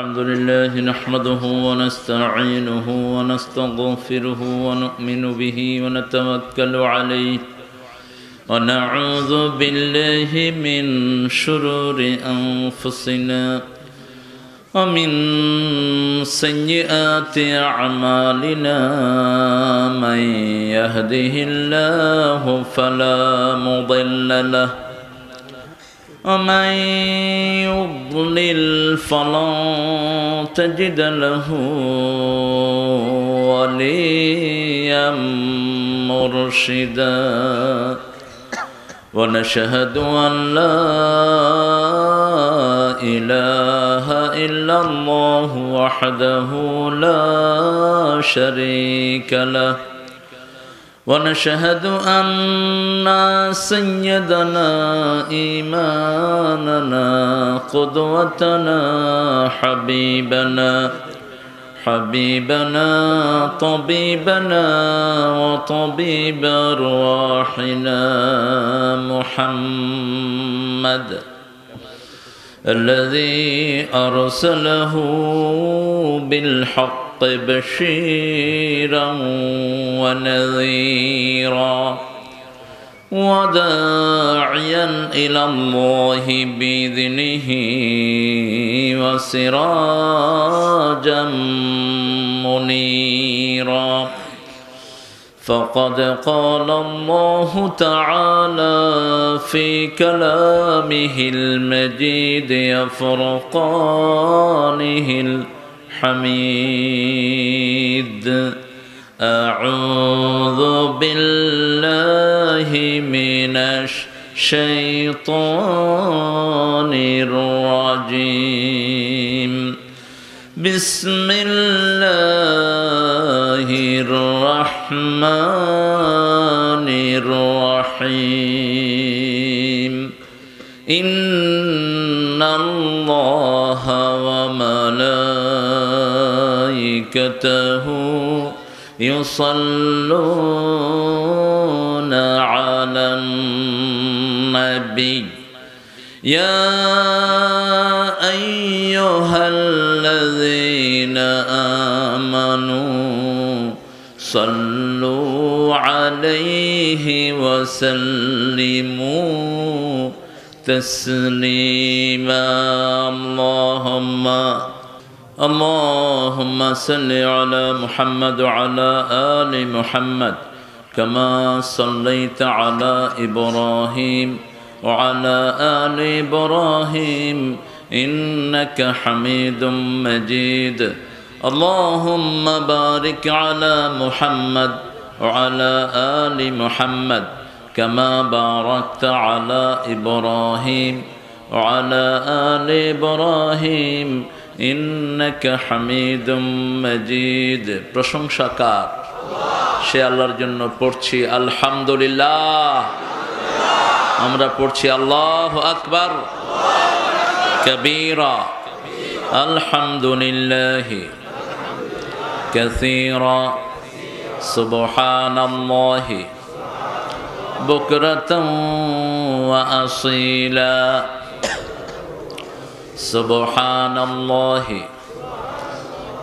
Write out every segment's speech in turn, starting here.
الحمد لله نحمده ونستعينه ونستغفره ونؤمن به ونتوكل عليه ونعوذ بالله من شرور أنفسنا ومن سيئات أعمالنا من يهده الله فلا مضل له ومن يضلل فلن تجد له وليا مرشدا ونشهد أن لا إله إلا الله وحده لا شريك له ونشهد أن سيدنا إمامنا قدوتنا حبيبنا طبيبنا وطبيب أرواحنا محمد الذي أرسله بالحق بشيرا ونذيرا وداعيا إلى الله بإذنه وسراجا منيرا فقد قال الله تعالى في كلامه المجيد فرقانه الحميد أعوذ بالله من الشيطان الرجيم بسم الله الرحمن الرحيم إن الله وملائكته يصلون على النبي يا أيها الذين آمنوا صلوا عليه وسلموا تسليما اللهم صل على محمد وعلى آل محمد كما صليت على إبراهيم وعلى آل إبراهيم إنك حميد مجيد اللهم بارك على محمد وعلى آل محمد كما باركت على إبراهيم وعلى آل إبراهيم إنك حميد مجيد প্রশংসা কার সে আল্লাহর জন্য পড়ছি আলহামদুলিল্লাহ আমরা পড়ছি আল্লাহু আকবার কবীরা আলহামদুলিল্লাহি কাসীরা সুবহানাল্লাহি বুকরাতান ওয়া আসীলা সুবহানাল্লাহি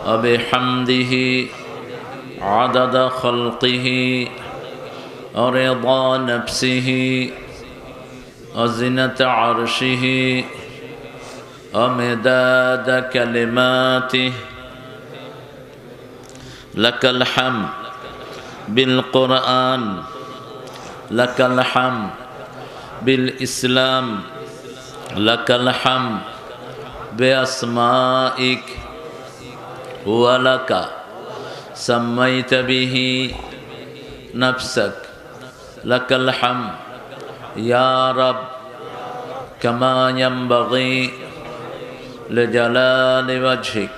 ওয়া বিহামদিহি আদাদা খালকিহি ওয়া রিদা নাফসিহি ওয়া জিনাতা আরশিহি ওয়া মিদাদা কালিমাতিহি লাকাল হামদ বিল কুরআন লাকাল হামদ বিল ইসলাম লাকাল হামদ بأسمائك ولك سميت به نفسك لك الحمد يا رب كما ينبغي لجلال وجهك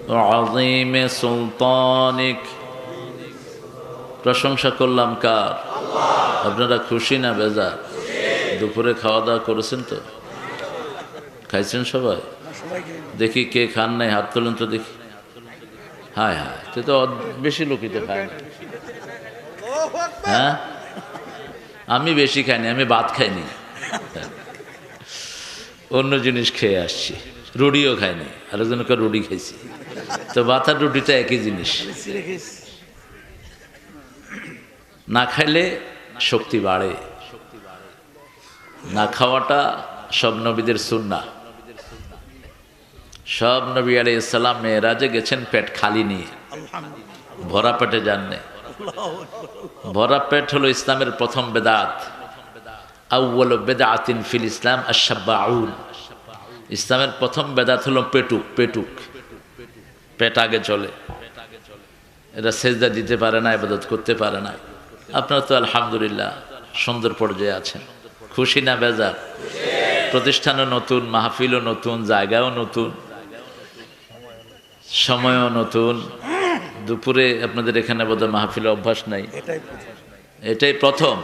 وعظيم سلطانك প্রশংসা করলাম কার আপনারা খুশি না বেজার দুপুরে খাওয়া দাওয়া করেছেন তো খাইছেন সবাই দেখি কে খান নাই হাত তোলেন তো দেখি হায় হায় তুই তো বেশি লোকই তো খায় না হ্যাঁ আমি বেশি খাইনি আমি ভাত খাইনি অন্য জিনিস খেয়ে আসছি রুটিও খাইনি, আরেকজনকে রুটি খাইছি। তো ভাতার রুটিটা একই জিনিস। না খাইলে শক্তি বাড়ে, না খাওয়াটা সব নবীদের সুন্নাহ। সব নবী আলাইহিস সালাম মেরাজে গেছেন পেট খালি নিয়ে, ভরা পেটে যাননি। ভরা পেট হলো ইসলামের প্রথম বেদাত। আউয়ালু বিদআতিন ফিল ইসলাম আশ-শাব্বাউন। ইসলামের প্রথম বেদাত হলো পেটুক। পেট আগে চলে, এরা সেজদা দিতে পারে না, ইবাদত করতে পারে না। আপনারা তো আলহামদুলিল্লাহ সুন্দর পর্যায়ে আছেন, খুশি না বেজার? প্রতিষ্ঠানও নতুন, মাহফিলও নতুন, জায়গাও নতুন, সময়ও নতুন। দুপুরে আপনাদের এখানে বোধহয় মাহফিলে অভ্যাস নাই, এটাই প্রথম।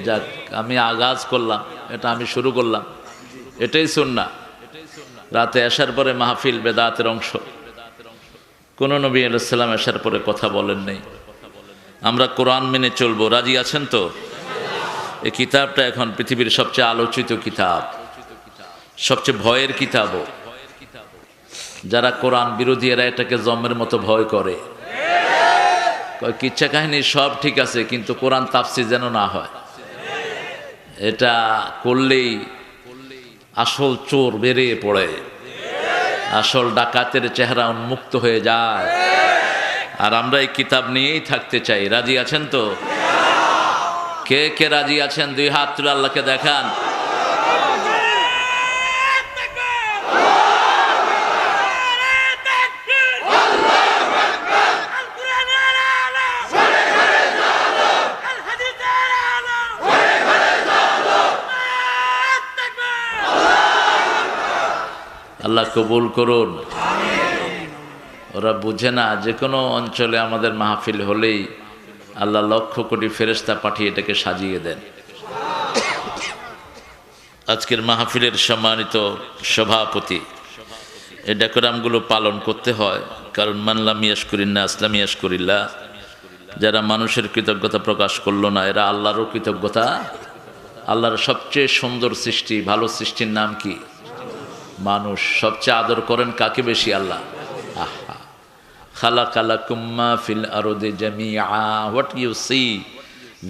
যাক, আমি আগাজ করলাম, এটা আমি শুরু করলাম, এটাই সুন্নাহ। রাতে আসার পরে মাহফিল বেদাতের অংশ। কোন নবী আলাইহিস সালাম আসার পরে কথা বলেন নাই। আমরা কোরআন মেনে চলবো, রাজি আছেন তো? এই কিতাবটা এখন পৃথিবীর সবচেয়ে আলোচিত কিতাব, সবচেয়ে ভয়ের কিতাবও। যারা কোরআন বিরোধী এরা এটাকে জম্মের মতো ভয় করে, কিচ্ছা কাহিনী সব ঠিক আছে, কিন্তু কোরআন তাফসীর যেন না হয়। এটা করলেই আসল চোর বেরিয়ে পড়ে, আসল ডাকাতের চেহারা উন্মুক্ত হয়ে যায়। আর আমরা এই কিতাব নিয়েই থাকতে চাই, রাজি আছেন তো? কে কে রাজি আছেন? দুই হাত তুলে আল্লাহকে দেখান। আল্লাহ কবুল করুন। ওরা বুঝে না, যে কোনো অঞ্চলে আমাদের মাহফিল হলেই আল্লাহ লক্ষ কোটি ফেরেশতা পাঠিয়ে এটাকে সাজিয়ে দেন। আজকের মাহফিলের সম্মানিত সভাপতি, এই ডেকোরামগুলো পালন করতে হয়, কারণ মানলাম ইয়াশকুরিন্না আসলাম ইয়াশকুরিল্লাহ। যারা মানুষের কৃতজ্ঞতা প্রকাশ করলো না, এরা আল্লাহরও কৃতজ্ঞতা। আল্লাহর সবচেয়ে সুন্দর সৃষ্টি, ভালো সৃষ্টির নাম কি? মানুষ। সবচেয়ে আদর করেন কাকে বেশি? আল্লাহ। আহা, খালাকালাকুম মা ফিল আরদি জামিআ, what you see,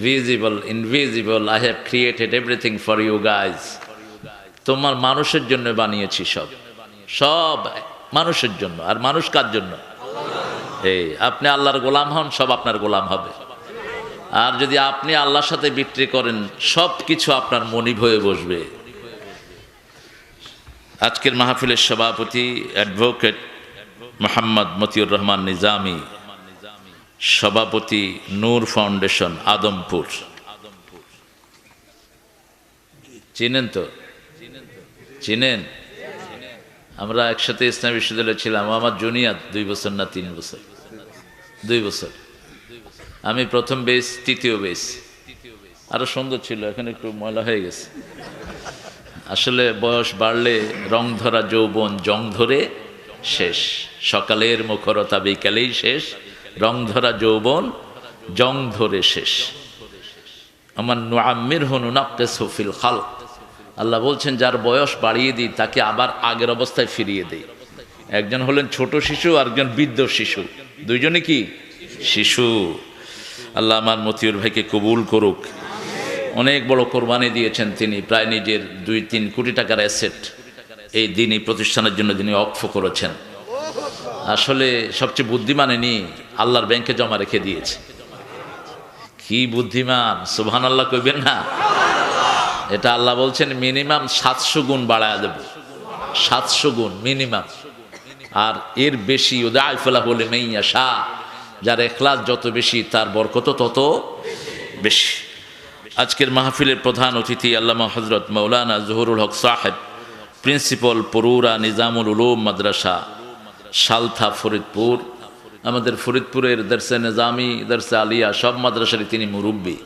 visible invisible, I have created everything for you guys. তোমার মানুষের জন্য বানিয়েছি, সব সব মানুষের জন্য। আর মানুষ কার জন্য? এই আপনি আল্লাহর গোলাম হন, সব আপনার গোলাম হবে। আর যদি আপনি আল্লাহর সাথে বিক্রি করেন, সব কিছু আপনার মনিব হয়ে বসবে। আজকের মাহফিলের সভাপতি অ্যাডভোকেট মোহাম্মদ মতিউর রহমান নিজামী, সভাপতি নূর ফাউন্ডেশন আদমপুর। চিনেন তো? চিনেন? আমরা একসাথে ইসলামী বিশ্ববিদ্যালয়ে ছিলাম। আমার জুনিয়র 2 বছর না 3 বছর, 2 বছর। আমি প্রথম বেস, তৃতীয় বেস। আরো সুন্দর ছিল, এখন একটু ময়লা হয়ে গেছে। আসলে বয়স বাড়লে রং ধরা যৌবন জং ধরে শেষ। সকালের মুখরতা বিকালেই শেষ, রং ধরা যৌবন জং ধরে শেষ। আমার নুআম্মিরহু নুনাক্কিসহু ফিল খালক। আল্লাহ বলছেন, যার বয়স বাড়িয়ে দিই তাকে আবার আগের অবস্থায় ফিরিয়ে দেই। একজন হলেন ছোট শিশু, আর একজন বৃদ্ধ শিশু, দুইজনে কি শিশু। আল্লাহ আমার মতিউর ভাইকে কবুল করুক। অনেক বড় কোরবানি দিয়েছেন তিনি, প্রায় নিজের 2-3 কোটি টাকার অ্যাসেট এই দিনই প্রতিষ্ঠানের জন্য তিনি অক্ষ করেছেন। আসলে সবচেয়ে বুদ্ধিমান ইনি, আল্লাহর ব্যাংকে জমা রেখে দিয়েছে। কি বুদ্ধিমান, সুবহানাল্লাহ কইবেন না? এটা আল্লাহ বলছেন মিনিমাম 700 গুণ বাড়ায় দেব, 700 গুণ মিনিমাম। আর এর বেশি উদাইফলা বলে মাইয়া শাহ, যার ইখলাস যত বেশি তার বরকত তত বেশি। আজকের মাহফিলের প্রধান অতিথি আল্লামা হযরত মাওলানা জহুরুল হক সাহেব, প্রিন্সিপাল পরুরা নিজামুল উলুম মাদ্রাসা, সালথা, ফরিদপুর। আমাদের ফরিদপুরের দরসে নিজামি, দরসে আলিয়া সব মাদ্রাসারই তিনি মুরব্বী।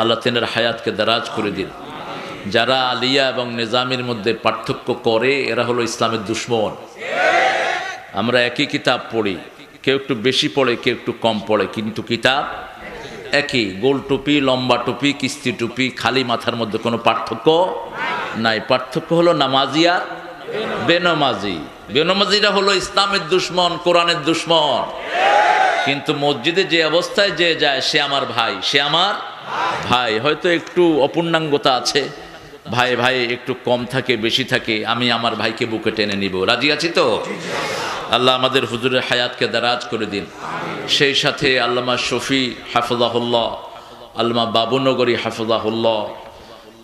আল্লাহ তেনার হায়াতকে দারাজ করে দিন। যারা আলিয়া এবং নিজামির মধ্যে পার্থক্য করে, এরা হলো ইসলামের দুশ্মন। আমরা একই কিতাব পড়ি, কেউ একটু বেশি পড়ে, কেউ একটু কম পড়ে, কিন্তু কিতাব একই। গোল টুপি, লম্বা টুপি, কিস্তি টুপি, খালি মাথার মধ্যে কোনো পার্থক্য নাই। পার্থক্য হলো নামাজি আর বেনমাজি। বেনমাজিরা হলো ইসলামের দুশ্মন, কোরআনের দুশ্মন। কিন্তু মসজিদে যে অবস্থায় যে যায় সে আমার ভাই, সে আমার ভাই। হয়তো একটু অপূর্ণাঙ্গতা আছে, ভাই ভাই একটু কম থাকে বেশি থাকে, আমি আমার ভাইকে বুকে টেনে নিব। রাজি আছি তো? আল্লাহ আমাদের হুজুরের হায়াতকে দারাজ করে দিন। সেই সাথে আল্লামা শফি হাফিজাহুল্লাহ, আল্লামা বাবুনগরী হাফিজাহুল্লাহ,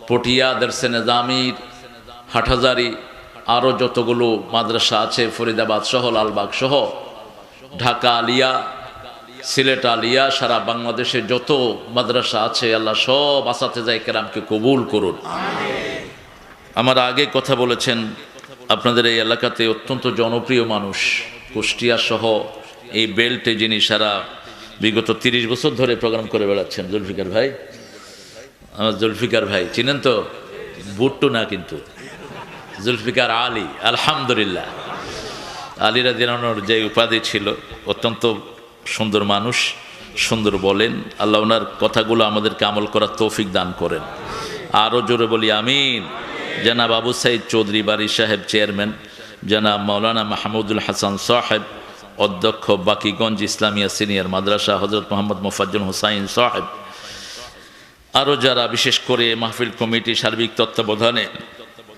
পটিয়া দরসে নিজামির, হাটহাজারি, আরও যতগুলো মাদ্রাসা আছে, ফরিদাবাদ সহ, লালবাগ সহ, ঢাকা আলিয়া, সিলেট আলিয়া, সারা বাংলাদেশে যত মাদ্রাসা আছে, আল্লাহ সব আসাতেজায়ে কেরামকে কবুল করুন। আমার আগে কথা বলেছেন, আপনাদের এই এলাকাতে অত্যন্ত জনপ্রিয় মানুষ, কুষ্টিয়া সহ এই বেল্টে যিনি সারা বিগত 30 বছর ধরে প্রোগ্রাম করে বেড়াচ্ছেন, জুলফিকার ভাই। আমার জুলফিকার ভাই চিনেন তো? বুট্টু না কিন্তু, জুলফিকার আলী। আলহামদুলিল্লাহ, আলী রাদিয়াল্লাহু আনহুর যে উপাধি ছিল, অত্যন্ত সুন্দর মানুষ, সুন্দর বলেন। আল্লাহ ওনার কথাগুলো আমাদেরকে আমল করার তৌফিক দান করেন। আরও জোরে বলি আমিন। জনাব আবু সাইদ চৌধুরী বারী সাহেব চেয়ারম্যান, জনাব মাওলানা মাহমুদুল হাসান সাহেব অধ্যক্ষ, বাকিগঞ্জ ইসলামিয়া সিনিয়র মাদ্রাসা, হজরত মোহাম্মদ মোফাজ্জল হোসাইন সাহেব, আরও যারা, বিশেষ করে মাহফিল কমিটি সার্বিক তত্ত্বাবধানে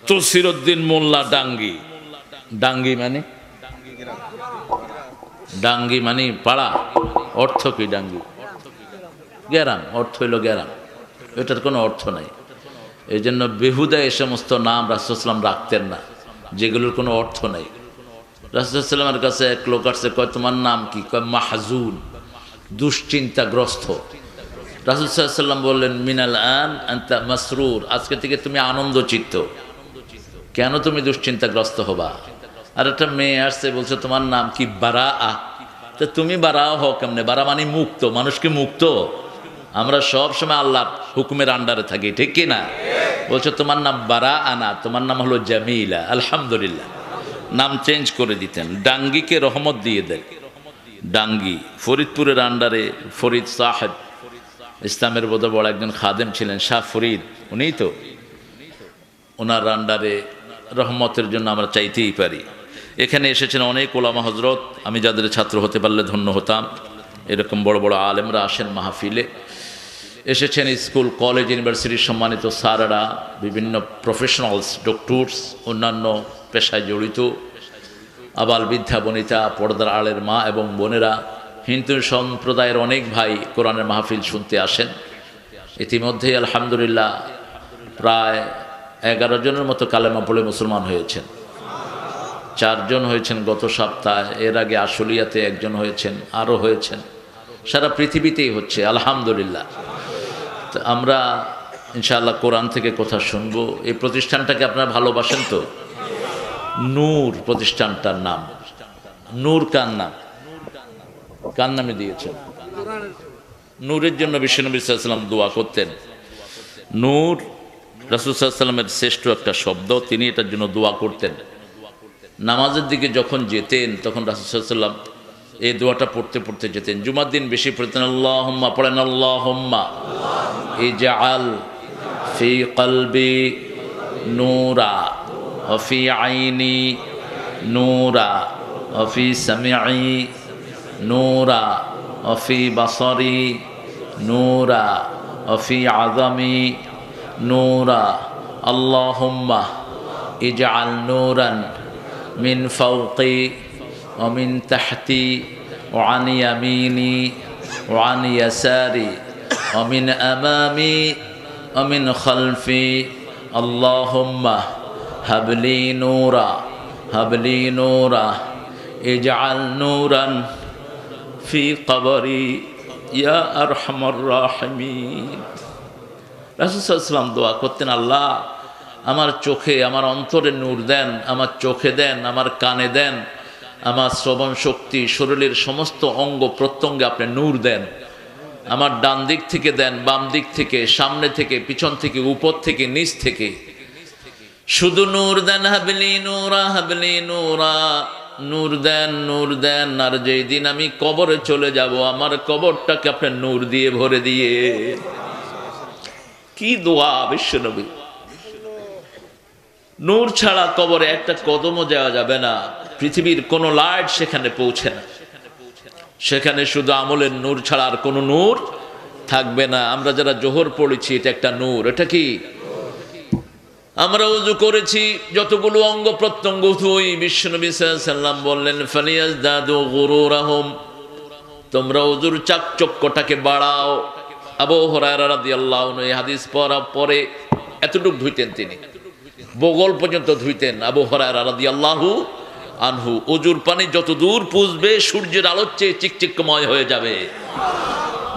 তসিরউদ্দিন মোল্লা ডাঙ্গি। ডাঙ্গি মানে? ডাঙ্গি মানে পাড়া, অর্থ কি ডাঙ্গি? গ্যারাম, অর্থ হইল গ্যারাম, এটার কোনো অর্থ নাই। এই জন্য বেহুদা এ সমস্ত নাম রাসূলুল্লাহ রাখতেন না, যেগুলোর কোনো অর্থ নাই। রাসূলুল্লাহর কাছে এক লোক আসছে, কয় তোমার নাম কি? কয় মাহজুন, দুশ্চিন্তাগ্রস্ত। রাসূল সাল্লাল্লাহু আলাইহি ওয়াসাল্লাম বললেন, মিনাল আন আনতা মাসরুর, আজকে থেকে তুমি আনন্দচিত্ত। কেন তুমি দুশ্চিন্তাগ্রস্ত হবা? আর একটা মেয়ে আসছে, বলছে তোমার নাম কি? বারাআ। তো তুমি বারাও হও কেমনে? বারা মানে মুক্ত, মানুষ কি মুক্ত? আমরা সব সময় আল্লাহর হুকুমের আন্ডারে থাকি, ঠিক কি না? বলছে তোমার নাম বারাআ না, তোমার নাম হলো জামিলা। আলহামদুলিল্লাহ, নাম চেঞ্জ করে দিতেন। ডাঙ্গিকে রহমত দিয়ে দেয়। ডাঙ্গি ফরিদপুরের আন্ডারে, ফরিদ সাহেব ইসলামের বোধ বড় একজন খাদেম ছিলেন, শাহ ফরিদ, উনিই তো। ওনার আন্ডারে রহমতের জন্য আমরা চাইতেই পারি। এখানে এসেছেন অনেক ওলামা হজরত, আমি যাদের ছাত্র হতে পারলে ধন্য হতাম। এরকম বড় বড় আলেমরা আসেন মাহফিলে। এসেছেন স্কুল, কলেজ, ইউনিভার্সিটির সম্মানিত স্যাররা, বিভিন্ন প্রফেশনালস, ডক্টরস, অন্যান্য পেশায় জড়িত, আবাল বৃদ্ধা বনিতা, পর্দার আড়ের মা এবং বোনেরা, হিন্দু সম্প্রদায়ের অনেক ভাই কোরআনের মাহফিল শুনতে আসেন। ইতিমধ্যেই আলহামদুলিল্লাহ প্রায় 11 জনের মতো কালেমা পড়ে মুসলমান হয়েছেন। 4 জন হয়েছেন গত সপ্তাহে, এর আগে আশুলিয়াতে একজন হয়েছেন, আরও হয়েছেন, সারা পৃথিবীতেই হচ্ছে আলহামদুলিল্লাহ। তো আমরা ইনশাআল্লাহ কোরআন থেকে কথা শুনবো। এই প্রতিষ্ঠানটাকে আপনারা ভালোবাসেন তো? নূর প্রতিষ্ঠানটার নাম। নূর কার নাম? কার নামে দিয়েছেন? নূরের জন্য বিশ্বনবী সাল্লাল্লাহু আলাইহি ওয়াসাল্লাম দোয়া করতেন। নূর রাসূল সাল্লাল্লাহু আলাইহি ওয়াসাল্লামের শ্রেষ্ঠ একটা শব্দ, তিনি এটার জন্য দোয়া করতেন। নামাজের দিকে যখন যেতেন তখন রাসূল সাল্লাল্লাহু আলাইহি ওয়াসাল্লাম এই দোয়াটা পড়তে পড়তে যেতেন। জুমার দিন বেশি পড়তেন, আল্লাহুম্মা, পড়েন আল্লাহুম্মা ইজআল ফি কলবি নূরা ওয়া ফি আইনি নূরা ওয়া ফি সামঈ নূরা ওয়া ফি বাসারি নূরা ওয়া ফি আযামি নূরা। আল্লাহুম্মা ইজআল নূরান মিন ফাওকি ওয়া মিন তাহতি ওয়া আন ইয়ামিনি ওয়া আন ইয়াসারি ওয়া মিন আমামি ওয়া মিন খালফি। আল্লাহুম্মা হাবলি নূরা, হাবলি নূরা, ইজআল নূরান ফি কবরি ইয়া আরহামার রাহিমিন। রাসূল সাল্লাল্লাহু আলাইহি ওয়াসাল্লাম দোয়া করতেন, আল্লাহ আমার চোখে, আমার অন্তরে নূর দেন, আমার চোখে দেন, আমার কানে দেন, আমার শ্রবণ শক্তি, শরীরের সমস্ত অঙ্গ প্রত্যঙ্গে আপনি নূর দেন। আমার ডান দিক থেকে দেন, বাম দিক থেকে, সামনে থেকে, পিছন থেকে, উপর থেকে, নিচ থেকে, শুধু নূর দেন। হাবলি নূরা, হাবলি নূরা, নূর দেন, নূর দেন। আর যেই দিন আমি কবরে চলে যাব, আমার কবরটাকে আপনি নূর দিয়ে ভরে দিয়ে। কি দোয়া বিশ্বনবী! নূর ছাড়া কবরে একটা কদমও যাওয়া যাবে না, পৃথিবীর কোনো লাইট সেখানে পৌঁছে না, সেখানে শুধু আমলের নূর ছাড়া আর কোনো নূর থাকবে না। আমরা যারা জোহর পড়েছি এটা একটা নূর। এটা কি? আমরা ওযু করেছি, যতগুলো অঙ্গ প্রত্যঙ্গ ধুই, বিশ্বনবী সাল্লাল্লাহু আলাইহি সাল্লাম বললেন ফালিয়াজদাদু গুরুরাহুম, তোমরা ওযুর চাকচক্যটাকে বাড়াও। আবু হুরায়রা রাদিয়াল্লাহু আনহু এই হাদিস পড়ার পরে এতটুকু ধুইতেন, তিনি বগল পর্যন্ত ধুইতেন। আবু হুরায়রা রাদিয়াল্লাহু আনহু ওযুর পানি যত দূর পুষবে সূর্যের আলোর চেয়ে চিকচিকময় হয়ে যাবে।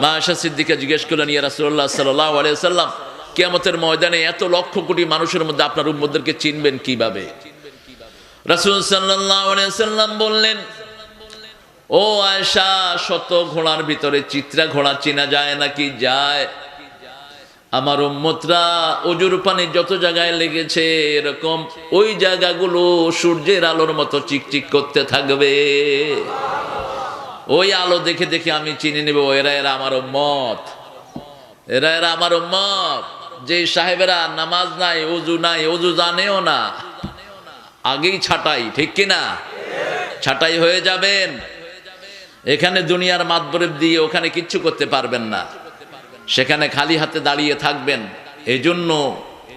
মা আয়েশা সিদ্দিকা জিজ্ঞেস করলেন, ইয়া রাসূলুল্লাহ সাল্লাল্লাহু আলাইহি ওয়াসাল্লাম, কিয়ামতের ময়দানে এত লক্ষ কোটি মানুষের মধ্যে আপনার উম্মতদেরকে চিনবেন কিভাবে? রাসূল সাল্লাল্লাহু আলাইহি ওয়াসাল্লাম বললেন, ও আয়েশা, শত ঘোড়ার ভিতরে চিত্রা ঘোড়া চেনা যায় নাকি? যায়। আমার উম্মতরা ওযুর পানি যত জায়গায় লেগেছে এরকম ওই জায়গাগুলো সূর্যের আলোর মতো চিকচিক করতে থাকবে। ওই আলো দেখে দেখে আমি চিনে নেব এরা আমার উম্মত, এরা আমার উম্মত। যে সাহেবেরা নামাজ নাই, ওযু নাই, ওযু জানেও না, আগেই ছাঁটাই, ঠিক কিনা? ছাঁটাই হয়ে যাবেন। এখানে দুনিয়ার মাতবরেব দিয়ে ওখানে কিচ্ছু করতে পারবেন না, সেখানে খালি হাতে দাঁড়িয়ে থাকবেন। এই জন্য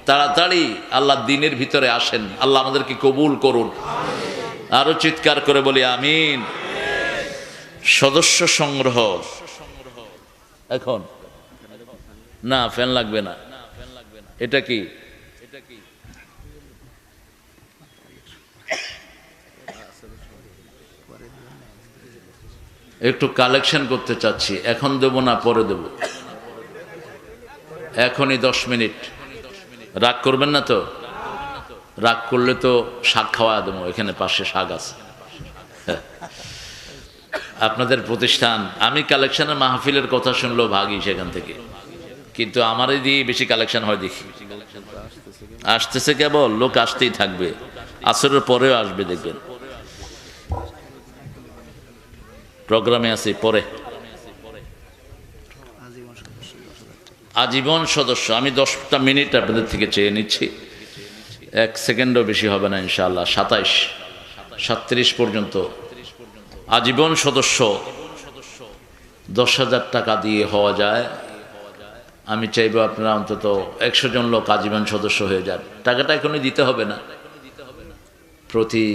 তাড়াতাড়ি আল্লাহ দিনের ভিতরে আসেন। আল্লাহ আমাদেরকে কবুল করুন। আরো চিৎকার করে বলি আমিন। সদস্য সংগ্রহ এখন না, ফ্যান লাগবে না। এটা কি? একটু কালেকশন করতে চাচ্ছি, এখন দেব না পরে দেব, এখনই 10 মিনিট। রাগ করবেন না তো? রাগ করলে তো শাক খাওয়া দেবো, এখানে পাশে শাক আছে। আপনাদের প্রতিষ্ঠান, আমি কালেকশনের মাহফিলের কথা শুনলেও ভাগি সেখান থেকে, কিন্তু আমার দিয়ে বেশি কালেকশন হয় দেখি। আসতেছে কেবল, লোক আসতেই থাকবে, আসরের পরেও আসবে, দেখবেন প্রোগ্রামে আছে পরে। আজীবন সদস্য, আমি 10টা মিনিট আপনাদের থেকে চেয়ে নিচ্ছি, 1 সেকেন্ডও বেশি হবে না ইনশাআল্লাহ। 27-37 পর্যন্ত আজীবন সদস্য 10,000 টাকা দিয়ে হওয়া যায়। আমি চাইবো আপনারা অন্তত 100 জন লোক আজীবন সদস্য হয়ে যান। টাকাটা এখনই দিতে হবে না, প্রতি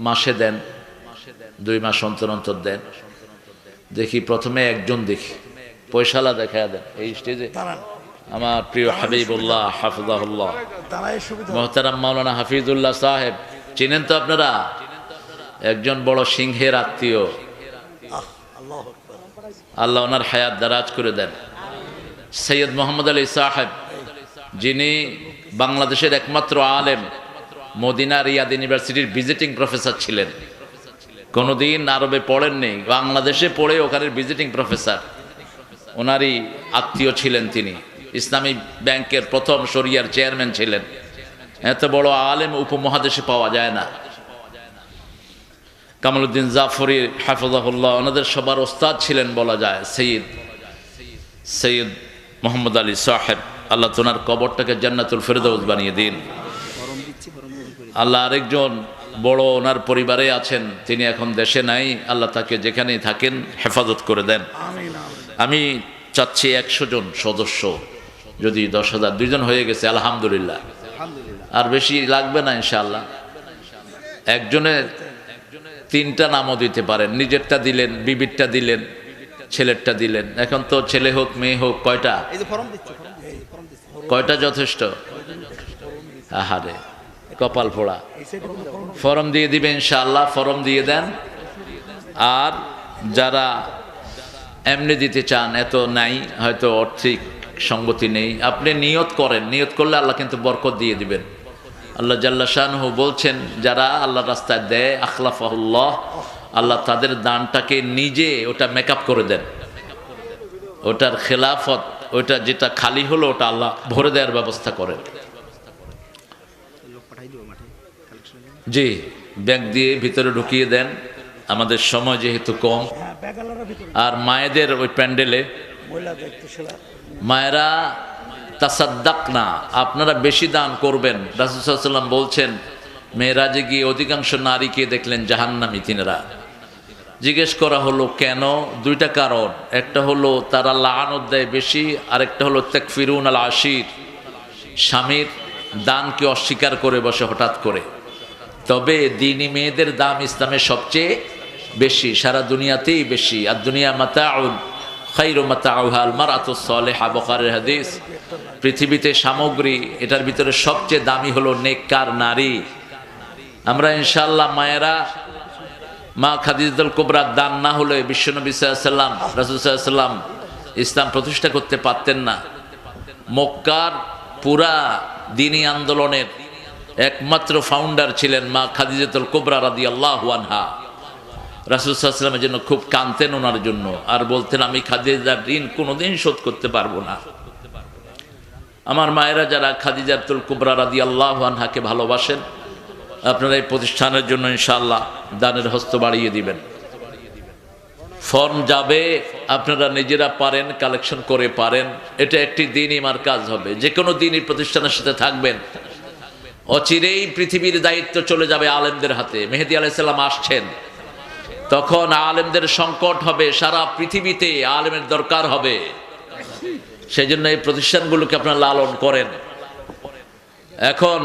মাসে দেন, 2 মাস অন্তর অন্তর দেন। দেখি প্রথমে একজন দেখি, পয়সালা দেখা দেন এই স্টেজে। আমার প্রিয় হাবিবুল্লাহ হাফিজাহুল্লাহ মুহতারাম মাওলানা হাফিজুল্লাহ সাহেব, চিনেন তো আপনারা? একজন বড় সিংহের আত্মীয়, আল্লাহ ওনার হায়াত দারাজ করে দেন। সৈয়দ মোহাম্মদ আলী সাহেব, যিনি বাংলাদেশের একমাত্র আলেম, মদিনা রিয়াদ ইউনিভার্সিটির ভিজিটিং প্রফেসর ছিলেন। কোনোদিন আরবে পড়েননি, বাংলাদেশে পড়ে ওখানের ভিজিটিং প্রফেসর। ওনারই আত্মীয় ছিলেন তিনি। ইসলামী ব্যাংকের প্রথম শরিয়ার চেয়ারম্যান ছিলেন। এত বড় আলেম উপমহাদেশে পাওয়া যায় না। কামালউদ্দিন জাফরি হাফিজাহুল্লাহ, ওনাদের সবার ওস্তাদ ছিলেন বলা যায় সৈয়দ মোহাম্মদ আলী সাহেব। আল্লাহ তোনার কবরটাকে জান্নাতুল ফেরদৌস বানিয়ে দিন। আল্লাহ আরেকজন বড় ওনার পরিবারে আছেন, তিনি এখন দেশে নাই, আল্লাহ তাকে যেখানেই থাকেন হেফাজত করে দেন। আমি চাচ্ছি 100 জন সদস্য, যদি 10,000, 2 জন হয়ে গেছে আলহামদুলিল্লাহ, আর বেশি লাগবে না ইনশাআল্লাহ। একজনের 3টা নামও দিতে পারেন, নিজেরটা দিলেন, বিবিরটা দিলেন, ছেলেরটা দিলেন। এখন তো ছেলে হোক মেয়ে হোক, কয়টা যথেষ্ট? আহারে কপাল পোড়া। ফরম দিয়ে দিবে ইনশাআল্লাহ, ফরম দিয়ে দেন। আর যারা এমনি দিতে চান, এত নাই, হয়তো আর্থিক সঙ্গতি নেই, আপনি নিয়ত করেন, নিয়ত করলে আল্লাহ কিন্তু বরকত দিয়ে দিবেন। আল্লাহ জাল্লা শানহু বলছেন, যারা আল্লাহর রাস্তায় দেয় আখলাফাহুল্লাহ, আল্লাহ তাদের দানটাকে নিজে ওটা মেকআপ করে দেন। ওটার খেলাফত, ওইটা যেটা খালি হলো ওটা আল্লাহ ভরে দেওয়ার ব্যবস্থা করেন। জি, ব্যাগ দিয়ে ভিতরে ঢুকিয়ে দেন, আমাদের সময় যেহেতু কম। আর মায়েদের ওই প্যান্ডেলে, মায়েরা তাসাদ্দাক না, আপনারা বেশি দান করবেন। রাসূল সাল্লাল্লাহু আলাইহি ওয়াসাল্লাম বলছেন, মেরাজে গিয়ে অধিকাংশ নারীকে দেখলেন জাহান্নামী তিনারা। জিজ্ঞেস করা হলো কেন? দুইটা কারণ, একটা হলো তারা লাআনত দেয় বেশি, আরেকটা হলো তাকফিরুন আল আশির, স্বামীর দানকে অস্বীকার করে বসে হঠাৎ করে। তবে দিনী মেয়েদের দাম ইসলামের সবচেয়ে বেশি, সারা দুনিয়াতেই বেশি। আর দুনিয়া মাতাউন খায়রু মাতাউহা আল মারআতুস সালিহা, বুখারীর হাদিস। পৃথিবীতে সামগ্রী, এটার ভিতরে সবচেয়ে দামি হলো নেককার নারী। আমরা ইনশাআল্লাহ মায়েরা, মা খাদিজাতুল কুবরার দান না হলে বিশ্বনবী সাল্লাল্লাহু আলাইহি ওয়াসাল্লাম, রাসূল সাল্লাল্লাহু আলাইহি ওয়াসাল্লাম ইসলাম প্রতিষ্ঠা করতে পারতেন না। মক্কার পুরা দ্বীনি আন্দোলনের একমাত্র ফাউন্ডার ছিলেন মা খাদিজাতুল কুবরা রাদিয়াল্লাহু আনহা। রাসূল সাল্লাল্লাহু আলাইহি ওয়াসাল্লামের জন্য খুব কাঁদতেন ওনার জন্য, আর বলতেন আমি খাদিজার ঋণ কোনোদিন শোধ করতে পারবো না। আমার মায়েরা যারা খাদিজাতুল কুবরা রাদিয়াল্লাহু আনহাকে ভালোবাসেন, আপনারা এই প্রতিষ্ঠানের জন্য ইনশাআল্লাহ দানের হস্ত বাড়িয়ে দিবেন। ফর্ম যাবে, আপনারা নিজেরা পারেন কালেকশন করে পারেন। এটা একটি দ্বীনি মার্কাজ হবে, যে কোনো দ্বীনি প্রতিষ্ঠানের সাথে থাকবেন। অচিরেই পৃথিবীর দায়িত্ব চলে যাবে আলেমদের হাতে। মেহেদী আলাইহিস সালাম আসছেন, তখন আলেমদের সংকট হবে, সারা পৃথিবীতে আলেমের দরকার হবে। সেই জন্য এই প্রতিষ্ঠানগুলোকে আপনারা লালন করেন। এখন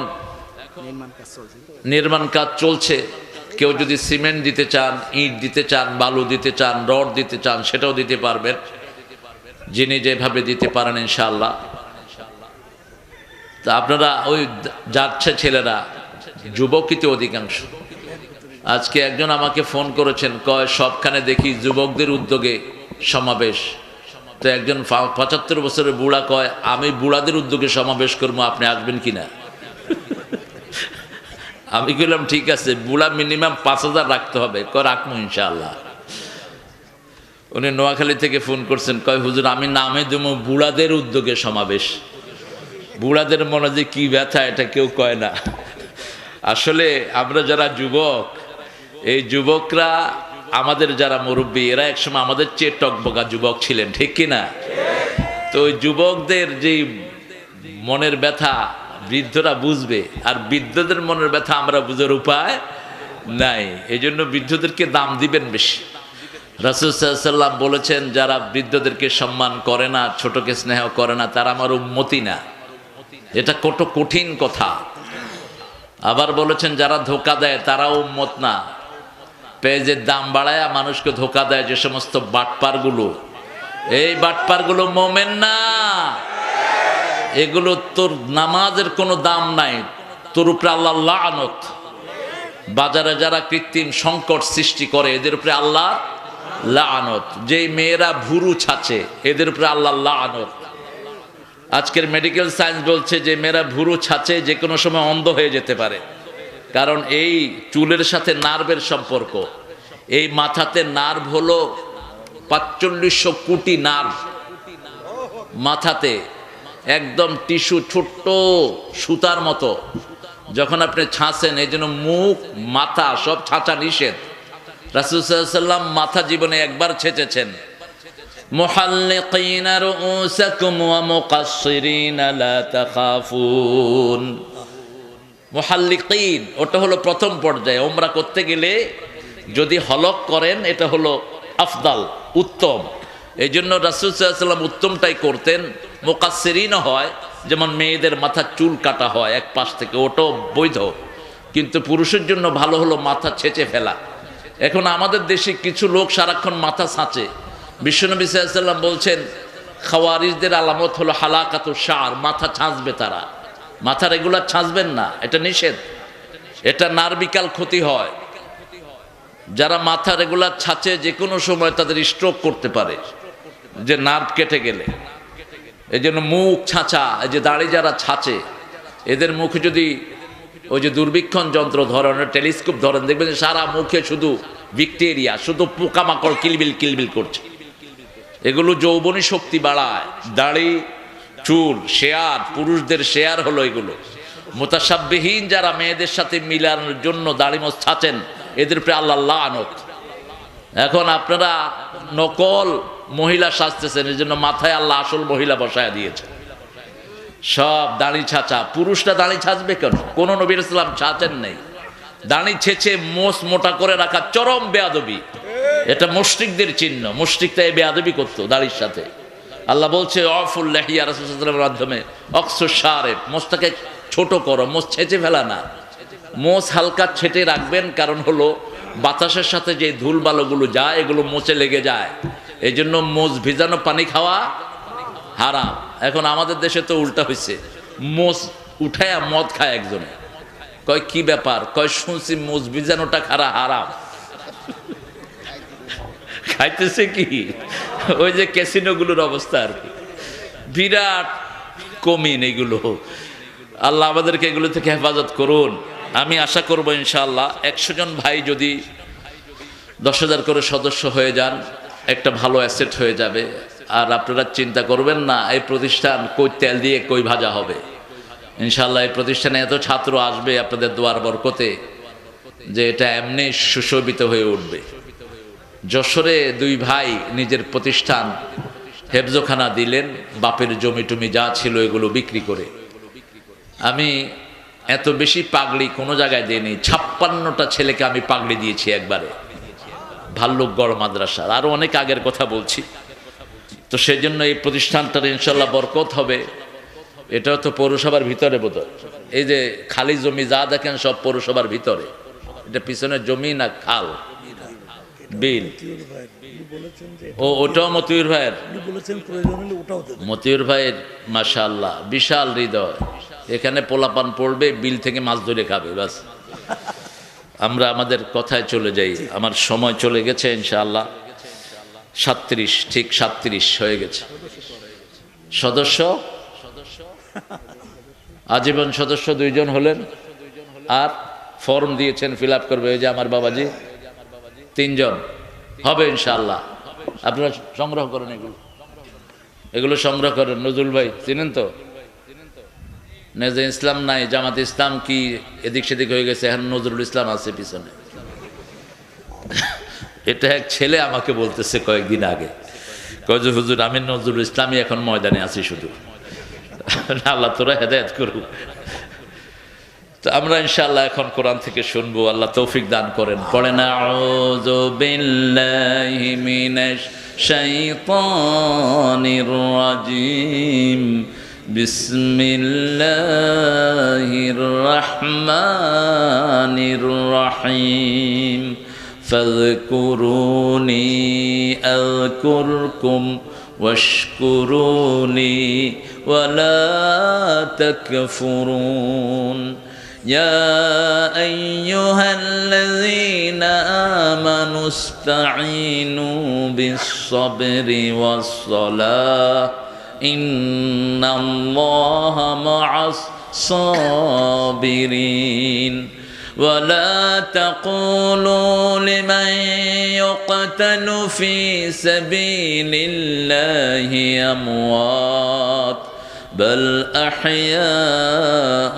নির্মাণ কাজ চলছে। কেউ যদি সিমেন্ট দিতে চান, ইট দিতে চান, বালু দিতে চান, রড দিতে চান, সেটাও দিতে পারবেন, যিনি যেভাবে দিতে পারেন ইনশাআল্লাহ। তা আপনারা ওই যাচ্ছে ছেলেরা, যুবকই অধিকাংশ। আজকে একজন আমাকে ফোন করেছেন, কয় সবখানে দেখি যুবকদের উদ্যোগে সমাবেশ। তো একজন 75 বছরের বুড়া কয় আমি বুড়াদের উদ্যোগে সমাবেশ করবো, আপনি আসবেন কিনা? আমি বললাম ঠিক আছে, বুড়া মিনিমাম 5000 রাখতে হবে। রাখবো ইনশাআল্লাহ। উনি নোয়াখালী থেকে ফোন করছেন, কয় হুজুর আমি নামে দেবো বুড়াদের উদ্যোগে সমাবেশ। বুড়াদের মনে যে কি ব্যথা, এটা কেউ কয় না। আসলে আমরা যারা যুবক, এই যুবকরা আমাদের যারা মুরব্বী, এরা একসময় আমাদের চেয়ে টকবকা যুবক ছিলেন, ঠিক কিনা? তো ওই যুবকদের যে মনের ব্যথা বৃদ্ধরা বুঝবে, আর বৃদ্ধদের মনের ব্যথা আমরা বুঝার উপায় নাই। এই জন্য বৃদ্ধদেরকে দাম দিবেন বেশি। রাসূল সাল্লাল্লাহু আলাইহি ওয়াসাল্লাম বলেছেন, যারা বৃদ্ধদেরকে সম্মান করে না, ছোটকে স্নেহ করে না, তারা আমার উম্মতি না। এটা কত কঠিন কথা। আবার বলেছেন, যারা ধোকা দেয় তারাও উম্মত না। পেঁয়াজের দাম বাড়ায় মানুষকে ধোকা দেয় যে সমস্ত বাটপারগুলো, এই বাটপারগুলো মোমেন না। এগুলো তোর নামাজের কোনো দাম নাই, তোর উপরে আল্লাহ লানত। বাজারে যারা কৃত্রিম সংকট সৃষ্টি করে, এদের উপরে আল্লাহ লানত। যেই মেয়েরা ভুরু ছাচে, এদের উপরে আল্লাহ লানত। আজকের মেডিকেল সায়েন্স বলছে যে মেয়েরা ভুরু ছাচে যে কোনো সময় অন্ধ হয়ে যেতে পারে, কারণ এই চুলের সাথে নার্ভের সম্পর্ক। এই মাথাতে নার্ভ হলো ৪৫০০ কোটি নার্ভ মাথাতে, একদম টিস্যু, ছোট্ট সুতার মতো। যখন আপনি ছাঁচেন, এই জন্য মুখ মাথা সব ছাঁচা নিষেধ। রাসূল সাল্লাল্লাহু আলাইহি ওয়াসাল্লাম মাথা জীবনে একবার ছেঁচেছেন। মুহাল্লিকিনা রুউসাকুম ওয়া মুকাসসিরিনা লা তাখাফুন। মুহাল্লিকিন, ওটা হলো প্রথম পর্যায়ে। ওমরা করতে গেলে যদি হলক করেন, এটা হলো আফদাল, উত্তম। এই জন্য রাসূল সাল্লাল্লাহু আলাইহি ওয়াসাল্লাম উত্তমটাই করতেন। মুকাসসিরিনও হয়, যেমন মেয়েদের মাথার চুল কাটা হয় এক পাশ থেকে, ওটাও বৈধ। কিন্তু পুরুষের জন্য ভালো হলো মাথা ছেঁচে ফেলা। এখন আমাদের দেশে কিছু লোক সারাক্ষণ মাথা ছাঁচে। বিশ্বনবী সাল্লাল্লাহু আলাইহি ওয়াসাল্লাম বলছেন, খাওয়ারিজদের আলামত হলো হালাকাতুশ শার, মাথা ছাঁচবে তারা। মাথা রেগুলার ছাঁচবেন না, এটা নিষেধ। এটা নার্ভিক্যাল ক্ষতি হয়। যারা মাথা রেগুলার ছাঁচে, যে কোনো সময় তাদের স্ট্রোক করতে পারে, যে নার্ভ কেটে গেলে। এই জন্য মুখ ছাঁচা, এই যে দাড়ি যারা ছাঁচে, এদের মুখে যদি ওই যে দূরবীক্ষণ যন্ত্র ধরেন, টেলিস্কোপ ধরেন, দেখবেন সারা মুখে শুধু ব্যাকটেরিয়া, শুধু পোকামাকড় কিলবিল কিলবিল করছে। এগুলো যৌবনী শক্তি বাড়ায়। দাড়ি, চুল, শেয়ার, পুরুষদের শেয়ার হলো এগুলো। মুতাশাব্বিহীন যারা মেয়েদের সাথে মিলানোর জন্য দাড়ি মোছ ছাঁচেন, এদের উপরে আল্লাহ লানত। এখন আপনারা নকল মহিলা সাজতেছেন, এই জন্য মাথায় আল্লাহ আসল মহিলা বসায় দিয়েছেন। সব দাড়ি ছাঁচা। পুরুষরা দাড়ি ছাঁচবে কেন? কোন নবী রাসূলুল্লাহ ছাঁচেন নেই। দাড়ি ছেঁচে মোষ মোটা করে রাখা চরম বেয়াদবি। এটা মুশরিকদের চিহ্ন। মুশরিকরা এই বেয়াদবি করতো দাড়ির সাথে। আল্লাহ বলছে অফুল লাহিয়া, রাসূলুল্লাহ সাল্লাল্লাহু আলাইহি ওয়াসাল্লামের মাধ্যমে অকসুর শারেব, মোষটাকে ছোট করো, মোষ ছেঁচে ফেলা না, মোষ হালকা ছেটে রাখবেন। কারণ হলো বাতাসের সাথে যে ধুল বালুগুলো যায় এগুলো মোচে লেগে যায়, এই জন্য মোষ ভিজানো পানি খাওয়া হারাম। এখন আমাদের দেশে তো উল্টা হয়েছে, মোষ উঠায়া মদ খায় একজনে। কয় কি ব্যাপার? কয় শুনছি মোষ ভিজানোটা খারা হারাম। খাইতেছে কি ওই যে ক্যাসিনোগুলোর অবস্থা আর কি, বিরাট কমিন এগুলো। আল্লাহ আমাদেরকে এগুলো থেকে হেফাজত করুন। আমি আশা করব ইনশাআল্লাহ 100 জন ভাই যদি 10,000 করে সদস্য হয়ে যান, একটা ভালো অ্যাসেট হয়ে যাবে। আর আপনারা চিন্তা করবেন না এই প্রতিষ্ঠান কই তেল দিয়ে কই ভাজা হবে। ইনশাআল্লাহ এই প্রতিষ্ঠানে এত ছাত্র আসবে আপনাদের দোয়ার বরকতে যে এটা এমনি সুশোভিত হয়ে উঠবে। যশোরে 2 ভাই নিজের প্রতিষ্ঠান হেফজখানা দিলেন, বাপের জমি টমি যা ছিল এগুলো বিক্রি করে। আমি এত বেশি পাগড়ি কোনো জায়গায় দিইনি। 56টা ছেলেকে আমি পাগড়ি দিয়েছি একবারে, ভাল্লুকগড় মাদ্রাসার। আরও অনেক আগের কথা বলছি। তো সেই জন্য এই প্রতিষ্ঠানটার ইনশাল্লাহ বরকত হবে। এটাও তো পৌরসভার ভিতরে বোধহয়। এই যে খালি জমি যা দেখেন সব পৌরসভার ভিতরে। এটা পিছনে জমি না খাল, বিল? ও ওটাও মতিউর ভাইয়ের। মতিউর ভাইয়ের মাশাআল্লাহ বিশাল হৃদয়। এখানে পোলাপান পড়বে, বিল থেকে মাছ ধরে খাবে, বাস। আমরা আমাদের কথায় চলে যাই। আমার সময় চলে গেছে ইনশাআল্লাহ। 37, ঠিক 37 হয়ে গেছে। সদস্য আজীবন সদস্য 2 জন হলেন, আর ফর্ম দিয়েছেন ফিল আপ করবে ওই যে আমার বাবাজি 3 জন হবে ইনশাআল্লাহ। আপনারা সংগ্রহ করেন, এগুলো সংগ্রহ করেন। নজরুল ভাই চিনেন তো? নেজে ইসলাম নাই, জামাত ইসলাম কি এদিক সেদিক হয়ে গেছে, এখন নজরুল ইসলাম আছে পিছনে। এটা এক ছেলে আমাকে বলতেছে কয়েকদিন আগে, কয় যে হুজুর আমি নজরুল ইসলামই এখন ময়দানে আছি শুধু। আল্লাহ তোরা হেদায়েত করুক। তো আমরা ইনশাআল্লাহ এখন কোরআন থেকে শুনবো। আল্লাহ তৌফিক দান করেন। পড়েন আউযু বিল্লাহি মিনাশ শাইতানির রাজিম, বিসমিল্লাহির রহমানির রহিম। ফাযকুরুনি আযকুরকুম ওয়াশকুরুনি ওয়ালা তাকফুরুন। يا أيها الذين آمنوا استعينوا بالصبر والصلاة إن الله مع الصابرين ولا تقولوا لمن يقتل في سبيل الله أموات بل أحياء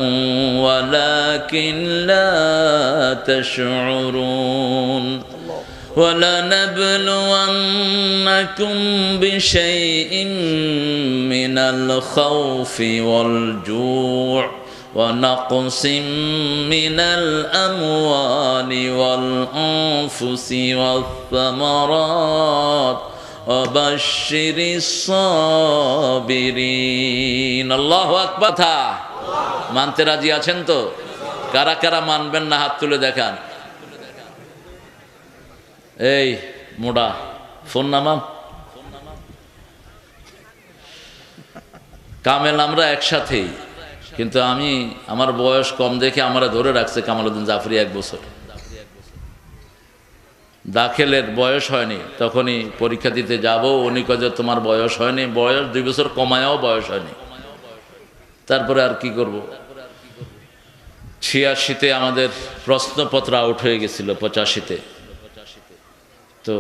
ولكن لا تشعرون ولنبلونكم بشيء من الخوف والجوع ونقص من الأموال والأنفس والثمرات وبشر الصابرين। আল্লাহু আকবার। মানতে রাজি আছেন তো? কারা কারা মানবেন না হাত তুলে দেখান। এই মোড়া ফোন নামাম। কামেল আমরা একসাথেই, কিন্তু আমি আমার বয়স কম দেখে আমরা ধরে রাখছে কামালউদ্দিন জাফরি 1 বছর। দাখিলের বয়স হয়নি, তখনই পরীক্ষা দিতে যাব। উনি কয় যে তোমার বয়স হয়নি, বয়স 2 বছর কমায়াও বয়স হয়নি। তারপরে আর কি করব। 86-তে আমাদের প্রশ্নপত্র আউট হয়ে গেছিল, 85-তে। তো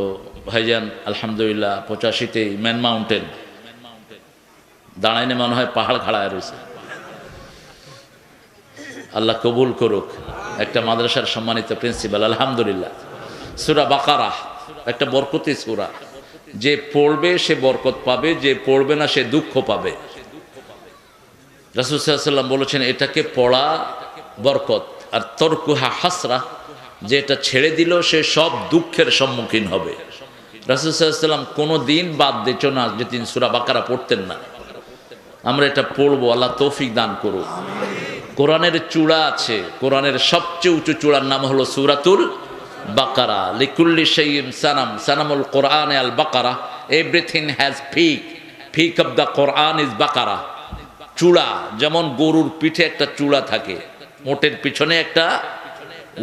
ভাইজান আলহামদুলিল্লাহ 85-তেই ম্যান মাউন্টেন দাঁড়াইনে মনে হয় পাহাড় খাড়ায় রয়েছে। আল্লাহ কবুল করুক। একটা মাদ্রাসার সম্মানিত প্রিন্সিপাল আলহামদুলিল্লাহ। সূরা বাকারা একটা বরকতি সূরা, যে পড়বে সে বরকত পাবে, যে পড়বে না সে দুঃখ পাবে। রাসূল সাল্লাল্লাহু আলাইহি ওয়াসাল্লাম বলেছেন এটাকে পড়া বরকত, আর তরকুহা হাসরা, যে এটা ছেড়ে দিল সে সব দুঃখের সম্মুখীন হবে। রাসূল সাল্লাল্লাহু আলাইহি ওয়াসাল্লাম কোনো দিন বাদ দিত না যে তিনি সূরা বাকারা পড়তেন না। আমরা এটা পড়বো, আল্লাহ তৌফিক দান করুন। কোরআনের চূড়া আছে, কোরআনের সবচেয়ে উঁচু চূড়ার নাম হলো সূরাতুল বাকারা। লিকুল্লি শাইইন সানাম, সানামুল কোরআন আল বাকারা, everything has peak, peak of the Quran is Baqarah. চূড়া যেমন গরুর পিঠে একটা চূড়া থাকে, ওটের পিছনে একটা,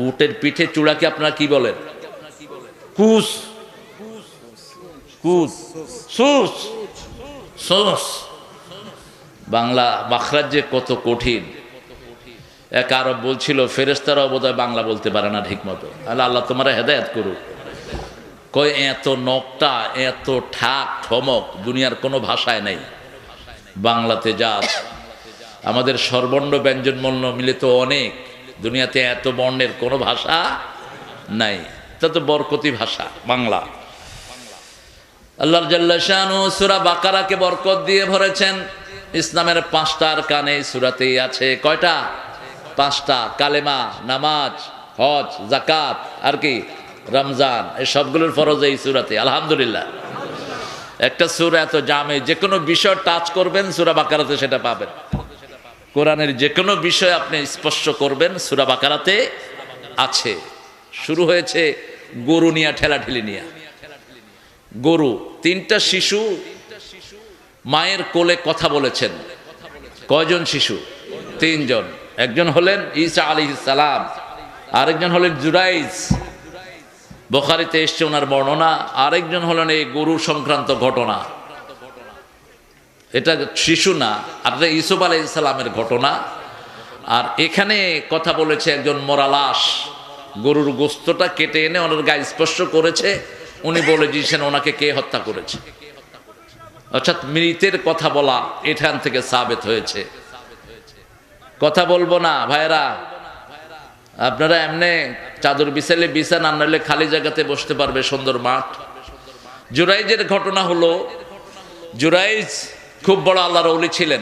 উটের পিঠে চূড়াকে আপনারা কি বলেন? কুস, কুস, সুস, সুস। বাংলা মাখরাজ যে কত কঠিন। এক আরব বলছিল ফেরেশতারাও বোধহয় বাংলা বলতে পারে না ঠিক মতো। আল্লাহ তোমার হেদায়েত করুক। কয় এত নকটা, এত ঠাক ঠমক দুনিয়ার কোনো ভাষায় নেই, বাংলাতে যা আছে। আমাদের স্বরবর্ণ ব্যঞ্জন বর্ণ মিলে তো অনেক, দুনিয়াতে এত বর্ণের কোনো ভাষা নাই। তা তো বরকতি ভাষা বাংলা। আল্লাহ জাল্লা শানু সূরা বাকারাকে বরকত দিয়ে ভরেছেন। ইসলামের 5টা আরকানে সূরাতেই আছে। কয়টা? 5টা। কালেমা, নামাজ, হজ, যাকাত আর কি রমজান, এই সবগুলোর ফরজ এই সূরাতে। আলহামদুলিল্লাহ। একটা সূরা এত জামে, যে কোনো বিষয় টাচ করবেন সূরা বাকারাতে সেটা পাবেন। কোরআনের যে কোনো বিষয় আপনি স্পর্শ করবেন সূরা বাকারাতে আছে। শুরু হয়েছে গরু নিয়া, ঠেলাঠেলি নিয়া। গরু, 3টা শিশু মায়ের কোলে কথা বলেছেন। কয়জন শিশু? 3 জন। একজন হলেন ঈসা আলাইহিস সালাম, আরেকজন হলেন জুরাইজ, বুখারীতে এসেছে ওনার বর্ণনা। আরেকজন হলেন এই গরু সংক্রান্ত ঘটনা। এটা শিশু না, আপনার ইউসুফ আলাইহিস সালামের ঘটনা। আর এখানে কথা বলেছে একজন মরা লাশ, গরুর গোশতটা কেটে এনে ওনার গায়ে স্পর্শ করেছে। উনি বলে দিয়েছেন ওনাকে কে হত্যা করেছে। অর্থাৎ মৃতের কথা বলা এখান থেকে সাবেত হয়েছে। কথা বলবো না ভাইরা, আপনারা এমনি চাদর বিছাইলে বিছান, না নাহলে খালি জায়গাতে বসতে পারবে, সুন্দর মাঠ। জুরাইজের ঘটনা হলো, জুরাইজ খুব বড় আল্লাহর ওলি ছিলেন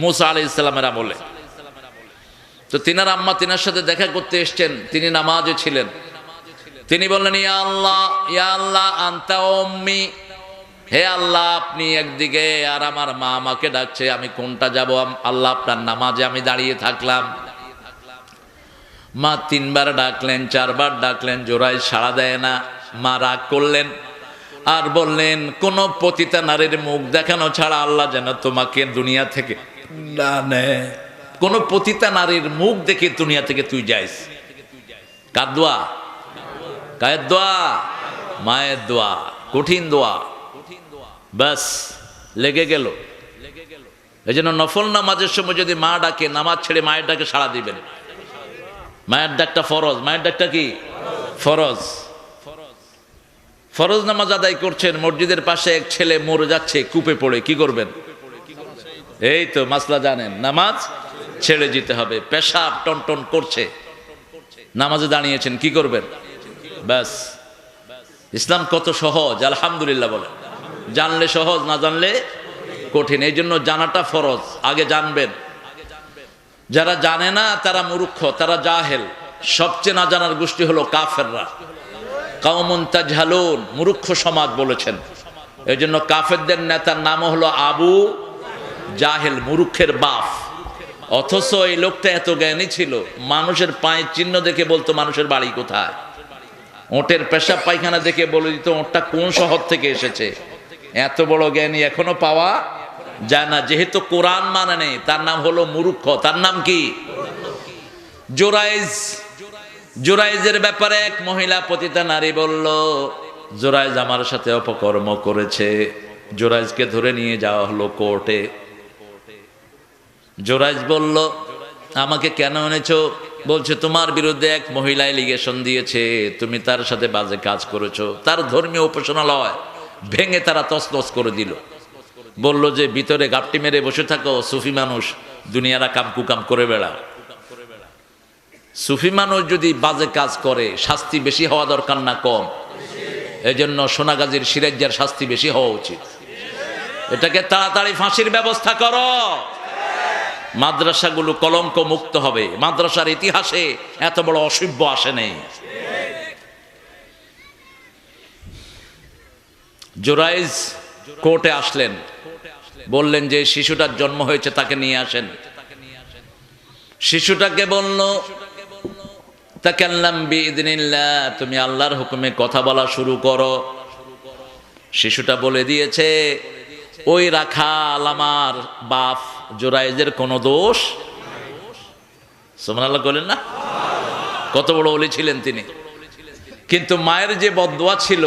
মুসা আলাইহিস সালামের আমলে। তো তিনার আম্মা তিনার সাথে দেখা করতে এসেছেন, তিনি নামাজে ছিলেন। তিনি বললেন, ইয়া আল্লাহ, ইয়া আল্লাহ আনতা উম্মি, হে আল্লাহ আপনি একদিকে আর আমার মা আমাকে ডাকছে, আমি কোনটা যাব? আল্লাহ আপনার নামাজে আমি দাঁড়িয়ে থাকলাম। মা 3 বার ডাকলেন, 4 বার ডাকলেন, জোড়ায় সাড়া দেয় না। মা রাগ করলেন আর বললেন, কোন পতিতা নারীর মুখ দেখানো ছাড়া আল্লাহ যেন তোমাকে দুনিয়া থেকে না নেয়। কোন পতিতা নারীর মুখ দেখে দুনিয়া থেকে তুই যাইস। কার দোয়া? কায়ের দোয়া? মায়ের দোয়া। কঠিন দোয়া, ব্যাস লেগে গেল। এই জন্য নফল নামাজের সময় যদি মা ডাকে, নামাজ ছেড়ে মায়ের ডাকে সাড়া দিবেন। মায়ের ডাকটা ফরজ। মায়ের ডাকটা কি? ফরজ। ফরজ নামাজ আদায় করছেন, মসজিদের পাশে এক ছেলে মরে যাচ্ছে কূপে পড়ে, কি করবেন? এই তো মাসলা জানেন, নামাজ ছেড়ে যেতে হবে। পেশাব টনটন করছে, নামাজে দাঁড়িয়েছেন, কি করবেন? ব্যাস। ইসলাম কত সহজ, আলহামদুলিল্লাহ বলেন। জানলে সহজ, না জানলে কঠিন। এই জন্য জানাটা ফরজ, আগে জানবেন। যারা জানে না তারা মূর্খ, তারা জাহেল। সবচেয়ে না জানার গোষ্ঠী হলো কাফেররা। কাওমুন তাজহালুন, মূর্খ সমাজ বলেছেন। এই জন্য কাফেরদের নেতার নাম হলো আবু জাহেল, মূর্খের বাপ। অথচ এই লোকটা এত জ্ঞানী ছিল, মানুষের পায়ের চিহ্ন দেখে বলতো মানুষের বাড়ি কোথায়। ওটের পেশাব পায়খানা দেখে বলে দিত ওটটা কোন শহর থেকে এসেছে। এত বড় জ্ঞানী এখনো পাওয়া যায় না। যেহেতু কোরআন মানে নেই, তার নাম হলো মূর্খ। তার নাম কি? জুরাইজ। জুরাইজের ব্যাপারে এক মহিলা পতিতা নারী বলল, জুরাইজ আমার সাথে অপকর্ম করেছে। জুরাইজকে ধরে নিয়ে যাওয়া হলো কোর্টে। জুরাইজ বলল, আমাকে কেন এনেছো? বলছে, তোমার বিরুদ্ধে এক মহিলা এলিগেশন দিয়েছে, তুমি তার সাথে বাজে কাজ করেছো। তার ধর্মীয় উপাসনালয় ভেঙে তারা তছনছ করে দিল। বলল যে ভিতরে গাপটি মেরে বসে থাকো, সুফি মানুষ দুনিয়ারা কাম কুকাম করে বেড়াও। সুফি মানুষ যদি বাজে কাজ করে শাস্তি বেশি হওয়া দরকার না কম? এজন্য সোনাগাজীর সিরাজ্জার শাস্তি বেশি হওয়া উচিত। এটাকে তাড়াতাড়ি ফাঁসির ব্যবস্থা করো। মাদ্রাসাগুলো কলঙ্ক মুক্ত হবে। মাদ্রাসার ইতিহাসে এত বড় অসভ্য আসে নেই। জুরাইজ কোর্টে আসলেন, বললেন যে শিশুটার জন্ম হয়েছে তাকে নিয়ে আসেন। শিশুটাকে বলল তাকাল্লাম বিইذনিল্লাহ, তুমি আল্লাহর হুকুমে কথা বলা শুরু করো। শিশুটা বলে দিয়েছে ওই রাখাল আমার বাপ জুরাইজের কোনো দোষ। সুবহানাল্লাহ বলেন না, কত বড় ওলি ছিলেন তিনি। কিন্তু মায়ের যে বদদোয়া ছিল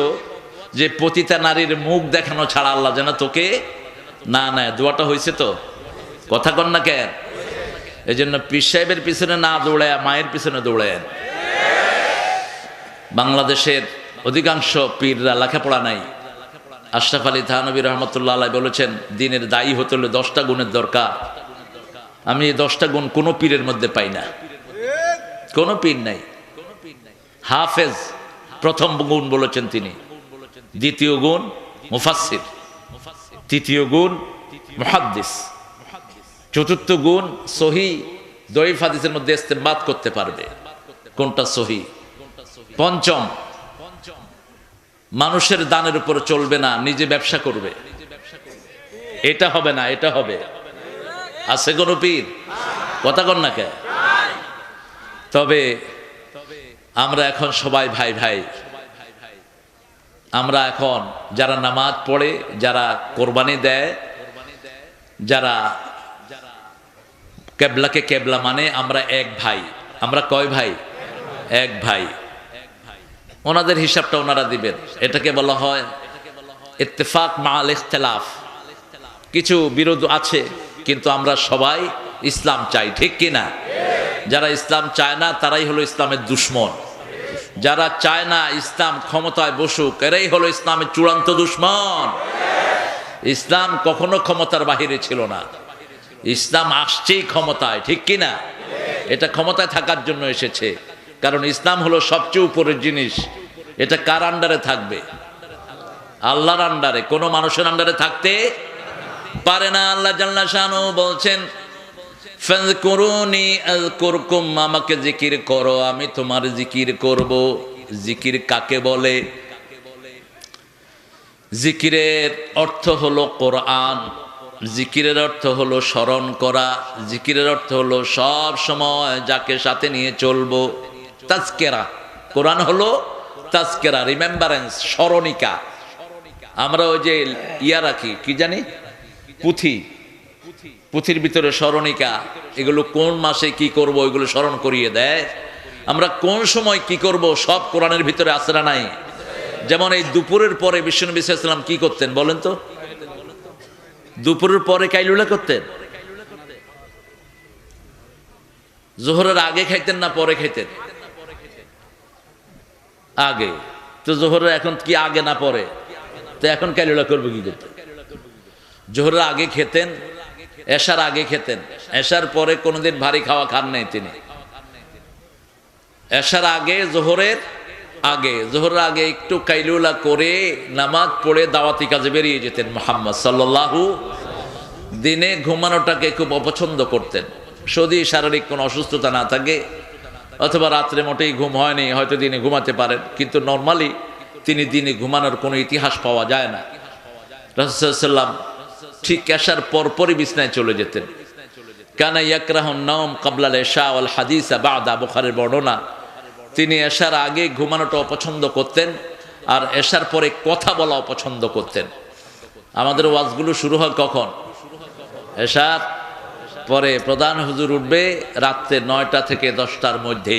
যে পতিতা নারীর মুখ দেখানো ছাড়া আল্লাহ যেন তোকে না নেয়, দোয়াটা হয়েছে তো, কথা কন না কেন? এই জন্য পীর সাহেবের পিছনে না দৌড়ায় মায়ের পিছনে দৌড়ায়। বাংলাদেশের অধিকাংশ পীররা লেখাপড়া নাই। আশরাফ আলী থানভী রহমতুল্লাহ আলাইহি বলেছেন দিনের দায়ী হতে হলে 10টা গুণের দরকার। আমি এই 10টা গুণ কোনো পীরের মধ্যে পাই না, কোনো পীর নাই। হাফেজ প্রথম গুণ বলেছেন তিনি, দ্বিতীয় গুণ মুফাসসির, তৃতীয় গুণ মুহাদ্দিস, চতুর্থ গুণ সহি দঈফ হাদিসের মধ্যে ইস্তেমবাত করতে পারবে কোনটা সহি। পঞ্চম, মানুষের দানের উপর চলবে না, নিজে ব্যবসা করবে। এটা হবে না, এটা হবে। আছে কোন পীর? কথা কন না কে? তবে আমরা এখন সবাই ভাই ভাই। আমরা এখন যারা নামাজ পড়ে, যারা কোরবানি দেয়, যারা কেবলাকে কেবলা মানে, আমরা এক ভাই। আমরা কয় ভাই? এক ভাই। ওনাদের হিসাবটা ওনারা দিবেন। এটাকে বলা হয় ইত্তেফাক মাআল ইখতিলাফ। কিছু বিরোধ আছে কিন্তু আমরা সবাই ইসলাম চাই, ঠিক কি না? যারা ইসলাম চায় না তারাই হলো ইসলামের দুশমন। যারা চায় না ইসলাম ক্ষমতায় বসুক এরাই হলো ইসলামের চূড়ান্ত দুশমন। ইসলাম কখনো ক্ষমতার বাহিরে ছিল না, ইসলাম আসছেই ক্ষমতায়, ঠিক কি না? এটা ক্ষমতায় থাকার জন্য এসেছে, কারণ ইসলাম হলো সবচেয়ে উপরের জিনিস। এটা কার আন্ডারে থাকবে? আল্লাহর আন্ডারে, কোনো মানুষের আন্ডারে থাকতে পারে না। আল্লাহ জাল্লা শানু বলছেন ফাযকুরুনি আযকুরকুম, আমাকে জিকির করো আমি তোমার জিকির করব। জিকির কাকে বলে? জিকিরের অর্থ হলো কোরআন, জিকিরের অর্থ হলো স্মরণ করা, জিকিরের অর্থ হলো সব সময় যাকে সাথে নিয়ে চলবো। তাজকেরা, কোরআন হলো তাজকেরা, রিমেম্বারেন্স, স্মরণিকা। আমরা ওই যে ইয়া রাখি, কি জানি, পুঁথি, পুঁথির ভিতরে স্মরণিকা, এগুলো কোন মাসে কি করব এগুলো স্মরণ করিয়ে দেয়। আমরা কোন সময় কি করব সব কোরআনের ভিতরে আছে না নাই? যেমন এই দুপুরের পরে বিশ্বনবী সাল্লাল্লাহু আলাইহি ওয়াসাল্লাম কি করতেন বলেন তো? দুপুরের পরে কাইলুলা করতেন? জোহরের আগে খাইতেন না পরে খাইতেন? আগে। তো জোহরের এখন কি আগে না পরে? তো এখন কাইলুলা করবে কি করতে? জোহরের আগে খেতেন, এশার আগে খেতেন, এশার পরে কোনোদিন ভারী খাওয়া খান নাই তিনি। এশার আগে, জোহরের আগে, জোহরের আগে একটু কাইলুলা করে নামাজ পড়ে দাওয়াতি কাজে বেরিয়ে যেতেন মুহাম্মদ সাল্লাল্লাহু। দিনে ঘুমানোটাকে খুব অপছন্দ করতেন। যদি শারীরিক কোনো অসুস্থতা না থাকে অথবা রাত্রে মোটেই ঘুম হয়নি, হয়তো দিনে ঘুমাতে পারেন, কিন্তু নর্মালি তিনি দিনে ঘুমানোর কোনো ইতিহাস পাওয়া যায় না। রাসূল সাল্লাল্লাহু আলাইহি ওয়াসাল্লাম ঠিক এশার পরপরই বিছনায় চলে যেতেন। কানা ইয়াকরাহুন নাওম ক্বাবলাল ইশা ওয়াল হাদিসা বা'দা, বুখারীর বর্ণনা। তিনি এশার আগে ঘুমানোটা অপছন্দ করতেন আর এশার পরে কথা বলা অপছন্দ করতেন। আমাদের ওয়াজগুলো শুরু হয় কখন? এশার পরে। প্রধান হুজুর উঠবে রাত্রে 9টা থেকে 10টার মধ্যে,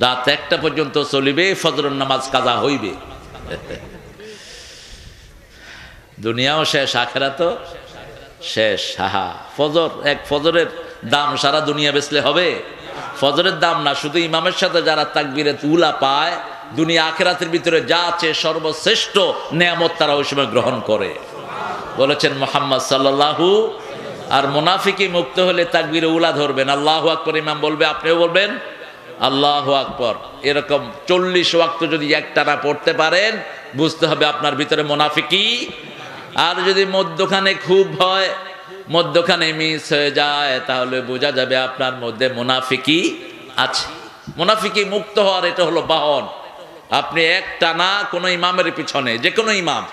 রাত 1টা পর্যন্ত চলিবে, ফজরের নামাজ কাজা হইবে। দুনিয়াও শেষ, আখিরাতও শেষ। হাহা, ফজর, এক ফজরের দাম সারা দুনিয়া বেচলে হবে? ফজরের দাম না, শুধু ইমামের সাথে যারা তাকবীরে উলা পায়, দুনিয়া আখিরাতের ভিতরে যা আছে সর্বশ্রেষ্ঠ নেয়ামত তারা ওই সময় গ্রহণ করে, বলেছেন মুহাম্মদ সাল্লাল্লাহু। আর মুনাফিকি মুক্ত হলে তাকবীরে উলা ধরবেন, আল্লাহু আকবার ইমাম বলবে, আপনিও বলবেন আল্লাহু আকবার। এরকম 40 ওয়াক্ত যদি একটানা পড়তে পারেন বুঝতে হবে আপনার ভিতরে মুনাফিকি। আর যদি মধ্যখানে খুব হয়, মধ্যখানে মিস হয়ে যায়, তাহলে বোঝা যাবে আপনার মধ্যে মুনাফিকি আছে। মুনাফিকি মুক্ত হওয়ার এটা হলো বাহন। আপনি একটানা কোনো ইমামের পিছনে, যে কোনো ইমাম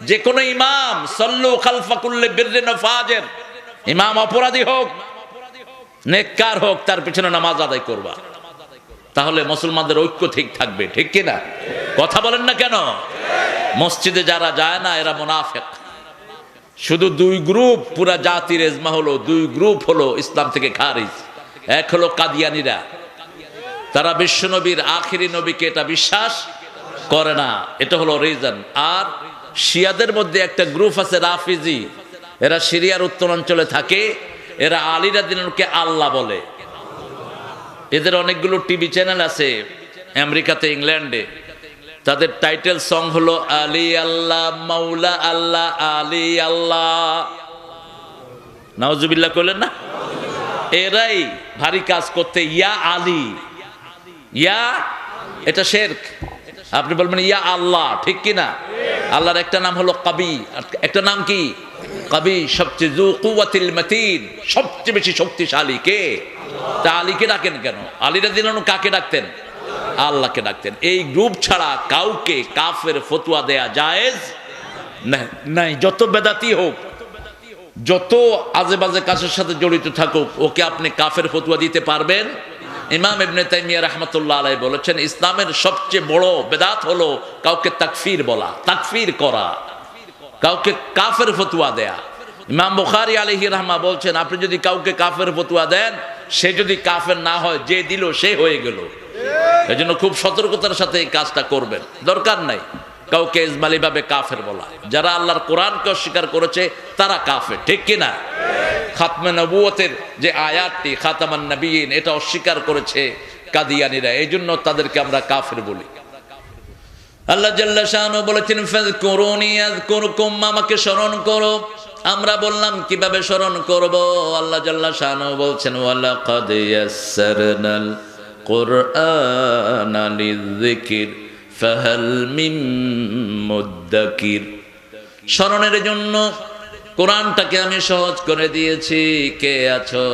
যে কোনো ইমাম, সল্লু খালফা কুল্লি বিররিন ওয়া ফাজির, ইমাম অপরাধী হোক নেককার হোক, তার পিছনে নামাজ আদায় করবা, তাহলে মুসলমানদের ঐক্য ঠিক থাকবে। ঠিক কিনা? কথা বলেন না কেন? মসজিদে যারা যায় না এরা মুনাফিক। শুধু দুই গ্রুপ, পুরা জাতির ইজমা হলো দুই গ্রুপ হলো ইসলাম থেকে খারিজ। এক হলো কাদিয়ানীরা, তারা বিশ্বনবীর আখিরি নবীকে এটা বিশ্বাস করে না, এটা হলো রিজন। আর শিয়াদের মধ্যে একটা গ্রুপ আছে রাফিজি, এরা সিরিয়ার উত্তরাঞ্চলে থাকে, এরা আলী রাদিয়াল্লাহুকে আল্লাহ বলে। এদের অনেকগুলো টিভি চ্যানেল আছে আমেরিকাতে, ইংল্যান্ডে। তাদের টাইটেল সং হলো আলী আল্লাহ, মাওলা আল্লাহ, আলী আল্লাহ। নাউজুবিল্লাহ কইলেন না? এরাই ভারী কাজ করতে ইয়া আলী, ইয়া, এটা শিরক। আপনি বলবেন ইয়া আল্লাহ, ঠিক কিনা? আল্লাহর একটা নাম হলো কবি, একটা নাম কি? কবি। সবচেয়ে যু কুওয়াতিল মাতিন, সবচেয়ে বেশি শক্তিশালী কে? তা আলীকে ডাকেন কেন? আলী রাদিয়াল্লাহু কাকে ডাকতেন? আল্লাহকে ডাকতেন। এই গ্রুপ ছাড়া কাউকে কাফের ফতোয়া দেয়া জায়েজ নাই। যত বেদাতি হোক, যত আজে বাজে কাজের সাথে জড়িত থাকুক, ওকে আপনি কাফের ফতোয়া দিতে পারবেন? ইমাম ইবনে তাইমিয়া রাহমাতুল্লাহ আলাইহি বলেছেন, ইসলামের সবচেয়ে বড় বেদাত হলো কাউকে তাকফির বলা, তাকফির করা, কাউকে কাফের ফতোয়া দেয়া। ইমাম বুখারী আলাইহি রাহমা বলছেন, আপনি যদি কাউকে কাফের ফতোয়া দেন, সে যদি কাফের না হয়, যে দিল সে হয়ে গেল। এজন্য খুব সতর্কতার সাথে এই কাজটা করবেন। দরকার নাই কাউকে ইজমালি ভাবে কাফের বলা। যারা আল্লাহর কোরআনকে অস্বীকার করেছে তারা কাফের, ঠিক কিনা? খাতমে নবুয়তের যে আয়াতটি খাতামান নবিয়িন, এটা অস্বীকার করেছে কাদিয়ানীরা, এই জন্য তাদেরকে আমরা কাফের বলি। আল্লাহ জাল্লা শাআনহু বলেছেন, ফাযকুরুনি আযকুরকুম, আমাকে স্মরণ করো। আমরা বললাম কিভাবে স্মরণ করব? আল্লাহ জাল্লা শাআনহু বলছেন, ওয়ালাকাদ ইয়াসসারনাল কুরআনা লিযিকির ফাহাল মিন মুদ্দাকির। স্মরণের জন্য কোরআনটাকে আমি সহজ করে দিয়েছি, কে আছো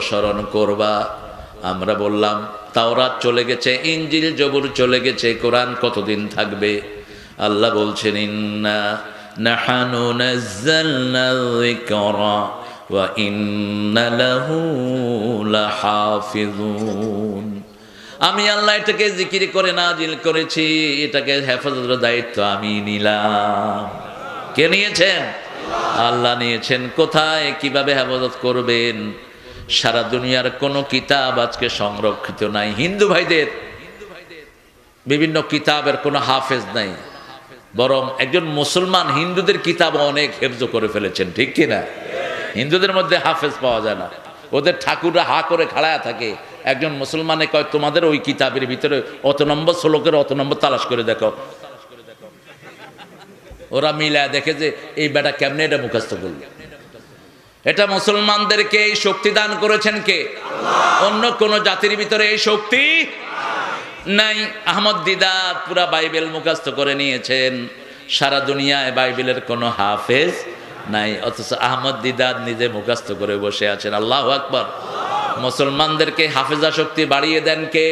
স্মরণ করবা? আমরা বললাম তাওরাত চলে গেছে, ইনজিল জবুর চলে গেছে, কোরআন কতদিন থাকবে? আল্লাহ বলছেন, ইন্না নাহানু নাযালনা যিকরা ওয়া ইন্না লাহু লাহাফিজুন। আমি আল্লাহ এটাকে জিকির করে নাজিল করেছি, এটাকে হেফাজতের দায়িত্ব আমি নিলাম। কে নিয়েছেন? আল্লাহ নিয়েছেন। কোথায়, কিভাবে হেফাজত করবেন? সারা দুনিয়ার কোন কিতাব আজকে সংরক্ষিত নাই। হিন্দু ভাইদের বিভিন্ন কিতাবের কোনো হাফেজ নাই, বরং একজন মুসলমান হিন্দুদের কিতাব অনেক হেফজ করে ফেলেছেন, ঠিক কিনা? হিন্দুদের মধ্যে হাফেজ পাওয়া যায় না, ওদের ঠাকুররা হা করে খাড়ায় থাকে। একজন মুসলমানে কয়, তোমাদের ওই কিতাবের ভিতরে অত নম্বর শ্লোকের অত নম্বর তালাশ করে দেখো। ওরা মিলা দেখে যে এই বেটা কেমনে এটা মুখস্থ করলো। এটা মুসলমানদেরকে এই শক্তি দান করেছেন কে? অন্য কোন জাতির ভিতরে এই শক্তি নাই। আহমদ দিদাত পুরা বাইবেল মুখস্থ করে নিয়েছেন, সারা দুনিয়ায় বাইবেলের কোনো হাফেজ নাই, অথচ আহমদ দিদাত নিজে মুখস্থ করে বসে আছেন। আল্লাহু আকবার। মুসলমানদেরকে হাফেজা শক্তি বাড়িয়ে দেন কে?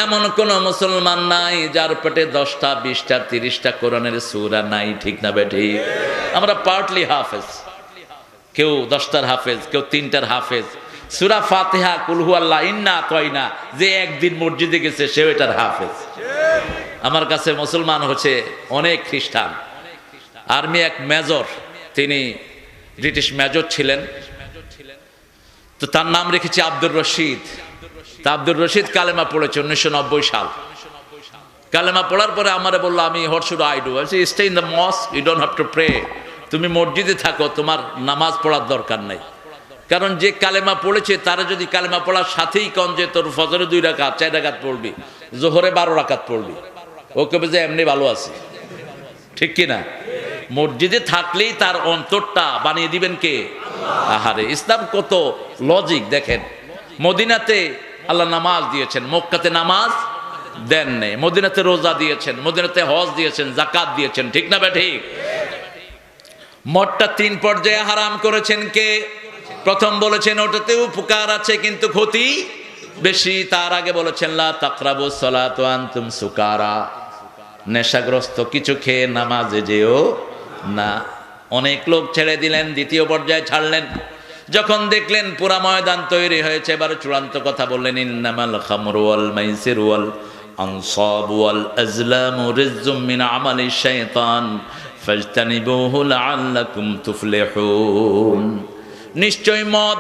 এমন কোন মুসলমান নাই যার পেটে 10টা 20টা 30টা কোরআনের সূরা নাই, ঠিক না বেঠি? আমরা পার্টলি হাফেজ, কেউ 10টার হাফেজ, কেউ 3টার হাফেজ। সূরা ফাতিহা, কুল হুয়াল্লাহ, ইন্না আতাইনা, যে একদিন মসজিদে গেছে সে এটার হাফেজ। আমার কাছে মুসলমান হচ্ছে অনেক খ্রিস্টান। আর্মি এক মেজর, তিনি ব্রিটিশ মেজর ছিলেন, তো তার নাম রেখেছে আব্দুর রশিদ। তা আব্দুর রশিদ কালেমা পড়েছে 1990 সাল। কালেমা পড়ার পরে আমারে বললো, আমি what should I do? I stay in the mosque, you don't have to pray. তুমি মসজিদে থাকো, তোমার নামাজ পড়ার দরকার নাই। কারণ যে কালেমা পড়েছে তারা যদি কালেমা পড়ার সাথেই কন যে তোর ফজরে 2 রাকাত 4 রাকাত পড়বি, জোহরে 12 রাকাত পড়বি, ও কবে যে এমনি ভালো আছে, ঠিক কিনা? মসজিদে থাকলেই তার অন্তরটা বানিয়ে দিবেন কে? আহারে, ইসলাম কত লজিক দেখেন। মদিনাতে আল্লাহ নামাজ দিয়েছেন, মক্কাতে নামাজ দেন নেই। মদিনাতে রোজা দিয়েছেন, মদিনাতে হজ দিয়েছেন, যাকাত দিয়েছেন, ঠিক না ঠিক? মদটা 3 পর্যায়ে হারাম করেছেন কে? প্রথম বলেছেন ওটাতে উপকার আছে কিন্তু ক্ষতি বেশি। তার আগে বলেছেন লা তাকরাবুস সালাত ওয়া আনতুম সুকারা, নেশাগ্রস্ত কিছু খেয়ে নামাজে যেও না, অনেক লোক ছেড়ে দিলেন, দ্বিতীয় পর্যায়ে ছাড়লেন। যখন দেখলেন পুরা ময়দান তৈরি হয়েছে, এবার চূড়ান্ত কথা বললেন, ইন্নামাল খামরু ওয়াল মাইসিরু ওয়াল আনসাবু ওয়াল আজলামু রিজজুম মিন আমালিশ শাইতান ফাজতানিবুহু লাআল্লাকুম তুফলিহুন। নিশ্চয় মদ,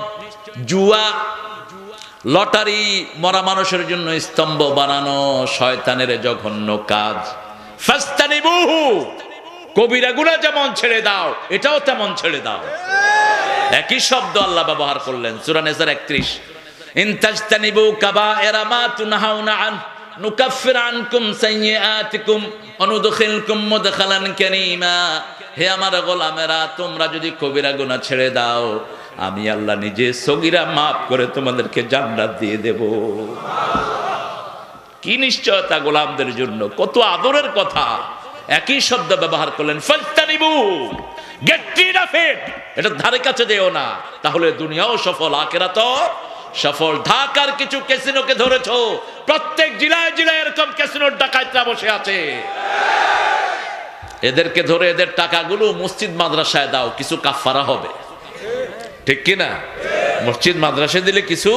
জুয়া, লটারি মরা মানুষের জন্য স্তম্ভ বানানো শয়তানের জঘন্য কাজ। ফাজতানিবুহু, কবিরা গুনাহ যেমন ছেড়ে দাও, এটাও তেমন ছেড়ে দাও। একই শব্দ আল্লাহ ব্যবহার করলেন সূরা নিসার 31, ইন তাজতানিবু কাবায়িরা মা তুনহাউনা আন নুকাফির আনকুম সাইয়্যাতিকুম ওয়া নুদখিলকুম মুদখালান কারীমা। হে আমার গোলামেরা, তোমরা যদি কবিরা গুনাহ ছেড়ে দাও, আমি আল্লাহ নিজে সগীরা মাফ করে তোমাদেরকে জান্নাত দিয়ে দেব। কি নিশ্চয়তা গোলামদের জন্য, কত আদরের কথা। একই শব্দ ব্যবহার করলেন, ফাজতানিবু, গেট রিড অফ ইট, এটা ধারে কাছে যেও না, তাহলে দুনিয়াও সফল আখিরাতও সফল। ঢাকার কিছু ক্যাসিনোকে ধরেছো, প্রত্যেক জেলায় জেলায় এরকম ক্যাসিনোর ডাকাতরা বসে আছে। এদেরকে ধরে এদের টাকাগুলো মসজিদ মাদ্রাসায় দাও, কিছু কাফারা হবে, ঠিক কি না? মসজিদ মাদ্রাসায় দিলে কিছু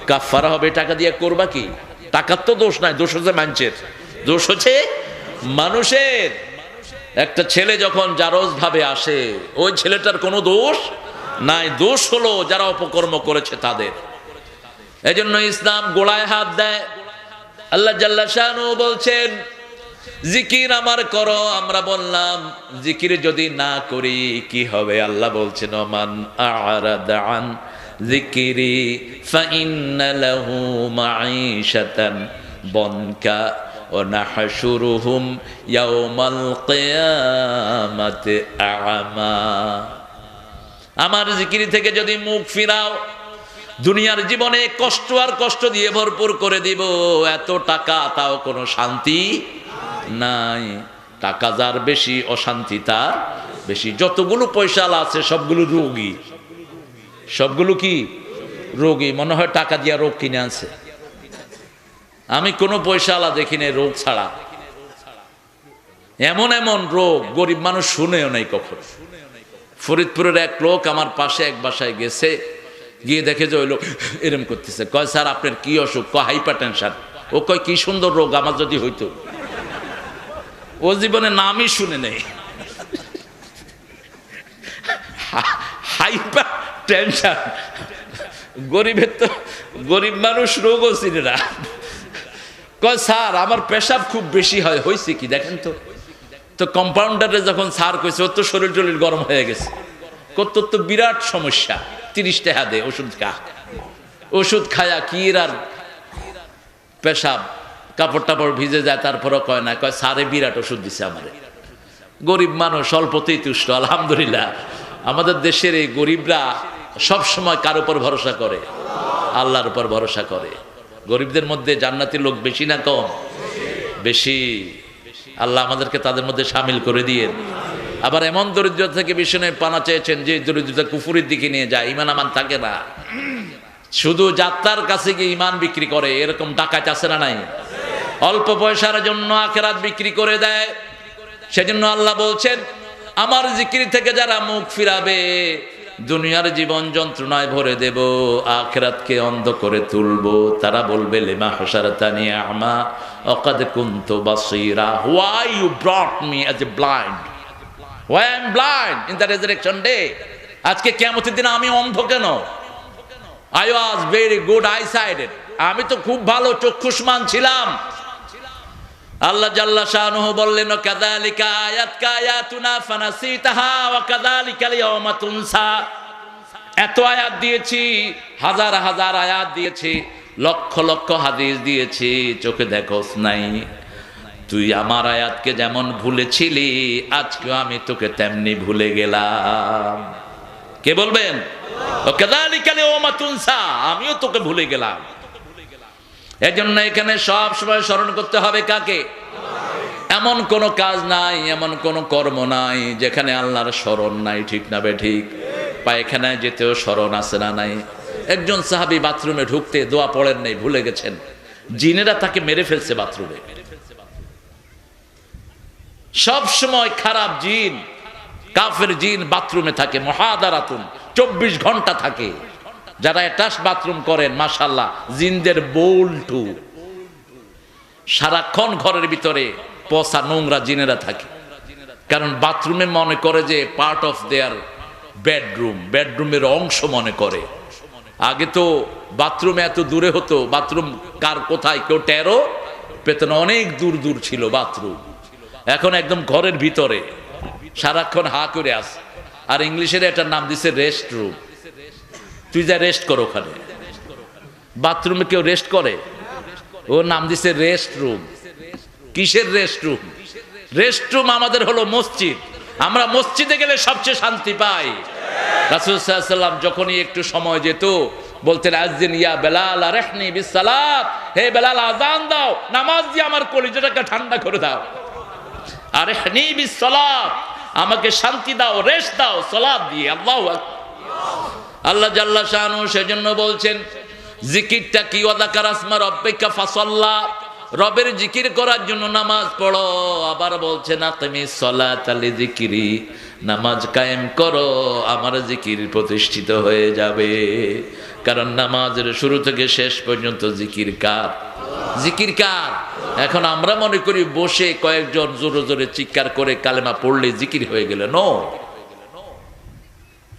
কাফারা হবে। টাকা দিয়ে করবা কি? টাকার তো দোষ নাই, দোষ হচ্ছে মানুষের, দোষ হচ্ছে মানুষের। একটা ছেলে যখন জারজ ভাবে আসে, ওই ছেলেটার কোনো দোষ নাই, দোষ হলো যারা অপকর্ম করেছে তাদের। এজন্য ইসলাম গোড়ায় হাত দেয়। আল্লাহ জাল্লা শানু বলছেন, জিকির আমার করো। আমরা বললাম জিকির যদি না করি কি হবে? আল্লাহ বলছেন, ওমান আ'রাদা আন যিকরি ফাইন্না লাহু মাঈশাতান বনকা ওয়া নাহশুরুহুম ইয়াওমাল কিয়ামাতি আ'মা। আমার জিকির থেকে যদি মুখ ফিরাও, দুনিয়ার জীবনে কষ্ট আর কষ্ট দিয়ে ভরপুর করে দিব। এত টাকা, তাও কোনো শান্তি নাই। টাকা যার বেশি, অশান্তি তার বেশি। যতগুলো পয়সা আছে সবগুলো রোগী, সবগুলো কি রোগী। মনে হয় টাকা দিয়া রোগ কিনে আনছে। আমি কোনো পয়সাওয়ালা দেখি নাই রোগ ছাড়া। এমন এমন রোগ গরিব মানুষ শুনেও নাই কখন। ফরিদপুরের এক লোক আমার পাশে এক বাসায় গেছে, গিয়ে দেখে যে ওই লোক এরম করতেছে। কয়, স্যার আপনার কি অসুখ? কয়, হাইপার টেনশন। ও কয়, কি সুন্দর রোগ, আমার যদি হইতো। ও জীবনে নামই শুনে নেই। হাইপার টেনশন, গরিবের তো, গরিব মানুষ রোগও চিনে না। কয়, স্যার আমার পেশাব খুব বেশি হয়, হয়েছে কি দেখেন তো। তো কম্পাউন্ডারে যখন স্যার কইছে, ওর তো শরীর টরীর গরম হয়ে গেছে। কত তো বিরাট সমস্যা, 30 টাকা দে ওষুধ খা। ওষুধ খায়া কি আর পেশাব কাপড় টাপড় ভিজে যায়, তারপরও কয় না। কয়, স্যারে বিরাট ওষুধ দিছে আমারে। গরিব মানুষ অল্পতেই তুষ্ট, আলহামদুলিল্লাহ। আমাদের দেশের এই গরিবরা সব সময় কার উপর ভরসা করে? আল্লাহর উপর ভরসা করে। গরিবদের মধ্যে জান্নাতি লোক বেশি না কম? বেশি। আল্লাহ আমাদেরকে তাদের মধ্যে শামিল করে দিয়েন। আবার এমন দরিদ্রতা থেকে বিষ্ণু পানা চেয়েছেন যে দরিদ্রতা কুফুরের দিকে নিয়ে যায়, ইমান আমান থাকে না, শুধু যাত্রার কাছে গিয়ে ইমান বিক্রি করে। এরকম ডাকাত আছে না নাই? অল্প পয়সার জন্য আখিরাত বিক্রি করে দেয়। সেজন্য আল্লাহ বলছেন, আমার জিকির থেকে যারা মুখ ফিরাবে, দুনিয়ার জীবন যন্ত্রণায় ভরে দেব, আখিরাতকে অন্ধ করে তুলবো। তারা বলবে, লিমা হাশারতানি আ'মা ওয়া ক্বাদ কুনতু বাসীরা। Why you brought me as a blind? Why I am blind in the resurrection day? আজকে কিয়ামতের দিনে আমি অন্ধ কেন? I was very good eyesighted. আমি তো খুব ভালো চক্ষুষ্মান ছিলাম। আল্লাহ জাল্লা শানুহু বললেন, কাযালিকা আয়াতকা আয়াতুনা ফানাসিতাহা ওয়া কাযালিকাল ইয়াওমা তুনসা। এত আয়াত দিয়েছি, হাজার হাজার আয়াত দিয়েছি, লক্ষ লক্ষ হাদিস দিয়েছি, চোখে দেখোস নাই। তুই আমার আয়াতকে যেমন ভুলেছিলি, আজকে আমি তোকে তেমনি ভুলে গেলাম। কে বলবেন? কাযালিকাল ইয়াওমা তুনসা, আমিও তোকে ভুলে গেলাম। এজন্য এখানে সব সময় স্মরণ করতে হবে কাকে? এমন কোন কাজ নাই, এমন কোন কর্ম নাই যেখানে আল্লাহর স্মরণ নাই, ঠিক না বে ঠিক? পায়খানায় যেতেও স্মরণ আছে না নাই? একজন সাহাবী বাথরুমে ঢুকতে দোয়া পড়েন নাই, ভুলে গেছেন। জিনেরা তাকে মেরে ফেলছে বাথরুমে। সব সময় খারাপ জিন কাফের জিন বাথরুমে থাকে, মুহাদারাতুন 24 ঘন্টা থাকে। যারা অ্যাটাচ বাথরুম করেন মাশাআল্লাহ, জিনদের বল্টু সারাক্ষণ ঘরের ভিতরে পচা নোংরা জিনেরা থাকে। কারণ বাথরুমে মনে করে যে পার্ট অফ দেয়ার বেডরুম, বেডরুমের অংশ মনে করে। আগে তো বাথরুম এত দূরে হতো, বাথরুম কার কোথায় কেউ টেরও পেত না, অনেক দূর দূর ছিল বাথরুম। এখন একদম ঘরের ভিতরে সারাক্ষণ হা করে আসে। আর ইংলিশের এটার নাম দিছে রেস্ট রুম। তুই যা রেস্ট কর ওখানে। বাথরুমে কেউ রেস্ট করে? ও নাম দিছে রেস্ট রুম। কিসের রেস্ট রুম? রেস্ট রুম আমাদের হলো মসজিদ। আমরা মসজিদে গেলে সবচেয়ে শান্তি পাই। রাসূল সাল্লাল্লাহু আলাইহি ওয়াসাল্লাম যখনই একটু সময় যেত বলতেন, আযজিন ইয়া বেলাল আরহনি বিসসালাত, হে বেলাল আযান দাও, নামাজ দিয়ে আমার কলিজাটাকে ঠান্ডা করে দাও। আরহনি বিসসালাত, আমাকে শান্তি দাও, রেস্ট দাও সালাত দিয়ে। আল্লাহু আকবার। আল্লাহ জাল্লা শানু সেজন্য বলছেন জিকিরটা কি, ওয়াযাকার আসমা রাব্বিকা ফাসাল্লা, রবের জিকির করার জন্য নামাজ পড়ো। আবার বলছেন আকিমিস সালাতা লিযিকরি, নামাজ কায়েম করো, আমার জিকির প্রতিষ্ঠিত হয়ে যাবে। কারণ নামাজের শুরু থেকে শেষ পর্যন্ত জিকির কার? জিকির কার? এখন আমরা মনে করি বসে কয়েকজন জোরে জোরে চিৎকার করে কালেমা পড়লে জিকির হয়ে গেল। নো,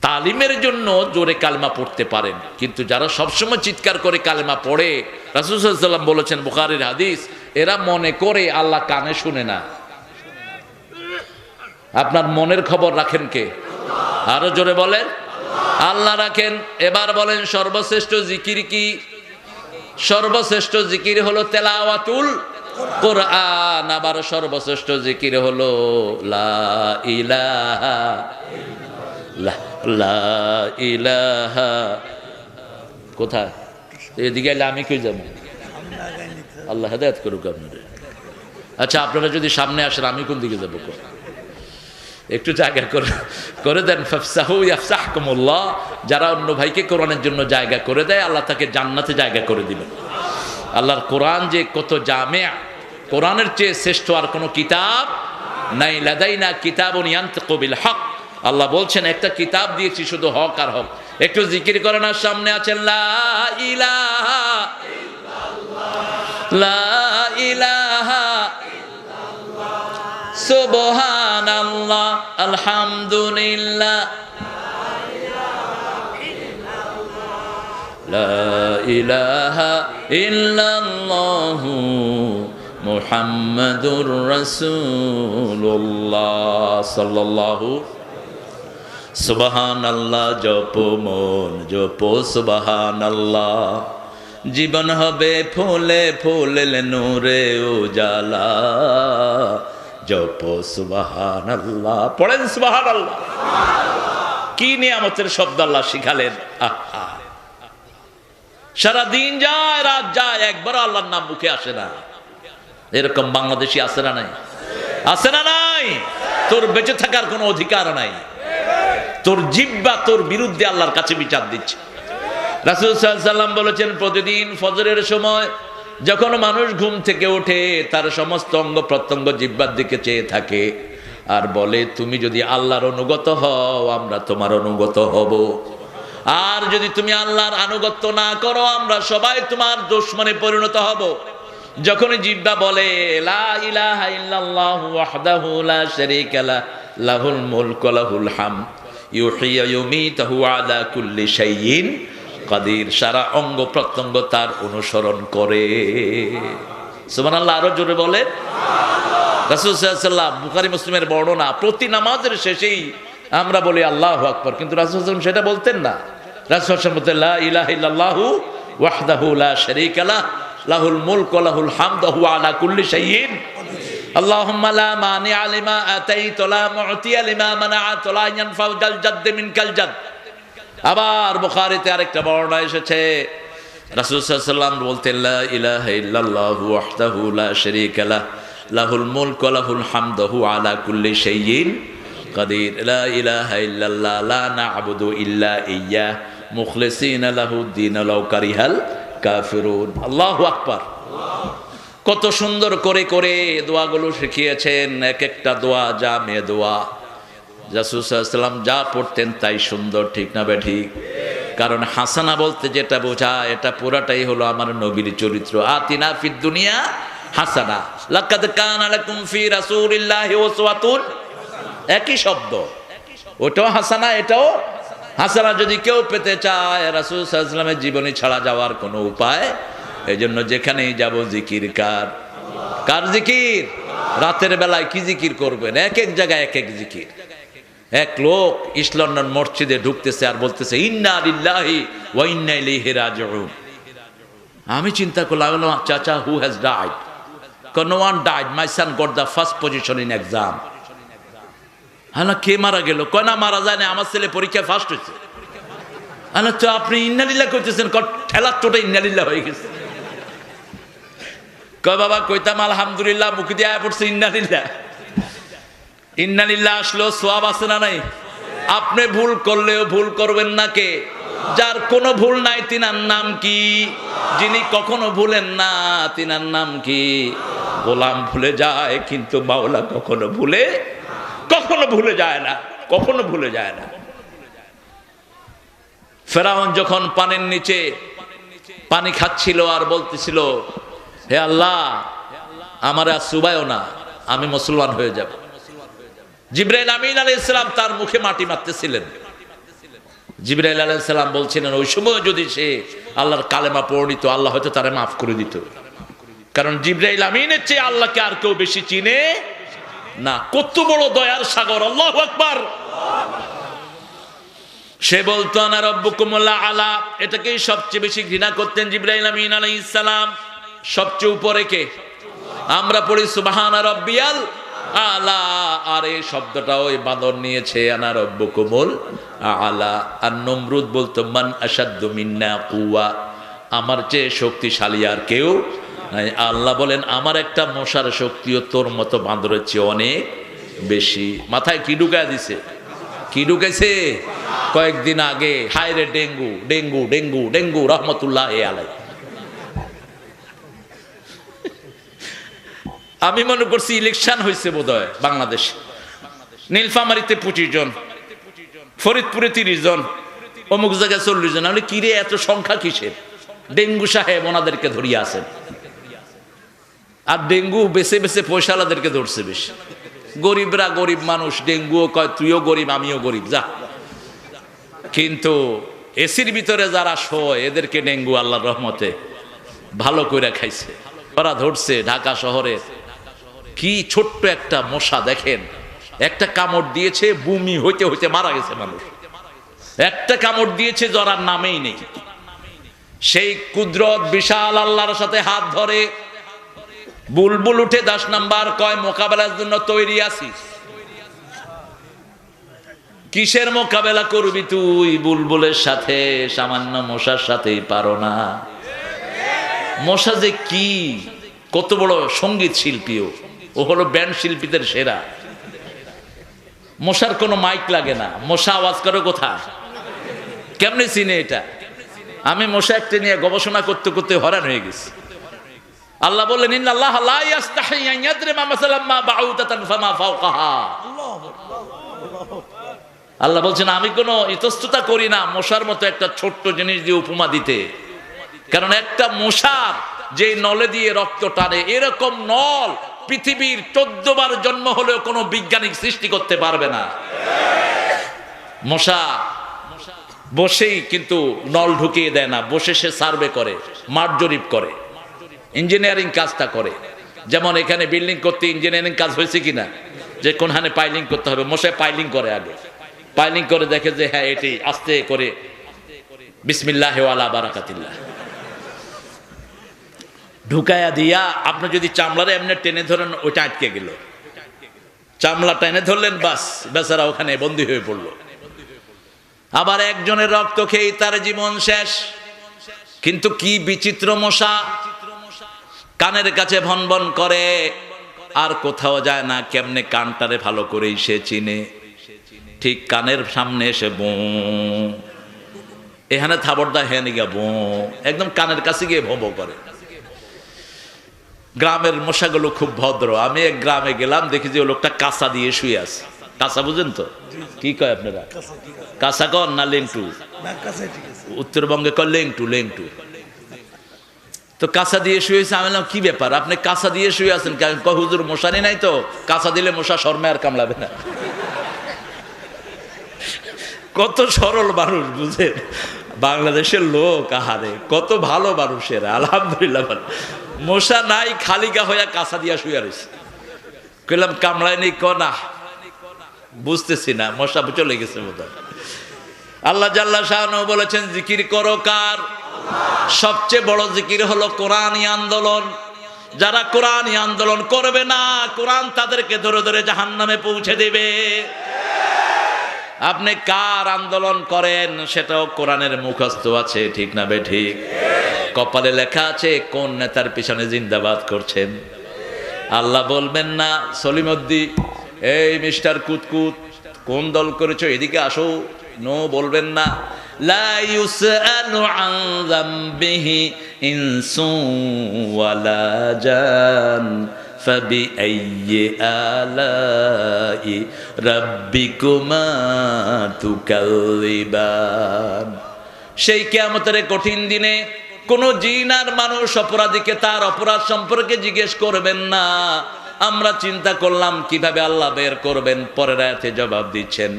তালিমের জন্য জোরে কালেমা পড়তে পারেন, কিন্তু যারা সবসময় চিৎকার করে কালেমা পড়ে, রাসূল সাল্লাল্লাহু আলাইহি ওয়াসাল্লাম বলেছেন বুখারীর হাদিস, এরা মনে করে আল্লাহ কানে শুনে না। আপনার মনের খবর রাখেন কে? আরো জোরে বলেন, আল্লাহ রাখেন। এবার বলেন সর্বশ্রেষ্ঠ জিকির কি? সর্বশ্রেষ্ঠ জিকির হলো তেলাওয়াতুল কোরআন। আবার সর্বশ্রেষ্ঠ জিকির হলো লা ইলাহা লা ইলাহা। কোথায়? এদিকে এলে আমি কই যাবো? আল্লাহ হেদায়েত করুক আপনাদের। আচ্ছা, আপনারা যদি সামনে আসেন আমি কোন দিকে যাবো? একটু জায়গা করে দেন। ফাফসাহু ইয়াফসাহকুমুল্লাহ। যারা অন্য ভাইকে কোরআনের জন্য জায়গা করে দেয়, আল্লাহ তাকে জান্নাতে জায়গা করে দিবেন। আল্লাহর কোরআন যে কত জামিয়া, কোরআনের চেয়ে শ্রেষ্ঠ আর কোনো কিতাব নাই। লাদাইনা কিতাবুন ইয়ানতিকু বিল হক। আল্লাহ বলছেন একটা কিতাব দিয়েছি শুধু হক আর হক। একটু জিকির করেন। আর সামনে আছেন লা ইলাহা ইল্লাল্লাহ, লা ইলাহা ইল্লাল্লাহ, সুবহানাল্লাহ, আলহামদুলিল্লাহ, লা ইলাহা ইল্লাল্লাহ, মুহাম্মাদুর রাসূলুল্লাহ সাল্লাল্লাহু। সুবহানাল্লাহ জপো মন জপো সুবহানাল্লাহ, জীবন হবে ফুলে ফুলে নূরে উজালা। জপো সুবহানাল্লাহ, পড়েন সুবহানাল্লাহ। কি নিয়ামতের শব্দ আল্লাহ শিখালেন। সারা দিন যায় রাত যায়, একবার আল্লাহর নাম মুখে আসে না। এরকম বাংলাদেশি আছে না নাই? আছে না নাই? তোর বেঁচে থাকার কোনো অধিকার নাই। তোর জিহ্বা তোর বিরুদ্ধে আল্লাহর কাছে বিচার দিচ্ছে। রাসূল সাল্লাল্লাহু আলাইহি ওয়াসাল্লাম বলেছেন প্রতিদিন ফজরের সময় যখন মানুষ ঘুম থেকে ওঠে, তার সমস্ত অঙ্গ প্রত্যঙ্গ জিহ্বার দিকে চেয়ে থাকে আর বলে, তুমি যদি আল্লাহর অনুগত হও আমরা তোমার অনুগত হব, আর যদি তুমি আল্লাহর আনুগত্য না করো আমরা সবাই তোমার দুশমনে পরিণত হব। যখন জিহ্বা বলে লা ইলাহা ইল্লাল্লাহু ওয়াহদাহু লা শারীকা লাহু লাহুল মুলকু ওয়া লাহুল হামদ ইউহয়ী ওয়া ইউমীতু আলা কুল্লি শাইইন কাদির, সারা অঙ্গ প্রত্যঙ্গ তার অনুসরণ করে। সুবহানাল্লাহ। আরো জোরে বলে রাসূল সাল্লাল্লাহু আলাইহি ওয়াসাল্লাম। বুখারী মুসলিমের বর্ণনা, প্রতি নামাজের শেষেই আমরা বলি আল্লাহু আকবার, কিন্তু রাসূল সাল্লাল্লাহু আলাইহি ওয়াসাল্লাম সেটা বলতেন না। রাসূল সাল্লাল্লাহু আলাইহি ওয়াসাল্লাম লা ইলাহা ইল্লাল্লাহু ওয়াহদাহু লা শারীকা লাহু লাহুল মুলকু ওয়া লাহুল হামদু ওয়া হুয়া আলা কুল্লি শাইইন আল্লাহুম্মা লা মানিআ লিমা আতাইতা ওয়া লা মু'তিয়া লিমা মানা'তা ওয়া লা ইয়ানফা'ু যাল জাদ্দি মিনকাল জাদ। আবার বুখারীতে আরেকটা বর্ণনা এসেছে, রাসূল সাল্লাল্লাহু আলাইহি ওয়াসাল্লাম বলতেন লা ইলাহা ইল্লাল্লাহু ওয়াহদাহু লা শারীকা লাহু লাহুল মুলকু ওয়া লাহুল হামদু ওয়া হুয়া আলা কুল্লি শাইইন কাদির। লা ইলাহা ইল্লাল্লাহ লা না'বুদু ইল্লা ইয়্যাহ মুখলিসিনা লাহুদ-দীন ওয়ালাউ কারিহাল কাফিরুন। আল্লাহু আকবার। কত সুন্দর করে করে দোয়াগুলো শিখিয়েছেন। এক একটা দোয়া জামে দোয়া। রাসূল সাল্লাল্লাহু আলাইহি ওয়াসাল্লাম যা পড়তেন তাই সুন্দর, ঠিক না বেঠিক? কারণ হাসানা বলতে যেটা বোঝায় এটা পুরাটাই হলো আমার নবীর চরিত্র। আতিনা ফিদ দুনিয়া হাসানা, লাকাদ কানা লাকুম ফি রাসূলিল্লাহি উসওয়াতুন, একই শব্দ, ওটাও হাসানা এটাও হাসানা। যদি কেউ পেতে চায় রাসূল সাল্লাল্লাহু আলাইহি ওয়াসাল্লামের জীবনী ছাড়া যাওয়ার কোনো উপায়, এজন্য যেখানেই যাব জিকির কার কার জিকির? রাতের বেলায় কি জিকির করবেন? এক এক জায়গায় এক এক জিকির। এক লোক ইস্ট লন্ডন মসজিদে ঢুকতেছে আর বলতেছে ইন্না লিল্লাহি ওয়া ইন্না ইলাইহি রাজিউন। আমি চিন্তা করলাম, চাচা, who has died? No one died, my son got the first position in exam. হ্যাঁ, কে মারা গেল? কয় না, মারা যায় না, আমার ছেলে পরীক্ষায় ফার্স্ট হয়েছে। হ্যাঁ, তো আপনি ইন্নালিল্লাহ করতেছেন, ঠেলার চোটে ইন্নালিল্লাহ হয়ে গেছে। কয় বাবা, কইতাম আলহামদুলিল্লাহ, মুখ দিয়ে আয়া পড়ছে ইন্নালিল্লাহ। ইন্নালিল্লাহ আসলো সোয়াব আছে না নাই? আপনি ভুল করলেও ভুল করবেন না কে? যার কোনো ভুল নাই তিনার নাম কি? যিনি কখনো ভুলেন না তিনার নাম কি? গোলাম ভুলে যায় কিন্তু মাওলা কখনো ভুলে যায় না, কখনো ভুলে যায় না। ফেরাউন যখন পানির নিচে পানি খাচ্ছিল আর বলতেছিল, হে আল্লাহ, আমার আর সুবায়ও না, আমি মুসলমান হয়ে যাব। জিবরাইল আমিন আলাইহিস সালাম তার মুখে মাটি মারতেছিলেন। জিবরাইল আলাইহিস সালাম বলছিলেন, ওই সময় যদি সে আল্লাহর কালেমা পড়ে নিত, আল্লাহ হয়তো তারে মাফ করে দিত। কারণ জিবরাইল আমিনের চেয়ে আল্লাহকে আর কেউ বেশি চিনে না। কত বড় দয়ার সাগর, আল্লাহু আকবার। সে বলতো আনা রব্বুকুমুল আলা, এটাকেই সবচেয়ে বেশি ঘৃণা করতেন জিবরাইল আমিন আলাইহিস সালাম। সবচেয়ে উপরে কে? আমরা পড়ি সুবহানা রাব্বিয়াল আলা, আর এই শব্দটা ওই বাঁদর নিয়েছে, আনা রব্বুকুমুল আলা। আর নমরুদ বলতো মান আশাদ্দু মিন্না কুওয়া, আমার চেয়ে শক্তিশালী আর কেউ নাই। আল্লাহ বলেন, আমার একটা মশার শক্তিও তোর মতো বাঁদরের চেয়ে অনেক বেশি। মাথায় কি ঢুকায় দিছে? কি ঢুকেছে? কয়েকদিন আগে হায়রে ডেঙ্গু ডেঙ্গু ডেঙ্গু ডেঙ্গু রহমতুল্লাহ আলাই। আমি মনে করছি ইলেকশন হয়েছে বোধহয় বাংলাদেশে। নীলফামারীতে 25 জন, ফরিদপুরে 30 জন, অমুক জায়গায় 40 জন। আমি কিরে এত সংখ্যা কিসের? ডেঙ্গু সাহেব ওনাদেরকে ধরিয়ে আছেন। আর ডেঙ্গু বেছে বেছে পয়সালাদেরকে ধরছে বেশি। গরিবরা, গরিব মানুষ, ডেঙ্গুও কয় তুইও গরিব আমিও গরিব, যা। কিন্তু এসির ভিতরে যারা শোয় এদেরকে ডেঙ্গু আল্লাহর রহমতে ভালো করে খাইছে। ওরা ধরছে ঢাকা শহরে কি ছোট্ট একটা মশা, দেখেন, একটা কামড় দিয়েছে, বমি হইতে হইতে মারা গেছে মানুষ। একটা কামড় দিয়েছে, জ্বরার নামেই নেই। সেই কুদরত বিশাল আল্লাহর সাথে হাত ধরে বুলবুল উঠে 10 নাম্বার কয় মোকাবেলার জন্য তৈরি আছি। কিসের মোকাবেলা করবি তুই বুলবুলের সাথে? সামান্য মশার সাথেই পারো না। মশা যে কি, কত বড় সঙ্গীত শিল্পীও, ও হলো ব্যান্ড শিল্পীদের সেরা। মশার কোনো মাইক লাগে না, মশা আওয়াজ করে কোথায়? কেমনে চিনে এটা? আমি মশা একটা নিয়ে গবেষণা করতে করতে হয়রান হয়ে গেছি। আল্লাহ বললেন, ইন্নাল্লাহ লা ইস্তাহি আন ইয়াদরিবা মাসালাম মা বাউদাতান ফামা ফাওকাহা। আল্লাহ বলছেন, আমি কোনো ইতস্ততা করি না মশার মতো একটা ছোট্ট জিনিস দিয়ে উপমা দিতে। কারণ একটা মশার যে নলে দিয়ে রক্ত টানে, এরকম নল পৃথিবীর 14 বার জন্ম হলেও কোনো বিজ্ঞানিক সৃষ্টি করতে পারবে না। মশা বসেই কিন্তু নল ঢুকিয়ে দেয় না, বসে সে সার্ভে করে, মাঠ জরিপ করে, ইঞ্জিনিয়ারিং কাজটা করে। যেমন এখানে বিল্ডিং করতে ইঞ্জিনিয়ারিং কাজ হয়েছে কিনা, যে কোনখানে পাইলিং করতে হবে, মশাই পাইলিং করে, আগে পাইলিং করে দেখে যে হ্যাঁ এটি আস্তে করে বিসমিল্লাহ ওয়ালা বারাকাতিল্লাহ ঢুকায়া দিয়া, আপনি যদি চামড়ারে এমনি টেনে ধরেন ওইটা আটকে গেল, চামড়া টেনে ধরলেন, বাস বেচারা ওখানে বন্দী হয়ে পড়লো। আবার একজনের রক্ত খেয়ে তার জীবন শেষ। কিন্তু কি বিচিত্র মশা, কানের কাছে ভন ভন করে আর কোথাও যায় না। কেমনে কানটারে ভালো করেই সে চিনে, ঠিক কানের সামনে এসে বো, এখানে থাবড়দা হেনে গিয়া বো, একদম কানের কাছে গিয়ে ভোঁ করে। গ্রামের মশাগুলো খুব ভদ্র। আমি এক গ্রামে গেলাম, দেখি যে ও লোকটা কাঁচা দিয়ে শুয়ে আছে। কাঁচা বুঝেন তো? কি কয় আপনারা? কাঁচা কন না লেংটু? উত্তরবঙ্গে কয় লেংটু। লেংটু তো কাঁচা দিয়ে শুয়েছে। আমি বললাম কি ব্যাপার, আপনি কাঁচা দিয়ে শুয়ে আছেন? কয় হুজুর মশারি নাই তো, কাঁচা দিলে মশা শর্মে আর কামড়াবে না। কত সরল মানুষ বুঝেন, বাংলাদেশের লোক, আহারে কত ভালো মানুষের, আলহামদুলিল্লাহ। মশা নাই, খালিগা হইয়া কাঁচা দিয়া শুয়ে রয়েছে। কইলাম কামড়ায় নেই? না বুঝতেছি না, মশা চলে গেছে বোধহয়। আল্লাহ জাল্লা শাআনহু বলেছেন জিকির করো কার? সবচেয়ে বড় জিকির হলো কোরআনী আন্দোলন। যারা কোরআনী আন্দোলন করবে না, কোরআন তাদেরকে ধরে ধরে জাহান্নামে পৌঁছে দেবে। আপনি কার আন্দোলন করেন সেটাও কোরআনের মুখস্থ আছে, ঠিক না বে ঠিক? কপালে লেখা আছে কোন নেতার পিছনে জিন্দাবাদ করছেন। আল্লাহ বলবেন না সলিমউদ্দি, এই মিস্টার কুতকুত কোন দল করেছো, এদিকে আসো। নো, বলবেন না। লা ইউসআলু আন যামবিহি ইনসু ওয়ালা জান ফাবিআইয়ি আলাই রাব্বিকুমা তুকাল্লিবান। সেই কিয়ামতের কঠিন দিনে কোন জিন আর মানুষ অপরাধীকে তার অপরাধ সম্পর্কে জিজ্ঞেস করবেন না। আমরা চিন্তা করলাম কিভাবে আল্লাহ বের করবেন। পরের আয়াতে জবাব দিচ্ছেন,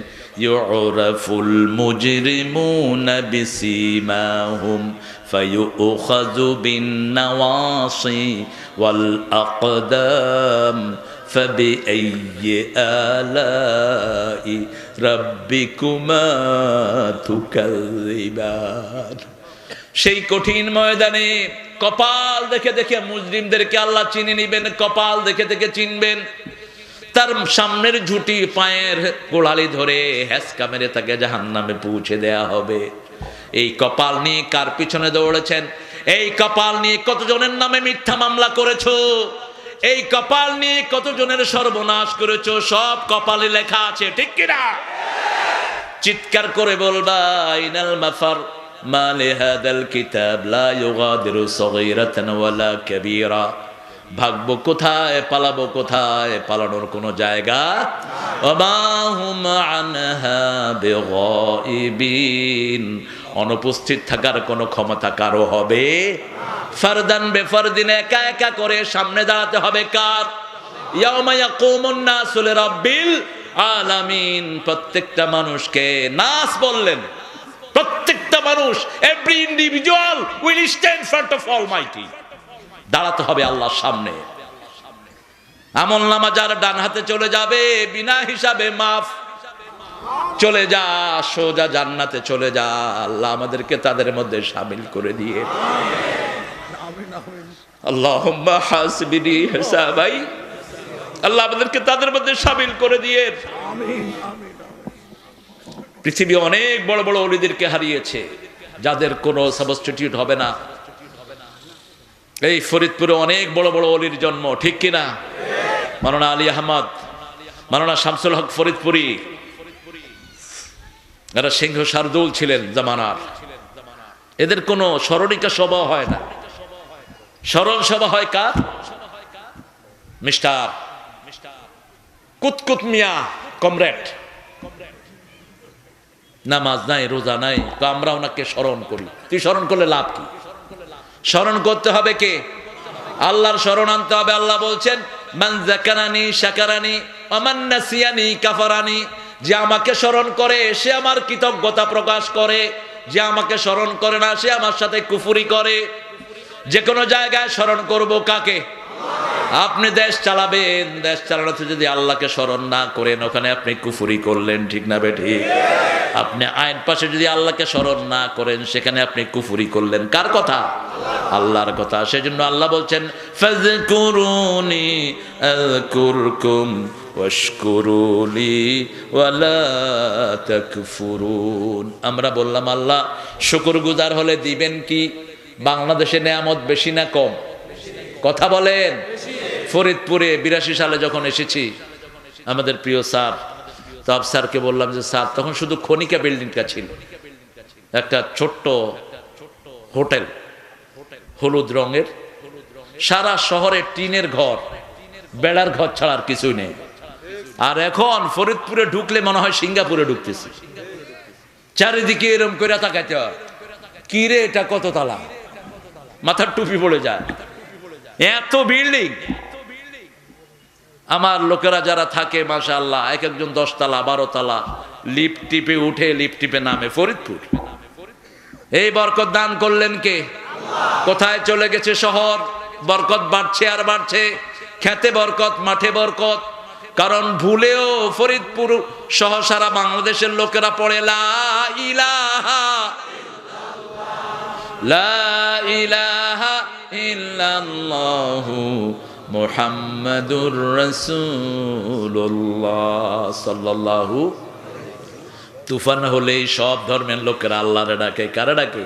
ইউরাফুল মুজরিমুনা বিসিমাহুম ফায়ুখাযু বিন-নাওয়াসি ওয়াল আকদাম ফাবিআইয়ি আলাই রাব্বিকুমা তুকাল্লিবান। সেই কঠিন ময়দানে কপাল দেখে দেখে মুজরিমদেরকে আল্লাহ চিনে নিবেন, কপাল দেখে দেখে চিনবেন। তার সামনের ঝুটি পায়ের গোড়ালি ধরে হেসকা মেরে তাকে জাহান্নামে পৌঁছে দেয়া হবে। এই কপাল নিয়ে কার পিছনে দৌড়েছেন? এই কপাল নিয়ে কতজনের নামে মিথ্যা মামলা করেছো? এই কপাল নিয়ে কতজনের সর্বনাশ করেছো? সব কপালে লেখা আছে, ঠিক কিনা? চিৎকার করে বলবা, ইনাল মাফার মা লিহাদাল কিতাব লা ইউগাদিরু সগীরাতান ওয়ালা কাবীরা। ভাগবো কোথায়, পালাবো কোথায়? পালানোর কোনো জায়গা। ওমা হুম আনহা বিগাইবিন। অনুপস্থিত থাকার কোনো ক্ষমতা কারো হবে? ফারদান বেফারদিন, একা একা করে সামনে দাঁড়াতে হবে কার? ইয়াউমা ইয়াকুমুন নাসু লিরাব্বিল আলামিন। প্রত্যেকটা মানুষকে নাস বললেন, প্রত্যেকটা মানুষ, every individual will stand front of Almighty. দাঁড়াতে হবে আল্লাহর সামনে। আমলনামা যার ডান হাতে চলে যাবে বিনা হিসাবে মাফ। চলে যা, সোজা জান্নাতে চলে যা। আল্লাহ আমাদেরকে তাদের মধ্যে শামিল করে দিয়ে। আল্লাহুম্মা হাসবিনি হিসাবাই। আল্লাহ আমাদেরকে তাদের মধ্যে শামিল করে দিয়ে। পৃথিবী অনেক বড় বড় ওলিদেরকে হারিয়েছে যাদের কোনো সাবস্টিটিউট হবে না। এই ফরিদপুরে অনেক বড় বড় ওলির জন্ম, ঠিক কিনা? মাওলানা আলী আহমদ, মাওলানা শামসুল হক ফরিদপুরি, এরা সিংহ শার্দুল ছিলেন জামানার। এদের কোনো স্মরণিকা সভা হয় না। স্মরণ সভা হয় কার? মিস্টার কুতকুত মিয়া কমরেড। নামাজ নাই, রোজা নাই, তো আমরা ওনাকে স্মরণ করি। তুই স্মরণ করলে লাভ কি? স্মরণ করতে হবে কে? আল্লাহর স্মরণ আনতে হবে। আল্লাহ বলছেন, মান যাকারানি শাকারানি ওয়া মান নাসিয়ানি কাফারানি। যে আমাকে স্মরণ করে সে আমার কৃতজ্ঞতা প্রকাশ করে, যে আমাকে স্মরণ করে না সে আমার সাথে কুফরি করে। যে কোনো জায়গায় স্মরণ করব কাকে? আপনি দেশ চালাবেন, দেশ চালানোতে যদি আল্লাহকে স্মরণ না করেন ওখানে আপনি কুফরি করলেন, ঠিক না বেঠিক? আপনি আইন পাশে যদি আল্লাহকে স্মরণ না করেন সেখানে আপনি কুফরি করলেন। কার কথা? আল্লাহর কথা। সেজন্য আল্লাহ বলছেন, ফাযকুরুনি আযকুরকুম ওয়াশকুরুলি ওয়ালা তাকফুরুন। আমরা বললাম আল্লাহ শুকরগুজার হলে দিবেন কি? বাংলাদেশে নেয়ামত বেশি না কম? কথা বলেন। ফরিদপুরে 82 সালে যখন এসেছি, আমাদের প্রিয় স্যার তাব স্যারকে বললাম যে স্যার, তখন শুধু খনিকা বিল্ডিংটা ছিল, একটা ছোট্ট হোটেল, হলুদ রঙের, সারা শহরে টিনের ঘর, বেড়ার ঘর ছাড়া আর কিছুই নেই। আর এখন ফরিদপুরে ঢুকলে মনে হয় সিঙ্গাপুরে ঢুকতেছি। চারিদিকে এরম করে তাকাইতে হয়, কি রে এটা কত তালা, মাথার টুপি পড়ে যায়, এত বিল্ডিং। আমার লোকেরা যারা থাকে মাশাআল্লাহ, এক একজন 10 তলা 12 তলা, লিফট টিপে উঠে লিফট টিপে নামে। ফরিদপুর এই বরকত দান করলেন কে? কোথায় চলে গেছে শহর? বরকত বাড়ছে আর বাড়ছে, খেতে বরকত, মাঠে বরকত। কারণ ভুলেও ফরিদপুর সহ সারা বাংলাদেশের লোকেরা পড়ে লা ইলাহা লা ইলাহা ইল্লাল্লাহু মুহাম্মাদুর রাসূলুল্লাহ সাল্লাল্লাহু। তুফান হলেই সব ধর্মের লোকেরা আল্লাহরে ডাকে। কারা ডাকে?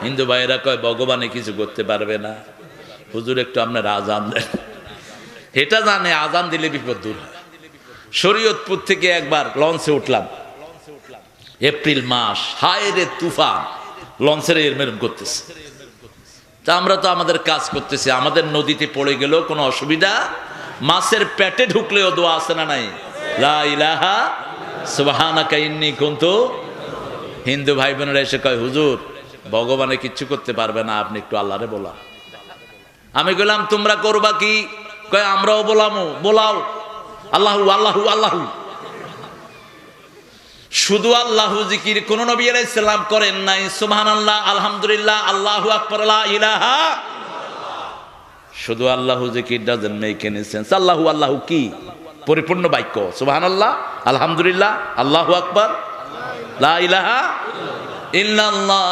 হিন্দু ভাইয়েরা কয় ভগবানে কিছু করতে পারবে না, হুজুর একটু আপনার আজান দেন। এটা জানে আজান দিলে বিপদ দূর হয়। শরীয়তপুর থেকে একবার লঞ্চে উঠলাম, এপ্রিল মাস, হায় রে তুফান, লঞ্চের এরমেরম করতেছে। তা আমরা তো আমাদের কাজ করতেছি, আমাদের নদীতে পড়ে গেলেও কোনো অসুবিধা, মাছের পেটে ঢুকলেও দোয়া আছে না নাই? লা ইলাহা সুবহানাকা ইন্নী কুনতু। হিন্দু ভাই বোনেরা এসে কয় হুজুর ভগবানে কিচ্ছু করতে পারবে না, আপনি একটু আল্লাহরে বলা। আমি বললাম তোমরা করবা কি? কয় আমরাও বলামো। বলাও আল্লাহু আল্লাহু আল্লাহু। শুধু আল্লাহু জিকির কোন নবী আলাইহিস সালাম করেন নাই। সুবহানাল্লাহ, আলহামদুলিল্লাহ, আল্লাহু আকবার, লা ইলাহা। শুধু আল্লাহু জিকির ডাজন্ট মেক এনি সেন্স। আল্লাহু আল্লাহু কি পরিপূর্ণ বাক্য। সুবহানাল্লাহ, আলহামদুলিল্লাহ, আল্লাহু আকবার, লা ইলাহা ইল্লাল্লাহ।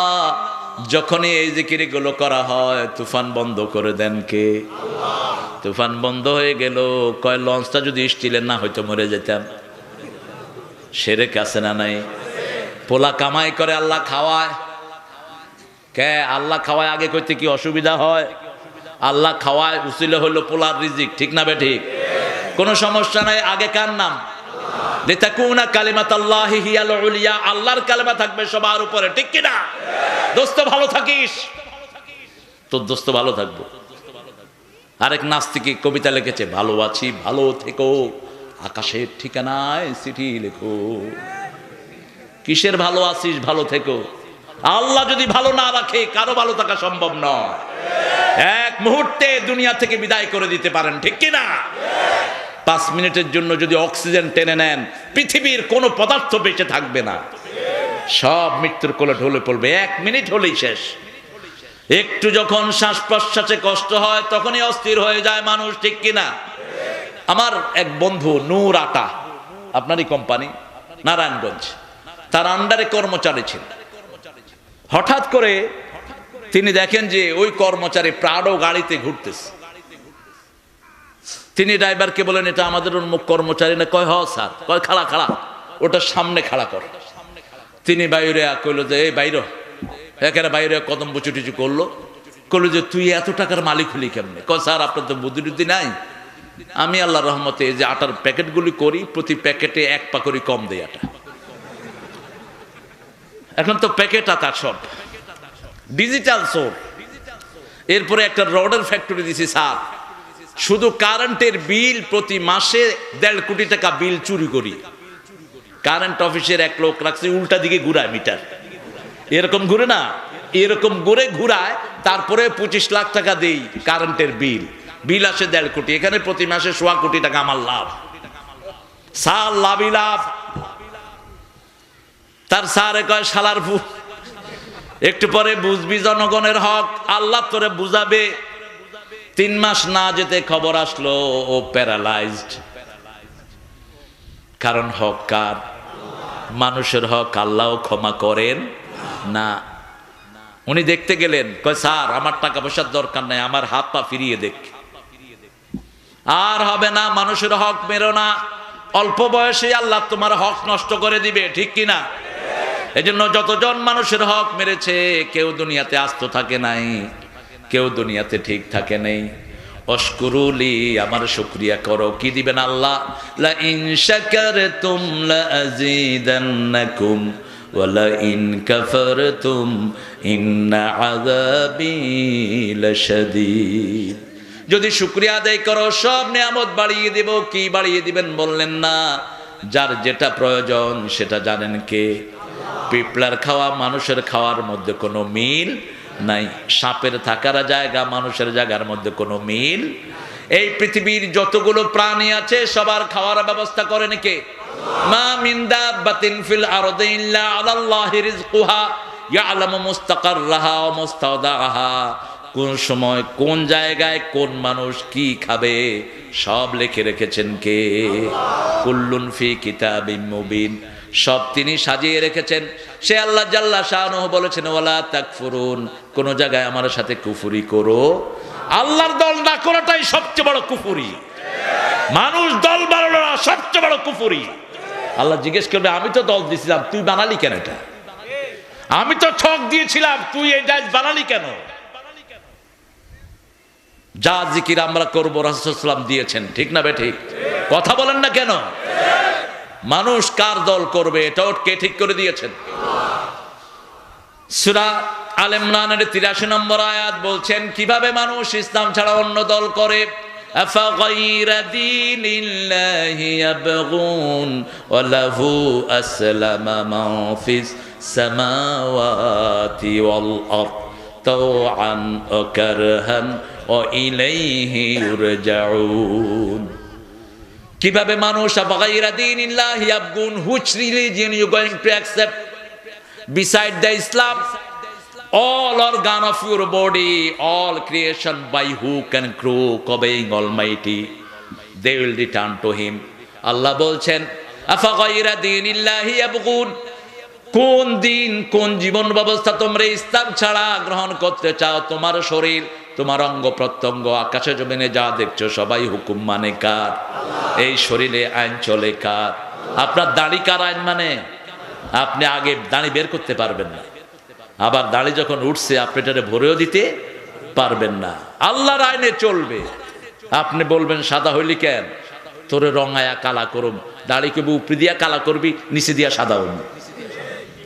যখনই এই জিকিরগুলো করা হয় তুফান বন্ধ করে দেন কে? আল্লাহ। তুফান বন্ধ হয়ে গেল। কয় লঞ্চটা যদি স্টিলের না হয়তো মরে যেতাম। শিরক আছে না নাই? পোলা কামাই করে আল্লাহ খাওয়ায় কে? আল্লাহ খাওয়ায় আগে কইতে কি অসুবিধা হয়? আল্লাহ খাওয়ায় উসিলে হলো পোলার রিজিক, ঠিক না বে ঠিক? কোনো সমস্যা নাই। আগে কার নাম? লিতাকুনা কালিমাতুল্লাহি হিয়াল উলিয়া, আল্লাহর কালেমা থাকবে সবার উপরে, ঠিক কি না? দোস্ত ভালো থাকিস, তোর দোস্ত ভালো থাকবো। আরেক নাস্তিক কবিতা লিখেছে, ভালো আছি ভালো থেকো, আকাশের ঠিকানায় চিঠি লেখো। কিসের ভালো আছিস ভালো থেকো? আল্লাহ যদি ভালো না রাখে কারো ভালো থাকা সম্ভব নয়। এক মুহূর্তে দুনিয়া থেকে বিদায় করে দিতে পারেন, ঠিক কি না? 5 মিনিটের জন্য যদি অক্সিজেন টেনে নেন পৃথিবীর কোনো পদার্থ বেঁচে থাকবে না, সব মৃত্যুর কোলে ঢলে পড়বে। 1 মিনিট হলেই শেষ। একটু যখন শ্বাস প্রশ্বাসে কষ্ট হয় তখনই অস্থির হয়ে যায় মানুষ, ঠিক কিনা? আমার এক বন্ধু নূর আটা, আপনারই কোম্পানি, নারায়ণগঞ্জ, তার আন্ডারে কর্মচারী ছিল। হঠাৎ করে তিনি দেখেন যে ওই কর্মচারী প্রাডো গাড়িতে ঘুরতেছে। তিনি ড্রাইভারকে বলেন এটা আমাদের উন্মুখ কর্মচারী না? কয় হ স্যার। কয় খাড়া খাড়া, ওটা সামনে খাড়া কর। তিনি বাইরে কইল যে এই বাইর, একেবারে বাইরে কদম বুচুটুচু করলো। কইল যে তুই এত টাকার মালিক হলি কেমনে? কয় স্যার আপনার তো বুদ্ধি টুদ্ধি নাই, আমি আল্লাহর রহমতে এই যে আটার প্যাকেটগুলি করি প্রতি প্যাকেটে 1 পা করে কম দেয় আটা। এখন তো প্যাকেট আটা সব ডিজিটাল সোর। এরপরে একটা রডের ফ্যাক্টরি দিছি স্যার, শুধু কারেন্টের বিল প্রতি মাসে 1.5 কোটি টাকা বিল চুরি করি। কারেন্ট অফিসের এক লোক রাখছে, উল্টা দিকে ঘুরায় মিটার, এরকম ঘুরে না, এরকম ঘুরে ঘুরায়, তারপরে 25 লাখ টাকা দেই কারেন্টের বিল। বিল আসে 1.5 কোটি, এখানে প্রতি মাসে 1.25 কোটি টাকা আমার লাভ। স্যার লাভই লাভ। তার স্যারে কয় শালার ভু, একটু পরে বুঝবি জনগণের হক, আল্লাহ তোরে বুঝাবে। 3 মাস না যেতে খবর আসলো ও প্যারালাইজড। কারণ হক কার? মানুষের হক আল্লাহ ক্ষমা করেন না। উনি দেখতে গেলেন, কয় স্যার আমার টাকা পয়সার দরকার নাই, আমার হাত পা ফিরিয়ে দেখ। আর হবে না, মানুষের হক মেরো না, অল্প বয়সে আল্লাহ তোমার হক নষ্ট করে দিবে, ঠিক কিনা? এজন্য যতজন মানুষের হক মেরেছে কেউ দুনিয়াতে আস্ত থাকে নাই, কেউ দুনিয়াতে ঠিক থাকে নেই। অশকুরুলি, আমার শুকরিয়া করো। কি দিবেন আল্লাহ? লা ইন শাকারতুম লা আযীদান্নাকুম ওয়া লা ইন কাফারতুম ইন্না আযাবি লাশাদীদ। যদি শুকরিয়া আদায় করো সব নিয়ামত বাড়িয়ে দেব। কি বাড়িয়ে দিবেন বললেন না, যার যেটা প্রয়োজন সেটা জানেন কে? পিঁপড়ার খাওয়া মানুষের খাওয়ার মধ্যে কোনো মিল নাই, সাপের থাকার জায়গা মানুষের জায়গার মধ্যে কোনো মিল। এই পৃথিবীর যতগুলো প্রাণী আছে সবার খাওয়ার ব্যবস্থা করেন কে? মা মিন দাব্বাতিন ফিল আরদি ইল্লা আলাল্লাহি রিজকুহা ইয়ালামু মুস্তাকাররাহা ওয়া মুস্তাওদাআহা। কোন সময় কোন জায়গায় কোন মানুষ কি খাবে সব লিখে রেখেছেন কে? কুল্লুন ফি কিতাবিম মুবিন, সব তিনি সাজিয়ে রেখেছেন। সে আল্লাহ জাল্লা শাআনুহু বলেছেন ওয়ালা তাকফুরুন, কোন জায়গায় আমার সাথে কুফরি করো। আল্লাহর দল না করাটাই সবচেয়ে বড় কুফরি। মানুষ দল বানানো সবচেয়ে বড় কুফরি। আল্লাহ জিজ্ঞেস করবে আমি তো দল দিয়েছিলাম, তুই বানালি কেন এটা? আমি তো ছক দিয়েছিলাম, তুই এটা বানালি কেন? যা জিকির আমরা করবো রাসূল সাল্লাল্লাহু আলাইহি ওয়াসাল্লাম দিয়েছেন, ঠিক না বে ঠিক? কথা বলেন না কেন? মানুষ কার দল করবে এটাও কে ঠিক করে দিয়েছেন? সূরা আল ইমরানের 83 নম্বর আয়াত বলছেন কিভাবে মানুষ ইসলাম ছাড়া অন্য দল করে। আফাগাইরা দীনিল্লাহি ইয়াবগুন ওয়া লাহু আসলামা মান ফিস সামাওয়াতি ওয়াল আরদ তাওআন ওয়া কারহান ওয়া ইলাইহি ইউরজাউন। কিভাবে মানুষ আফাগাইরা দীনিল্লাহি ইয়াবগুন, which religion you going to accept beside the Islam? All organ of your body, all creation by hook and crook, obeying Almighty, they will return to Him. Allah বলছেন আফাগাইরা দীনিল্লাহি ইয়াবগুন, কোন দিন কোন জীবন ব্যবস্থা তোমরা ইসলাম ছাড়া গ্রহণ করতে চাও? তোমার শরীর, তোমার অঙ্গ প্রত্যঙ্গ, আকাশে জমিনে যা দেখছো সবাই হুকুম মানে কার? এই শরীরে আইন চলে কার? আপনার দাড়ি কার আইন মানে? আপনি আগে দাড়ি বের করতে পারবেন না, আবার দাড়ি যখন উঠছে আপনি এটারে ভরেও দিতে পারবেন না। আল্লাহর আইনে চলবে। আপনি বলবেন সাদা হইলি কেন? তোরে রঙায়া কালা করুম, দাড়ি কেবু উপরি দিয়া কালা করবি, নিচে দিয়া সাদা হইব,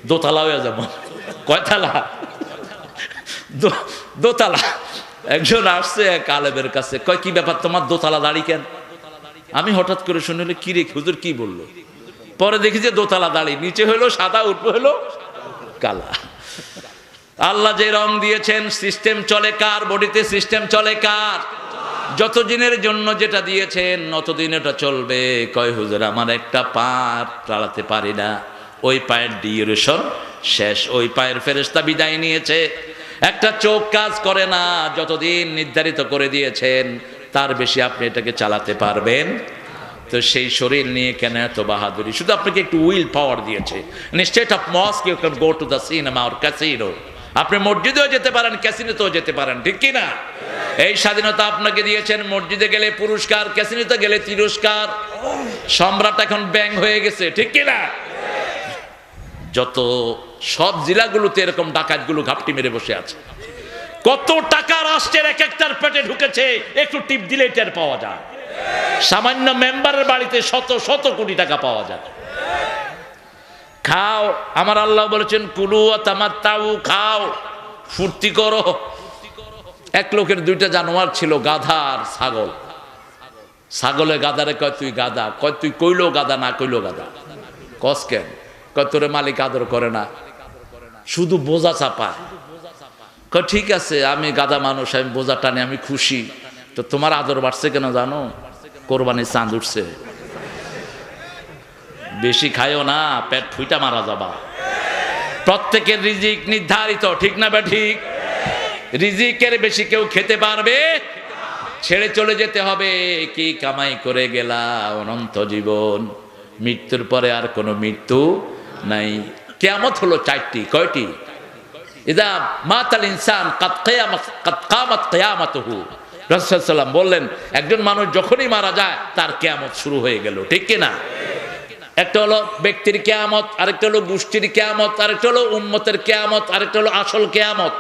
দোতলা হয়ে যাব। কয়তলা? দোতলা। একজন আসছে এক আলেমের কাছে, কয় কি ব্যাপার তোমার দোতলা দাড়ি কেন? আমি হঠাৎ করে শুনলে কি রে হুজুর কি বললো? পরে দেখি যে দোতলা দাড়ি, নিচে হইলো সাদা, উপরে হইলো কালা। আল্লাহ যে রং দিয়েছেন, সিস্টেম চলে কার? বডিতে সিস্টেম চলে কার? যতদিনের জন্য যেটা দিয়েছেন অতদিন এটা চলবে। কয় হুজুর আমার একটা পা চালাতে পারি না, ওই পায়ের ডিউরেশন শেষ, ওই পায়ের ফেরেশতা বিদায় নিয়েছে। একটা চোখ কাজ করে না, যতদিন নির্ধারিত করে দিয়েছেন তার বেশি আপনি এটাকে চালাতে পারবেন? তো সেই শরীর নিয়ে কেন এত বাহাদুরি? শুধু আপনাকে একটু উইল পাওয়ার দিয়েছে। Instead of mosque you can go to the cinema or casino. আপনি মসজিদেও যেতে পারেন, ক্যাসিনোতেও যেতে পারেন, ঠিক কি না? এই স্বাধীনতা আপনাকে দিয়েছেন। মসজিদে গেলে পুরস্কার, ক্যাসিনোতে গেলে তিরস্কার। সম্রাট এখন ব্যাং হয়ে গেছে, ঠিক কি না? যত সব জেলাগুলোতে এরকম ডাকাতগুলো ঘাপটি মেরে বসে আছে। কত টাকা রাষ্ট্রের এক একটার পেটে ঢুকেছে, একটু টিপ দিলেই টের পাওয়া যায়। সামান্য মেম্বারের বাড়িতে শত শত কোটি টাকা পাওয়া যায়। খাও, আমার আল্লাহ বলেছেন কুলু ওয়া তামাত্তাউ, খাও, ফুর্তি করো। এক লোকের দুইটা জানোয়ার ছিল, গাধা আর ছাগল। ছাগলে গাধারে কয় তুই গাধা, কয় তুই কইলো গাধা না কইলো গাধা। কস কেন? কয় তোরে মালিক আদর করে না, শুধু বোঝা চাপায়। কয় ঠিক আছে আমি গাধা মানুষ, আমি বোঝা টানে, আমি খুশি। তো তোমার আদর বাড়ছে কেন জানো? কোরবানির চাঁদ উঠছে। বেশি খাইও না, পেট ফুইটা মারা যাবা। প্রত্যেকের রিজিক নির্ধারিত, ঠিক না? ঠিক। রিজিকের বেশি কেউ খেতে পারবে? ছেড়ে চলে যেতে হবে। কি কামাই করে গেলা অনন্ত জীবন, মৃত্যুর পরে আর কোনো মৃত্যু নাই। কিয়ামত হলো চারটি। কয়টি? ইদা মাতাল ইনসান কাদ কামাত কিয়ামাতুহু। রাসূল সাল্লাল্লাহু আলাইহি ওয়াসাল্লাম বললেন একজন মানুষ যখনই মারা যায় তার কিয়ামত শুরু হয়ে গেল, ঠিক কি না? একটা হলো ব্যক্তির কিয়ামত, আরেকটা হলো গোষ্ঠীর কিয়ামত, আরেকটা হলো উম্মতের কিয়ামত, আরেকটা হলো আসল কিয়ামত।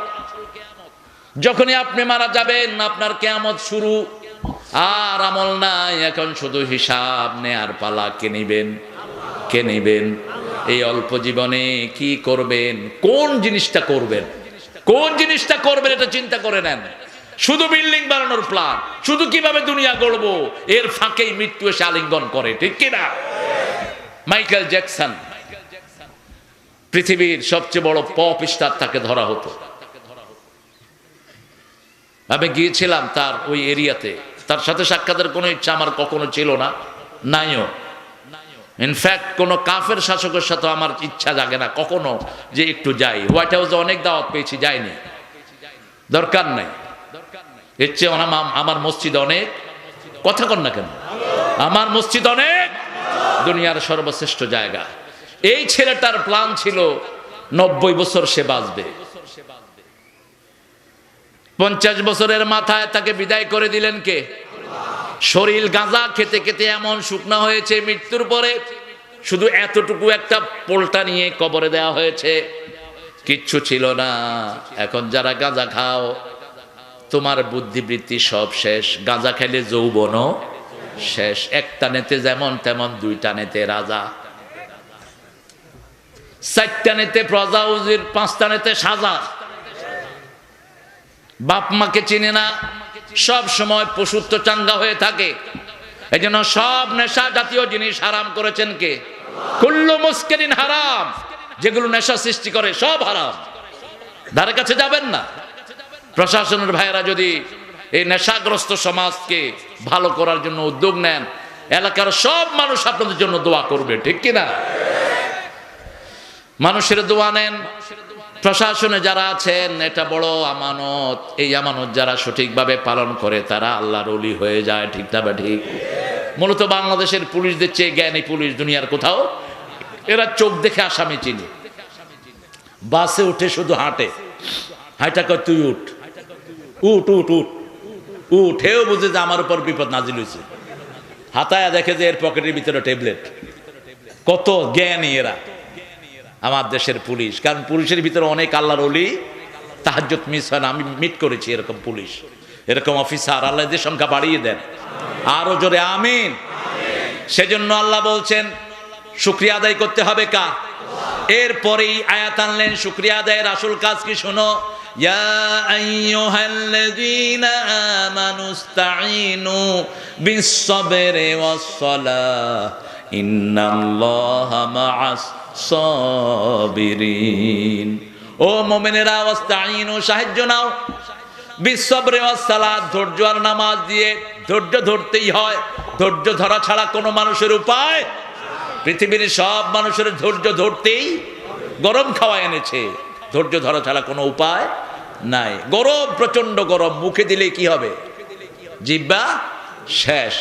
যখনই আপনি মারা যাবেন আপনার কিয়ামত শুরু। আর আমল নাই, এখন শুধু হিসাব নেয়ার পালা। কে নিবেন? কে নিবেন? এই অল্প জীবনে কি করবেন, কোন জিনিসটা করবেন, কোন জিনিসটা করবেন এটা চিন্তা করে নেন। শুধু বিল্ডিং বানানোর প্ল্যান, শুধু কিভাবে দুনিয়া গড়বো, এর ফাঁকেই মৃত্যু এসে আলিঙ্গন করে, ঠিক কিনা? মাইকেল জ্যাকসন পৃথিবীর সবচেয়ে বড় পপ স্টার, তাকে ধরা হতো। আমি গিয়েছিলাম তার ওই এরিয়াতে, তার সাথে সাক্ষাতের কোনো ইচ্ছা আমার কখনো ছিল না, নাইও। ইনফ্যাক্ট কোনো কাফের শাসকের সাথে আমার ইচ্ছা জাগে না কখনো যে একটু যাই। হোয়াইট হাউসে অনেক দাওয়াত পেয়েছি, যাইনি, দরকার নাই। এর চেয়ে আমার মসজিদ অনেক, কথা কন না কেন, আমার মসজিদ অনেক, দুনিয়ার সর্বশ্রেষ্ঠ জায়গা। এই ছেলেটার প্ল্যান ছিল 90 বছর সে বাঁচবে। 50 বছরের মাথায় তাকে বিদায় করে দিলেন কে? শরীর গাঁজা খেতে খেতে এমন শুকনা হয়েছে, মৃত্যুর পরে শুধু এতটুকু একটা পোলটা নিয়ে কবরে দেওয়া হয়েছে, কিচ্ছু ছিল না। এখন যারা গাঁজা খাও, তোমার বুদ্ধিবৃত্তি সব শেষ। গাঁজা খেলে যৌবনও শেষ। এক টানেতে যেমন তেমন, 2 টানেতে রাজা, 4 টানেতে প্রজা উজির, 5 টানেতে সাজা। বাপ মাকে চিনে না, সব সময় পশুত্ব চাঙ্গা হয়ে থাকে। এই জন্য সব নেশা জাতীয় জিনিস হারাম করেছেন কে? কুল্লু মুস্কিরিন হারাম, যেগুলো নেশা সৃষ্টি করে সব হারাম, ধারে কাছে যাবেন না। প্রশাসনের ভাইয়েরা যদি এই নেশাগ্রস্ত সমাজকে ভালো করার জন্য উদ্যোগ নেন, এলাকার সব মানুষ আপনাদের জন্য দোয়া করবে, ঠিক কিনা? মানুষের দোয়া নেন। প্রশাসনে যারা আছেন, এটা বড় আমানত। এই আমানত যারা সঠিকভাবে পালন করে তারা আল্লাহর ওলি হয়ে যায়, ঠিক না বা ঠিক? মূলত বাংলাদেশের পুলিশদের চেয়ে জ্ঞানী পুলিশ দুনিয়ার কোথাও। এরা চোখ দেখে আসামি চিনি। বাসে উঠে শুধু হাঁটে, হাঁটা কর তুই উঠ, উঠ উঠ উঠ উঠেও বুঝে যে আমার উপর বিপদ নাজিল হয়েছে। হাতায়া দেখে যে এর পকেটের ভিতরে ট্যাবলেট। কত জ্ঞানী এরা আমার দেশের পুলিশ। কারণ পুলিশের ভিতরে অনেক আল্লাহর ওলি, তাহাজ্জুদ মিস হয় না। আমি মিট করেছি এরকম পুলিশ, এরকম অফিসার। আল্লাহ এদের সংখ্যা বাড়িয়ে দেন, আরো জোরে আমিন। সেজন্য আল্লাহ বলছেন শুকরিয়া আদায় করতে হবে কার? এরপরেই আয়াত আনলেন শুকরিয়া আদায়ের আসল কাজ কি শোনো। ইয়া আইয়ুহাল্লাযীনা আমানুস্তাঈনু বিস-সাবরি ওয়াস-সালাহ ইন্নাল্লাহা মা'আস সাবিরিন। ও মুমিনেরা, ওয়াস্তাঈনু, সাহায্য নাও, বিস-সাবরি ওয়াস-সালাহ, ধৈর্য আর নামাজ দিয়ে। ধৈর্য ধরতেই হয়, ধৈর্য ধরা ছাড়া কোনো মানুষের উপায়। পৃথিবীর সব মানুষের ধৈর্য ধরতেই গরম খাওয়া এনেছে, ধৈর্য ধরা ছাড়া কোনো উপায় নাই। গরম, প্রচন্ড গরম, মুখে দিলে কি হবে? জিহ্বা শেষ।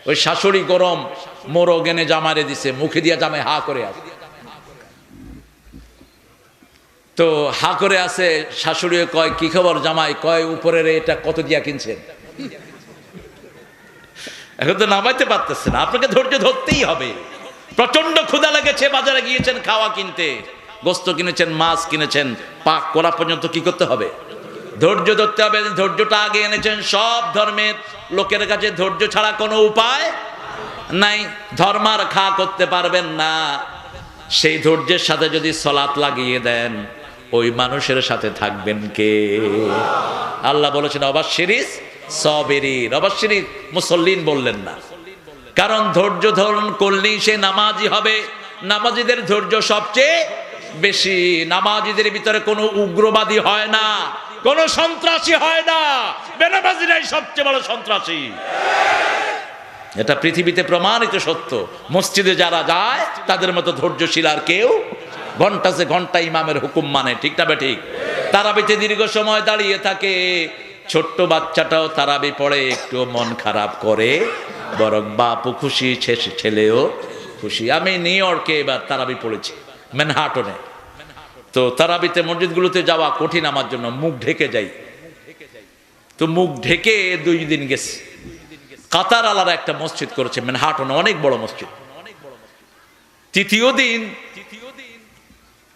ওই শাশুড়ি গরম মোরগ এনে জামারে দিছে, মুখে দিয়া জামাই হা করে আছে। তো হা করে আছে, শাশুড়ি কয় কি খবর জামাই? কয় উপরের এটা কত দিয়া কিনছেন? এখন তো নামাইতে পারতেছে না। আপনাকে ধৈর্য ধরতেই হবে। প্রচন্ড ক্ষুধা লেগেছে, বাজারে গিয়েছেন খাওয়া কিনতে, গোস্ত কিনেছেন, মাছ কিনেছেন, পাক করা পর্যন্ত কি করতে হবে? ধৈর্য ধরতে হবে। ধৈর্যটা আগে এনেছেন। সব ধর্মের লোকের কাছে ধৈর্য ছাড়া কোনো উপায় নাই। ধর্মার খা করতে পারবেন না। সেই ধৈর্যের সাথে যদি সলাত লাগিয়ে দেন, ওই মানুষের সাথে থাকবেন কে? আল্লাহ বলেছেন অবাশশিরিস সাবিরিন। অবাশশিরিস মুসল্লিন বললেন না, কারণ ধৈর্য ধারণ করলেই সে নামাজি হবে। নামাজিদের ধৈর্য সবচেয়ে বেশি। নামাজিদের ভিতরে কোনো উগ্রবাদী হয় না, কোনো সন্ত্রাসী হয় না। বেনামাজিরাই সবচেয়ে বড় সন্ত্রাসী। এটা পৃথিবীতে প্রমাণিত সত্য। মসজিদে যারা যায় তাদের মতো ধৈর্যশীল আর কেউ। ঘন্টাছে ঘন্টা ইমামের হুকুম মানে, ঠিক না বে ঠিক? তারাবিতে দীর্ঘ সময় দাঁড়িয়ে থাকে। ছোট্ট বাচ্চাটাও তারাবি পড়ে, একটু মন খারাপ করে, বরং বাপও খুশি, ছেলেও খুশি। আমি নিউ ইয়র্কে এবার তারাবি পড়েছি, ম্যানহাটনে। তো তারাবিতে মসজিদগুলোতে যাওয়া কঠিন আমার জন্য, মুখ ঢেকে যাই। তো মুখ ঢেকে 2 দিন গেছি। কাতার আলাদা একটা মসজিদ করেছে ম্যানহাটনে, অনেক বড় মসজিদ। তৃতীয় দিন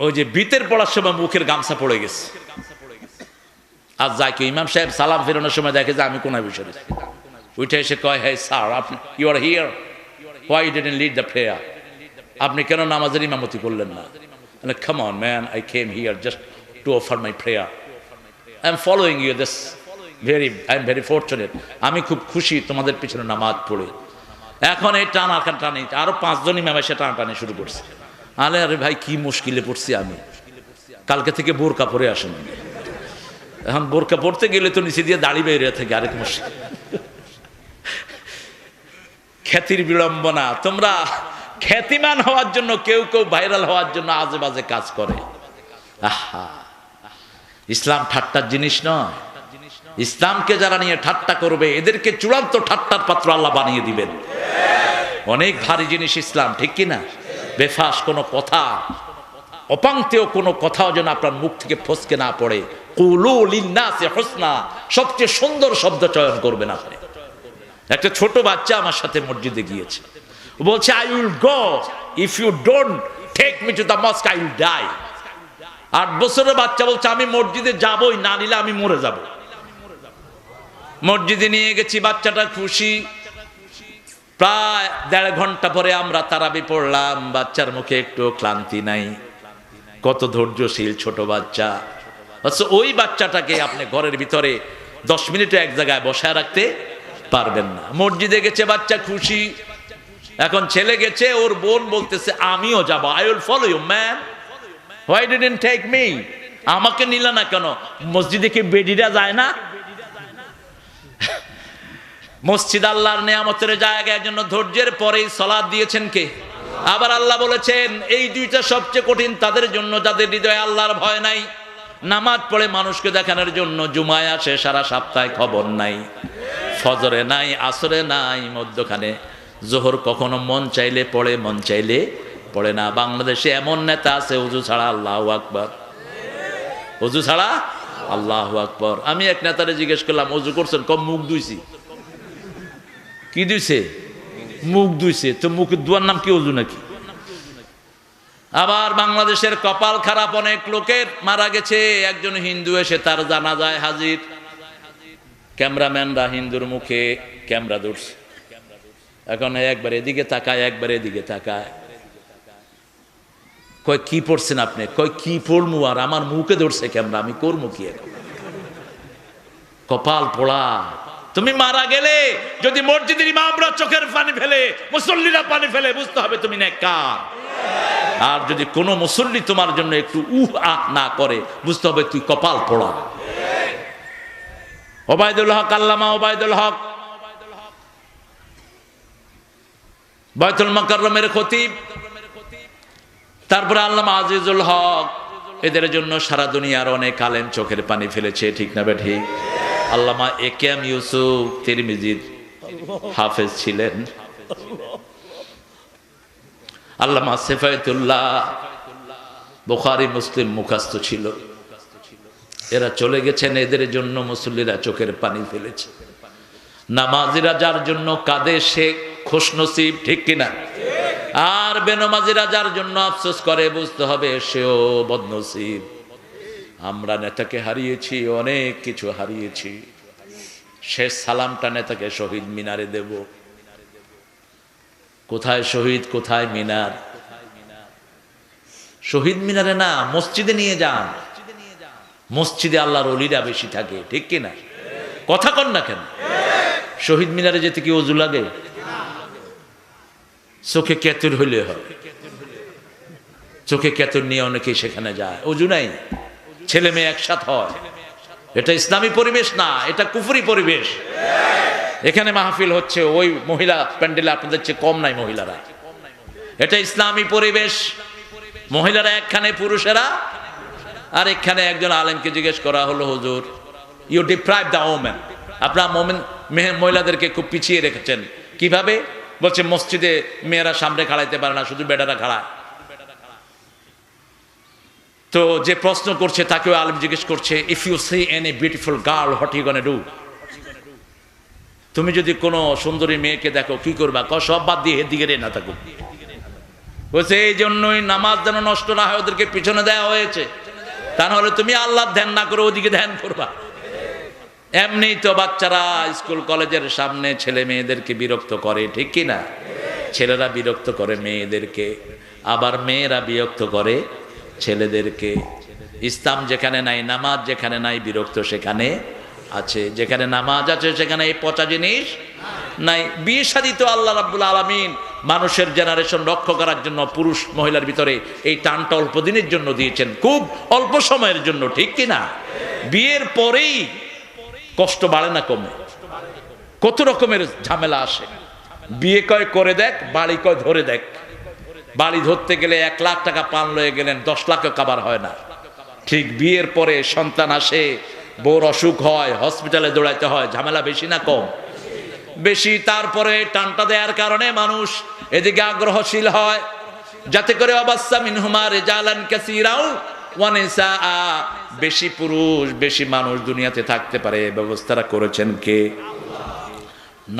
ওই যে বিতের পড়ার সময় মুখের গামছা পড়ে গেছে। আর যাই কি ইমাম সাহেব সালাম ফেরানোর সময় দেখে যে আমি কোন বিষয়ে উঠে এসে কয়, হ্যাঁ স্যার, আপনি you are here, why you didn't lead the prayer? আপনি কেন নামাজের ইমামতি করলেন না? Come on man, I came here just to offer my prayer, I am following you, I am very fortunate, আমি খুব খুশি তোমাদের পিছনে নামাজ পড়ে। এখন এই টানি আরো 5 জন ইমাম এসে টানাটানি শুরু করছে। আরে ভাই কি মুশকিলে পড়ছি আমি, কালকে থেকে বোরকা পরে আসেন, এখন বোরকা পড়তে গেলে তো নিচে দিয়ে দাড়ি বেরিয়ে থাকে, আরেক মুশকিল। খ্যাতির বিড়ম্বনা, তোমরা খ্যাতিমান হওয়ার জন্য, কেউ কেউ ভাইরাল হওয়ার জন্য আজে বাজে কাজ করে। আহা, ইসলাম ঠাট্টার জিনিস নয়। ইসলামকে যারা নিয়ে ঠাট্টা করবে এদেরকে চূড়ান্ত ঠাট্টার পাত্র আল্লাহ বানিয়ে দিবেন। অনেক ভারী জিনিস ইসলাম, ঠিক কিনা? বেফাস কোনো কথা, অপাঙ্ক্তেয় কোনো কথাও যেন আপনার মুখ থেকে ফসকে না পড়ে। কুলু লিন্নাসি হুসনা, সবচেয়ে সুন্দর শব্দ চয়ন করবেন আপনি। একটা ছোট বাচ্চা আমার সাথে মসজিদে গিয়েছে, ও বলছে I will go, if you don't take me to the mosque I will die. 8 বছরের বাচ্চা বলছে আমি মসজিদে যাবই, না নিলে আমি মরে যাব। মসজিদে নিয়ে গেছি, বাচ্চাটা খুশি। প্রায় 1.5 ঘন্টা পরে আমরা তারাবি পড়লাম, বাচ্চার মুখে একটু ক্লান্তি নাই। কত ধৈর্যশীল ছোট বাচ্চা। আচ্ছা, ওই বাচ্চাটাকে আপনি ঘরের ভিতরে 10 মিনিটও এক জায়গায় বসায় রাখতে পারবেন না। মসজিদে গেছে, বাচ্চা খুশি। এখন ছেলে গেছে, ওর বোন বলতেছে আমিও যাব, I will follow you man, why didn't take me, আমাকে নিলা না কেন? মসজিদে কি বেডিরা যায় না? মসজিদ আল্লাহর নিয়ামতের জায়গা, এর জন্য ধৈর্যের পরেই সালাত দিয়েছেন কে? আবার আল্লাহ বলেছেন এই 2টা সবচেয়ে কঠিন তাদের জন্য যাদের হৃদয়ে আল্লাহর ভয় নাই। নামাজ পড়ে মানুষকে দেখানোর জন্য জুমায় আসে, সারা সপ্তাহে খবর নাই, ফজরে নাই, আসরে নাই, মধ্যখানে জোহর কখনো মন চাইলে পড়ে, মন চাইলে পড়ে না। বাংলাদেশে এমন নেতা আছে ওযু ছাড়া আল্লাহু আকবার, ওযু ছাড়া আল্লাহু আকবার। আমি এক নেতারে জিজ্ঞেস করলাম ওযু করছেন? কম মুখ ধুইছি। কি ধুইছে? মুখ ধুইছে। তো মুখ ধোয়ার নাম কি ওযু নাকি? আবার বাংলাদেশের কপাল খারাপ, অনেক লোকের মারা গেছে, একজন হিন্দু এসে তার জানাজায় হাজির। ক্যামেরাম্যানরা হিন্দুর মুখে ক্যামেরা ধরছে, এখন একবার এদিকে তাকায়, একবার এদিকে তাকায়। কয় কি পড়ছেন আপনি? কয় কি পড়মু আর, আমার মুখে ধরছে ক্যামেরা, আমি করবো কি এখন? কপাল পোড়া। তুমি মারা গেলে যদি মসজিদের ইমামরা চোখের পানি ফেলে, মুসল্লিরা পানি ফেলে, বুঝতে হবে তুমি নেককার। আর যদি কোনো মুসল্লি তোমার জন্য একটু আহ না করে, বুঝতে হবে তুই কপাল পোড়া। ওবায়দুল হক, আল্লামা ওবায়দুল হক, বাইতুল মুকাররমের খতিব, তারপরে আল্লামা আজিজুল হক, এদের জন্য সারা দুনিয়ার অনেক আলেম চোখের পানি ফেলেছে, ঠিক না ঠিক? আল্লামা একেএম ইউসুফ তিরমিজির হাফেজ ছিলেন, আল্লামা সেফায়েতুল্লাহ বুখারী মুসলিম মুখস্থ ছিল। এরা চলে গেছেন, এদের জন্য মুসল্লিরা চোখের পানি ফেলেছে। নামাজিরা যার জন্য কাঁদে সে খুশনসিব, ঠিক কিনা? আর বেনমাজিরা যার জন্য আফসোস করে, বুঝতে হবে সেও বদনসিব। আমরা নেতাকে হারিয়েছি, অনেক কিছু হারিয়েছি। শেষ সালামটা নেতাকে শহীদ মিনারে দেব। কোথায় শহীদ, কোথায় মিনার? শহীদ মিনারে না, মসজিদে নিয়ে যান। মসজিদে আল্লাহর ওলিরা বেশি থাকে, ঠিক কিনা? কথা কন না কেন? শহীদ মিনারে যেতে কি ওযু লাগে? চোখে কেতুর হইলে হয়, চোখে কেতুর নিয়ে অনেকেই সেখানে যায়, ওযু নাই, ছেলে মেয়ে একসাথে হয়। এটা ইসলামী পরিবেশ না, এটা কুফরি পরিবেশ। এখানে মাহফিল হচ্ছে, ওই মহিলা প্যান্ডেলে আপনাদের চেয়ে কম নাই মহিলারা। এটা ইসলামী পরিবেশ। মহিলারা একখানে, পুরুষেরা আর এখানে। একজন আলেমকে জিজ্ঞেস করা হলো, হুজুর ইউ ডিপ্রাইভ দ্য ওমেন, আপনারা মহিলাদেরকে খুব পিছিয়ে রেখেছেন, কিভাবে? বলছে মসজিদে মেয়েরা সামনে খাড়াইতে পারে না, শুধু বেটারা খাড়ায়। তো যে প্রশ্ন করছে তাকেও আলেম জিজ্ঞেস করছে, if you see any beautiful girl what you gonna do, তুমি যদি কোনো সুন্দরী মেয়েকে দেখো কি করবা? সব বাদ দিয়ে এদিকে রে না থাকুক। বলছে এই জন্যই নামাজ যেন নষ্ট না হয় ওদেরকে পিছনে দেওয়া হয়েছে, তা নাহলে তুমি আল্লাহর ধ্যান না করে ওদিকে ধ্যান করবা। এমনি তো বাচ্চারা স্কুল কলেজের সামনে ছেলে মেয়েদেরকে বিরক্ত করে, ঠিক কিনা? ছেলেরা বিরক্ত করে মেয়েদেরকে, আবার মেয়েরা বিরক্ত করে ছেলেদেরকে। ইসলাম যেখানে নাই, নামাজ যেখানে নাই, বিরক্ত সেখানে আছে। যেখানে নামাজ আছে সেখানে এই পচা জিনিস নাই। বিয়ে শাদী তো আল্লাহ রাব্বুল আলামিন মানুষের জেনারেশন রক্ষা করার জন্য পুরুষ মহিলার ভিতরে এই টানটা অল্প দিনের জন্য দিয়েছেন, খুব অল্প সময়ের জন্য, ঠিক কিনা? বিয়ের পরেই কষ্ট বাড়ে না কমে? কত রকমের ঝামেলা আসে। বিয়ে কয় করে দেখ, বাড়ি কয় ধরে দেখ। বাড়ি ধরতে গেলে 1 লাখ টাকা পান লয়ে গেলেন, 10 লাখও কাবার হয় না। ঠিক বিয়ের পরে সন্তান আসে, বউর অসুখ হয়, হসপিটালে দৌড়াইতে হয়, ঝামেলা বেশি না কম? বেশি। তারপরে টানটা দেওয়ার কারণে মানুষ এদিকে আগ্রহশীল হয়, যাতে করে অবাস্সা মিনহুমা রিজালান কাসীরাও ওয়া নিসাআ, বেশি পুরুষ বেশি মানুষ দুনিয়াতে থাকতে পারে। ব্যবস্থাটা করেছেন কে?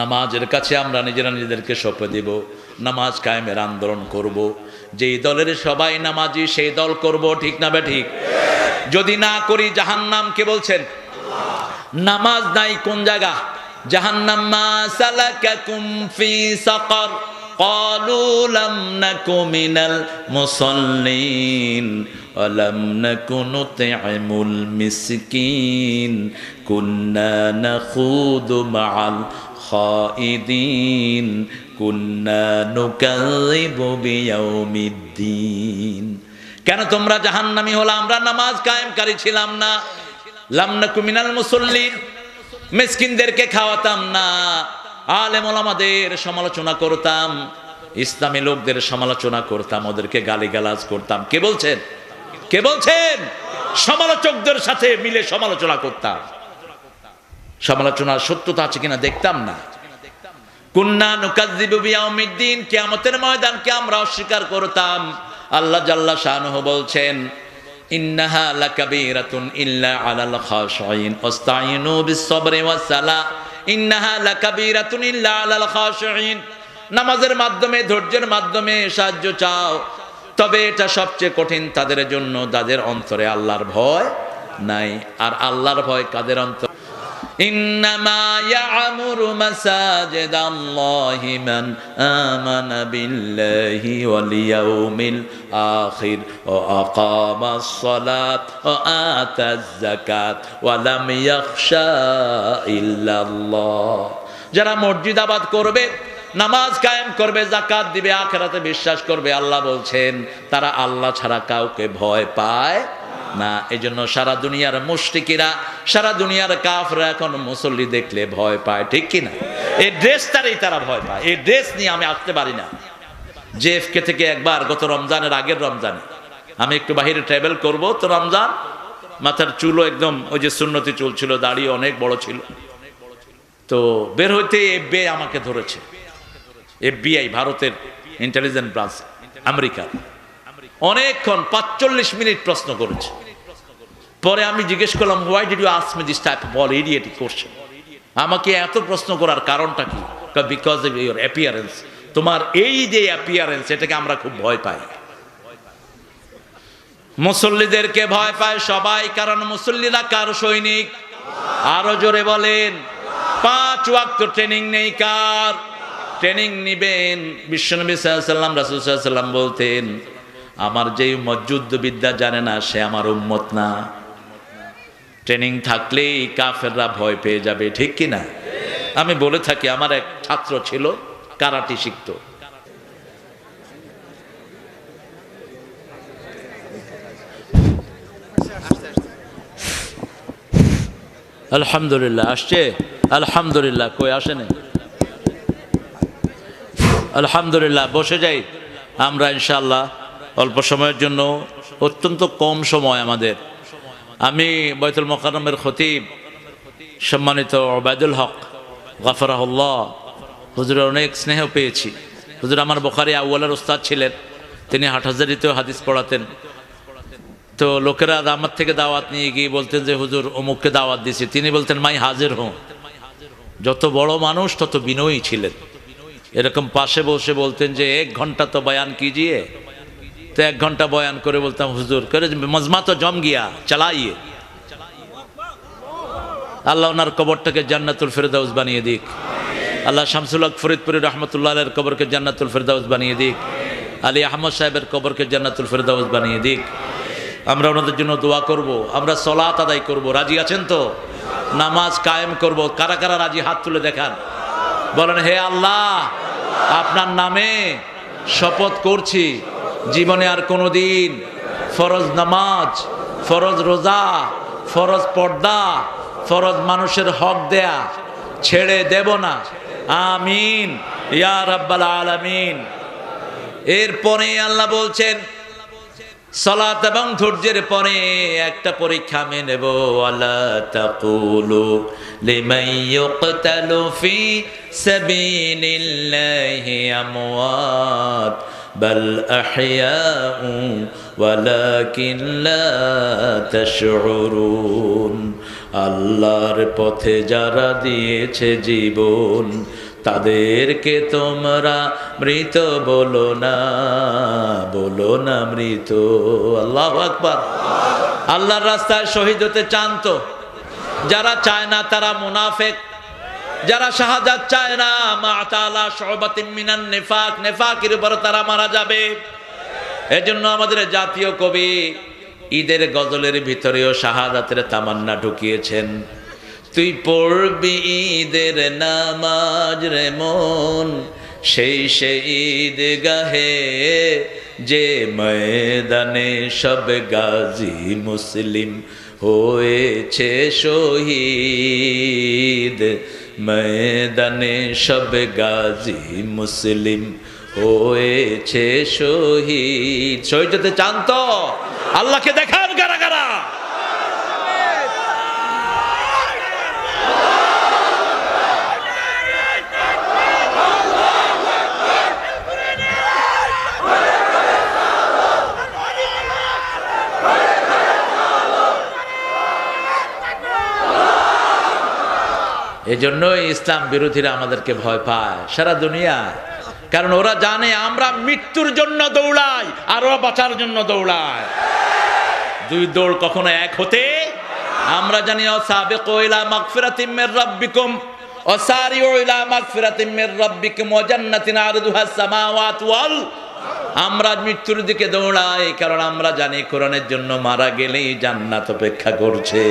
নামাজের কাছে আমরা নিজেরা নিজেদেরকে সঁপে দেব, নামাজ কায়েমের আন্দোলন করব। যেই দলের সবাই নামাজি সেই দল করব, ঠিক না বে ঠিক? যদি না করি জাহান্নাম। কে বলছেন? নামাজ নাই কোন জায়গা? জাহান্নাম। মা সালাকাকুম ফি সাকার ক্বালু লাম নাকু মিনাল মুসাল্লিন ওয়া লাম নাকু নুতঈমুল মিসকিন কুন্না নাখুদু মাআল খাইদিন কুন্না নুকাযযিবু বিয়াউমিদ্দিন। কেন তোমরা জাহান্নামী হলো? আমরা নামাজ কায়েমকারী ছিলাম না। লাম নাকু মিনাল মুসাল্লিন, মিসকিনদেরকে খাওয়াতাম না, আলেম ওলামাদের সমালোচনা করতাম, ইসলামী লোকদের সমালোচনা করতাম, ওদেরকে গালিগালাজ করতাম। কে বলছেন? কে বলছেন? সমালোচকদের সাথে মিলে সমালোচনা করতাম। সমালোচনার সত্যতা আছে কিনা দেখতাম না। কুন্না নুকাযযিবু বিয়াউমিদ্দিন, কিয়ামতের ময়দানকে আমরা অস্বীকার করতাম। আল্লাহ জাল্লা শানুহু বলছেন, ইন্নাহা লাকাবীরাতুন ইল্লা আলাল খাশিঈন ওয়াস্তাঈনু বিস-সাবরি ওয়াস-সালাহ। ইন্নাহা লাকাবীরাতুন ইল্লা আলাল খাশিঈন, নামাজের মাধ্যমে ধৈর্যের মাধ্যমে সাহায্য চাও, তবে এটা সবচেয়ে কঠিন তাদের জন্য যাদের অন্তরে আল্লাহর ভয় নাই। আর আল্লাহর ভয় কাদের অন্তর? ইন্নামা ইয়া'মুরু মাসাজিদাল্লাহি মান আমানা বিল্লাহি ওয়াল ইয়াউমিল আখির ওয়া আকামাস সালাত ওয়া আতাজ যাকাত ওয়া লাম ইয়াখশা ইল্লাল্লাহ। যারা মসজিদ আবাদ করবে, নামাজ কায়েম করবে, যাকাত দিবে, আখিরাতে বিশ্বাস করবে, আল্লাহ বলছেন তারা আল্লাহ ছাড়া কাউকে ভয় পায় না। এজন্য সারা দুনিয়ার মুশরিকিরা, সারা দুনিয়ার কাফেররা এখন মুসল্লি দেখলে ভয় পায়, ঠিক কিনা? এই ড্রেসটারই তারা ভয় পায়। এই ড্রেস নিয়ে আমি আসতে পারি না। জেএফকে থেকে একবার গত রমজানের আগের রমজানে আমি একটু বাইরে ট্রাভেল করব, তো রমজান, মাথার চুলও একদম ওই যে সুন্নতি চুল ছিল, দাড়ি অনেক বড় ছিল। তো বের হইতে এফবিআই আমাকে ধরেছে। এফবিআই ভারতের ইন্টেলিজেন্স ব্রাঞ্চ, আমেরিকার। অনেকক্ষণ 45 মিনিট প্রশ্ন করেছে। পরে আমি জিজ্ঞেস করলাম, why did you ask me this type of idiotic question? আমাকে এত প্রশ্ন করার কারণটা কি? বিকজ অফ ইউর অ্যাপিয়ারেন্স, তোমার এই যে অ্যাপিয়ারেন্স, এটাকে আমরা খুব ভয় পাই। মুসল্লিদেরকে ভয় পায় সবাই, কারণ মুসল্লিরা কার সৈনিক? আরো জোরে বলেন। 5 ওয়াক্ত ট্রেনিং নেই কার? ট্রেনিং নিবেন বিশ্বনবী সাল্লাল্লাহু আলাইহি ওয়াসাল্লাম। রাসূল সাল্লাল্লাহু আলাইহি ওয়াসাল্লাম বলতেন, আমার যেই যুদ্ধবিদ্যা জানে না সে আমার উম্মত না। ট্রেনিং থাকলেই কাফেররা ভয় পেয়ে যাবে, ঠিক কিনা? আমি বলে থাকি, আমার এক ছাত্র ছিল, কারাটি শিখত। আলহামদুলিল্লাহ আসছে, আলহামদুলিল্লাহ। কই আসেনি? আলহামদুলিল্লাহ। বসে যাই আমরা ইনশাআল্লাহ অল্প সময়ের জন্য, অত্যন্ত কম সময় আমাদের। আমি বাইতুল মোকাররমের খতিব সম্মানিত ওবায়দুল হক গাফরাহুল্লাহ হুজুরের অনেক স্নেহ পেয়েছি। হুজুর আমার বুখারী আউয়ালের উস্তাদ ছিলেন, তিনি হাটহাজারীতেও হাদিস পড়াতেন। তো লোকেরা আমার থেকে দাওয়াত নিয়ে গিয়ে বলতেন যে হুজুর অমুককে দাওয়াত দিয়েছি, তিনি বলতেন মাই হাজির হুঁ। যত বড় মানুষ তত বিনয়ী ছিলেন। এরকম পাশে বসে বলতেন যে 1 ঘন্টা তো বয়ান কিজিয়ে। তো 1 ঘন্টা বয়ান করে বলতাম, হুজুর করে মজমা তো জম গিয়া, চালাইয়ে। আল্লাহ ওনার কবরটাকে জান্নাতুল ফেরদাউস বানিয়ে দিক। আল্লাহ শামসুল হক ফরিদপুরি রহমতুল্লাহ আলাইহির কবরকে জান্নাতুল ফেরদাউস বানিয়ে দিক। আলী আহমদ সাহেবের কবরকে জান্নাতুল ফেরদাউস বানিয়ে দিক। আমরা ওনাদের জন্য দোয়া করব, আমরা সালাত আদায় করব। রাজি আছেন তো? নামাজ কায়েম করব। কারা কারা রাজি হাত তুলে দেখান, বলেন হে আল্লাহ আপনার নামে শপথ করছি জীবনে আর কোনোদিন ফরজ নামাজ, ফরজ রোজা, ফরজ পর্দা, ফরজ মানুষের হক দেয়া ছেড়ে দেব না। আমিন ইয়া রাব্বাল আলামিন। এরপরে আল্লাহ বলছেন সালাত এবং ধৈর্যের পরে একটা পরীক্ষা আমি নেব। ওয়ালা তাকুলু লিমান ইউকতালু ফি সাবিলিল্লাহি আমওয়াত বাল আহইয়াউ ওয়ালাকিন লা তাশউরুন। আল্লাহর পথে যারা দিয়েছে জীবন তাদেরকে তোমরা মৃত বলো না, বলো না মৃত। আল্লাহু আকবার। আল্লাহর রাস্তায় শহীদ হতে চান তো? যারা চায় না তারা মুনাফিক। যারা শাহাদাত চায় না মা'তালা শুবাতিন মিনান নিফাক, নিফাকের উপর তারা মারা যাবে। এজন্য আমাদের জাতীয় কবি ঈদের গজলের ভিতরেও শাহাদাতের তামান্না ঢুকিয়েছেন। তুই পড়বি ঈদের নামাজ রে মন সেই ঈদ গাহে, যে ময়দানে সব গাজী মুসলিম হয়েছে শহীদ। ময়দানে সব গাজী মুসলিম হয়েছে শহীদ। শহীদ হতে চান তো? আল্লাহকে দেখান কারা কারা। এজন্যই ইসলাম বিরোধীরা আমাদেরকে ভয় পায় সারা দুনিয়া, কারণ ওরা জানে আমরা মৃত্যুর জন্য দৌড়াই আর ওরা বাঁচার জন্য দৌড়ায়। দুই দৌড় কখনো এক হতে আমরা জানি। ওয়াসাবিকু ইলা মাগফিরাতিম মির রাব্বিকুম ওয়াসারিউ ইলা মাগফিরাতিম মির রাব্বিকুম ওয়া জান্নাতিন আরদুহাস সামাওয়াতু ওয়াল। আমরা মৃত্যুর দিকে দৌড়াই কারণ আমরা জানি কোরআনের জন্য মারা গেলেই জান্নাত অপেক্ষা করছে।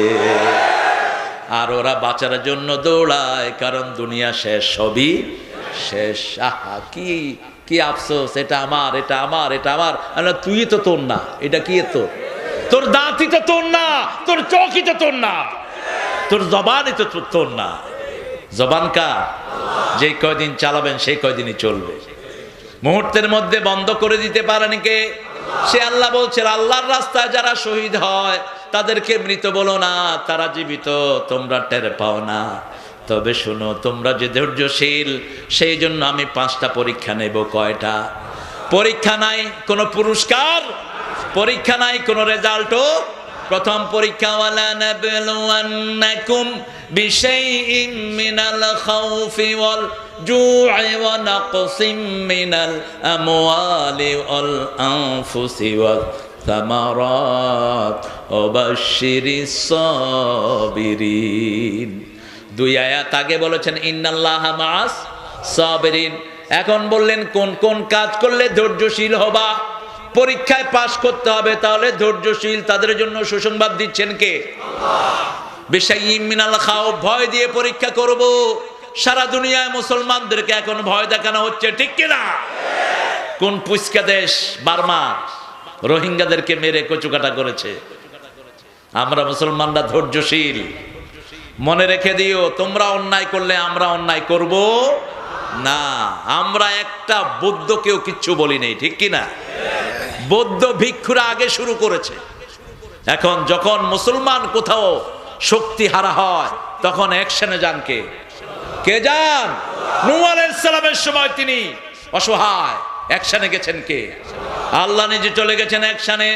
আর ওরা বাঁচার জন্য দৌড়ায় কারণ দুনিয়া শেষ, সবই শেষ। আহা কি কি আফসোস, এটা আমার, এটা আমার, এটা আমার। তুই তো তোর না, এটা কি তোর? তোর দাঁতই তো তোর না, তোর চোখই তো তোর না, তোর জবানই তো তোর না। জবান কার? যে কয়দিন চালাবেন সেই কয়দিনই চলবে। মুহূর্তের মধ্যে বন্ধ করে দিতে পারেন কে? সে আল্লাহ বলছেন আল্লাহর রাস্তায় যারা শহীদ হয় তাদেরকে মৃত বলো না, তারা জীবিত, তোমরা টের পাও না। তবে শোনো, তোমরা যে ধৈর্যশীল সেই জন্য আমি 5টা পরীক্ষা নেব। কয়টা? পরীক্ষা নাই কোনো পুরস্কার, পরীক্ষা নাই কোনো রেজাল্টও। প্রথম পরীক্ষা ওয়ালা নাবলুওয়ান্নাকুম বিশাইইম মিনাল খাউফি ওয়াল জু'i ওয়া নাকসিম মিনাল আমওয়ালি ওয়াল আনফুসি ওয়াস সামারাত ওয়া বাশশিরিস সাবিরিন। 2 আয়াত আগে বলেছেন ইন্নাল্লাহা মা'আস সাবিরিন। এখন বললেন কোন কোন কাজ করলে ধৈর্যশীল হবা। পরীক্ষায় পাশ করতে হবে, তাহলে ধৈর্যশীল তাদের জন্য সুসংবাদ দিচ্ছেন কে? আল্লাহ। বিশাইইম মিনাল খাউফ, ভয় দিয়ে পরীক্ষা করব। সারা দুনিয়ায় মুসলমানদেরকে এখন ভয় দেখানো হচ্ছে, ঠিক কিনা? কোন পুষ্কা দেশ বার্মা রোহিঙ্গাদেরকে মেরে কচুকাটা করেছে। আমরা মুসলমানরা ধৈর্যশীল। মনে রেখে দিও, তোমরা অন্যায় করলে আমরা অন্যায় করব না। আমরা একটা বৌদ্ধকেও কিচ্ছু বলি নেই, ঠিক কিনা? বৌদ্ধ ভিক্ষুরা আগে শুরু করেছে। এখন যখন মুসলমান কোথাও শক্তি হারা হয় তখন অ্যাকশনে যান কে? কে যান? নূহ আলাইহিস সালামের সময় তিনি অসহায়, অ্যাকশনে গেছেন কে? আল্লাহ নিজে চলে গেছেন অ্যাকশনে।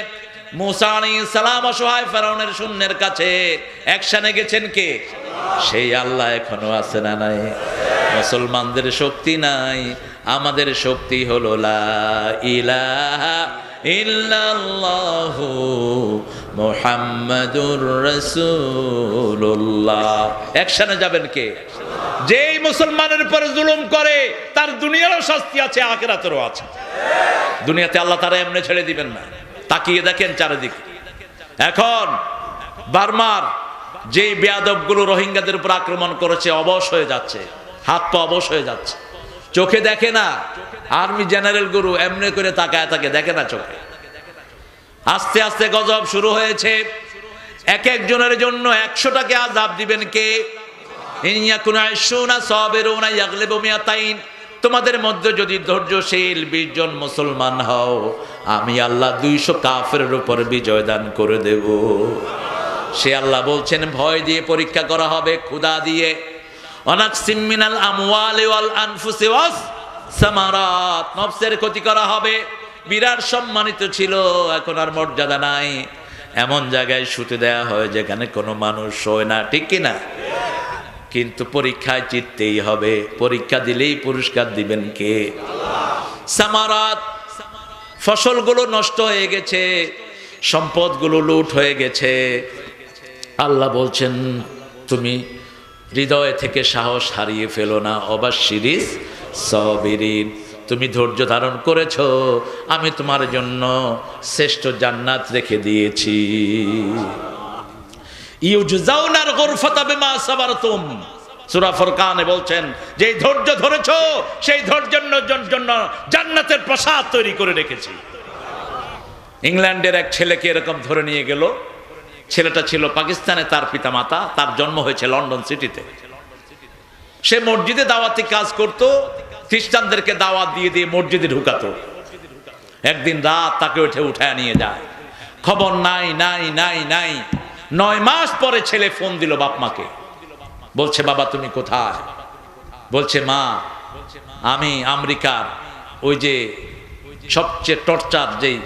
মুসা আলাইহিস সালাম অসহায় ফেরাউনের সৈন্যের কাছে, অ্যাকশনে গেছেন কে? সেই আল্লাহ এখনো আছে না নাই? মুসলমানদের শক্তি নাই, আমাদের শক্তি হলো লা ইলাহা ইল্লাল্লাহু মুহাম্মাদুর রাসূলুল্লাহ। অ্যাকশনে যাবেন কে? যেই মুসলমানের উপরে জুলুম করে তার দুনিয়ারও শাস্তি আছে, আখিরাতেরও আছে। দুনিয়াতে আল্লাহ তারা এমনি ছেড়ে দিবেন না। তাকিয়ে দেখেন চারিদিকে। এখন বার্মার যে বেয়াদবগুলো রোহিঙ্গাদের উপর আক্রমণ করেছে অবশ হয়ে যাচ্ছে, হাত পা অবশ হয়ে যাচ্ছে, চোখে দেখে না। আর্মি জেনারেল গুরু এমনি করে তাকায় থাকে, দেখে না চোখে। আস্তে আস্তে গজব শুরু হয়েছে। এক একজনের জন্য 100টাকে আযাব দিবেন কে? তোমাদের মধ্যে যদি ধৈর্যশীল 20 জন মুসলমান হও, আমি আল্লাহ 200 কাফেরের উপর বিজয় দান করে দেব। সে আল্লাহ বলছেন ভয় দিয়ে পরীক্ষা করা হবে, ক্ষুধা দিয়ে। অনাকসিম মিনাল আমওয়ালি ওয়াল আনফুসি ওয়াস সামারাত, নফসের ক্ষতি করা হবে। বিরাট সম্মানিত ছিল, এখন আর মর্যাদা নাই। এমন জায়গায় শুতে দেয়া হয় যেখানে কোনো মানুষ শোয় না, ঠিক কিনা? কিন্তু পরীক্ষায় জিততেই হবে। পরীক্ষা দিলেই পুরস্কার দিবেন কে? সামারাত, ফসলগুলো নষ্ট হয়ে গেছে, সম্পদগুলো লুট হয়ে গেছে। আল্লাহ বলছেন তুমি হৃদয় থেকে সাহস হারিয়ে ফেলো না। অবাশশিরিস সাবিরিন, তুমি ধৈর্য ধারণ করেছো, আমি তোমার জন্য শ্রেষ্ঠ জান্নাত রেখে দিয়েছি। ইউজাউনাল গুরফাতা বিমা সাবারতুম, সূরা ফুরকানে বলছেন যে ধৈর্য ধরেছো সেই ধৈর্যের জন্য জান্নাতের প্রাসাদ তৈরি করে রেখেছি। ইংল্যান্ডের এক ছেলেকে এরকম ধরে নিয়ে গেল। ছেলেটা ছিল পাকিস্তানে, তার পিতামাতা, তার জন্ম হয়েছে লন্ডন সিটিতে। সে মসজিদে দাওয়াতি কাজ করত, খ্রিস্টানদেরকে দাওয়াত দিয়ে দিয়ে মসজিদে ঢুকাতো। একদিন রাত তাকে উঠায় নিয়ে যায়, খবর নাই নাই নাই নাই। 9 মাস পরে ছেলে ফোন দিল বাপ মাকে, বলছে বাবা তুমি কোথায়? বলছে মা আমি আমেরিকার ওই যে সবচেয়ে টর্চার যেই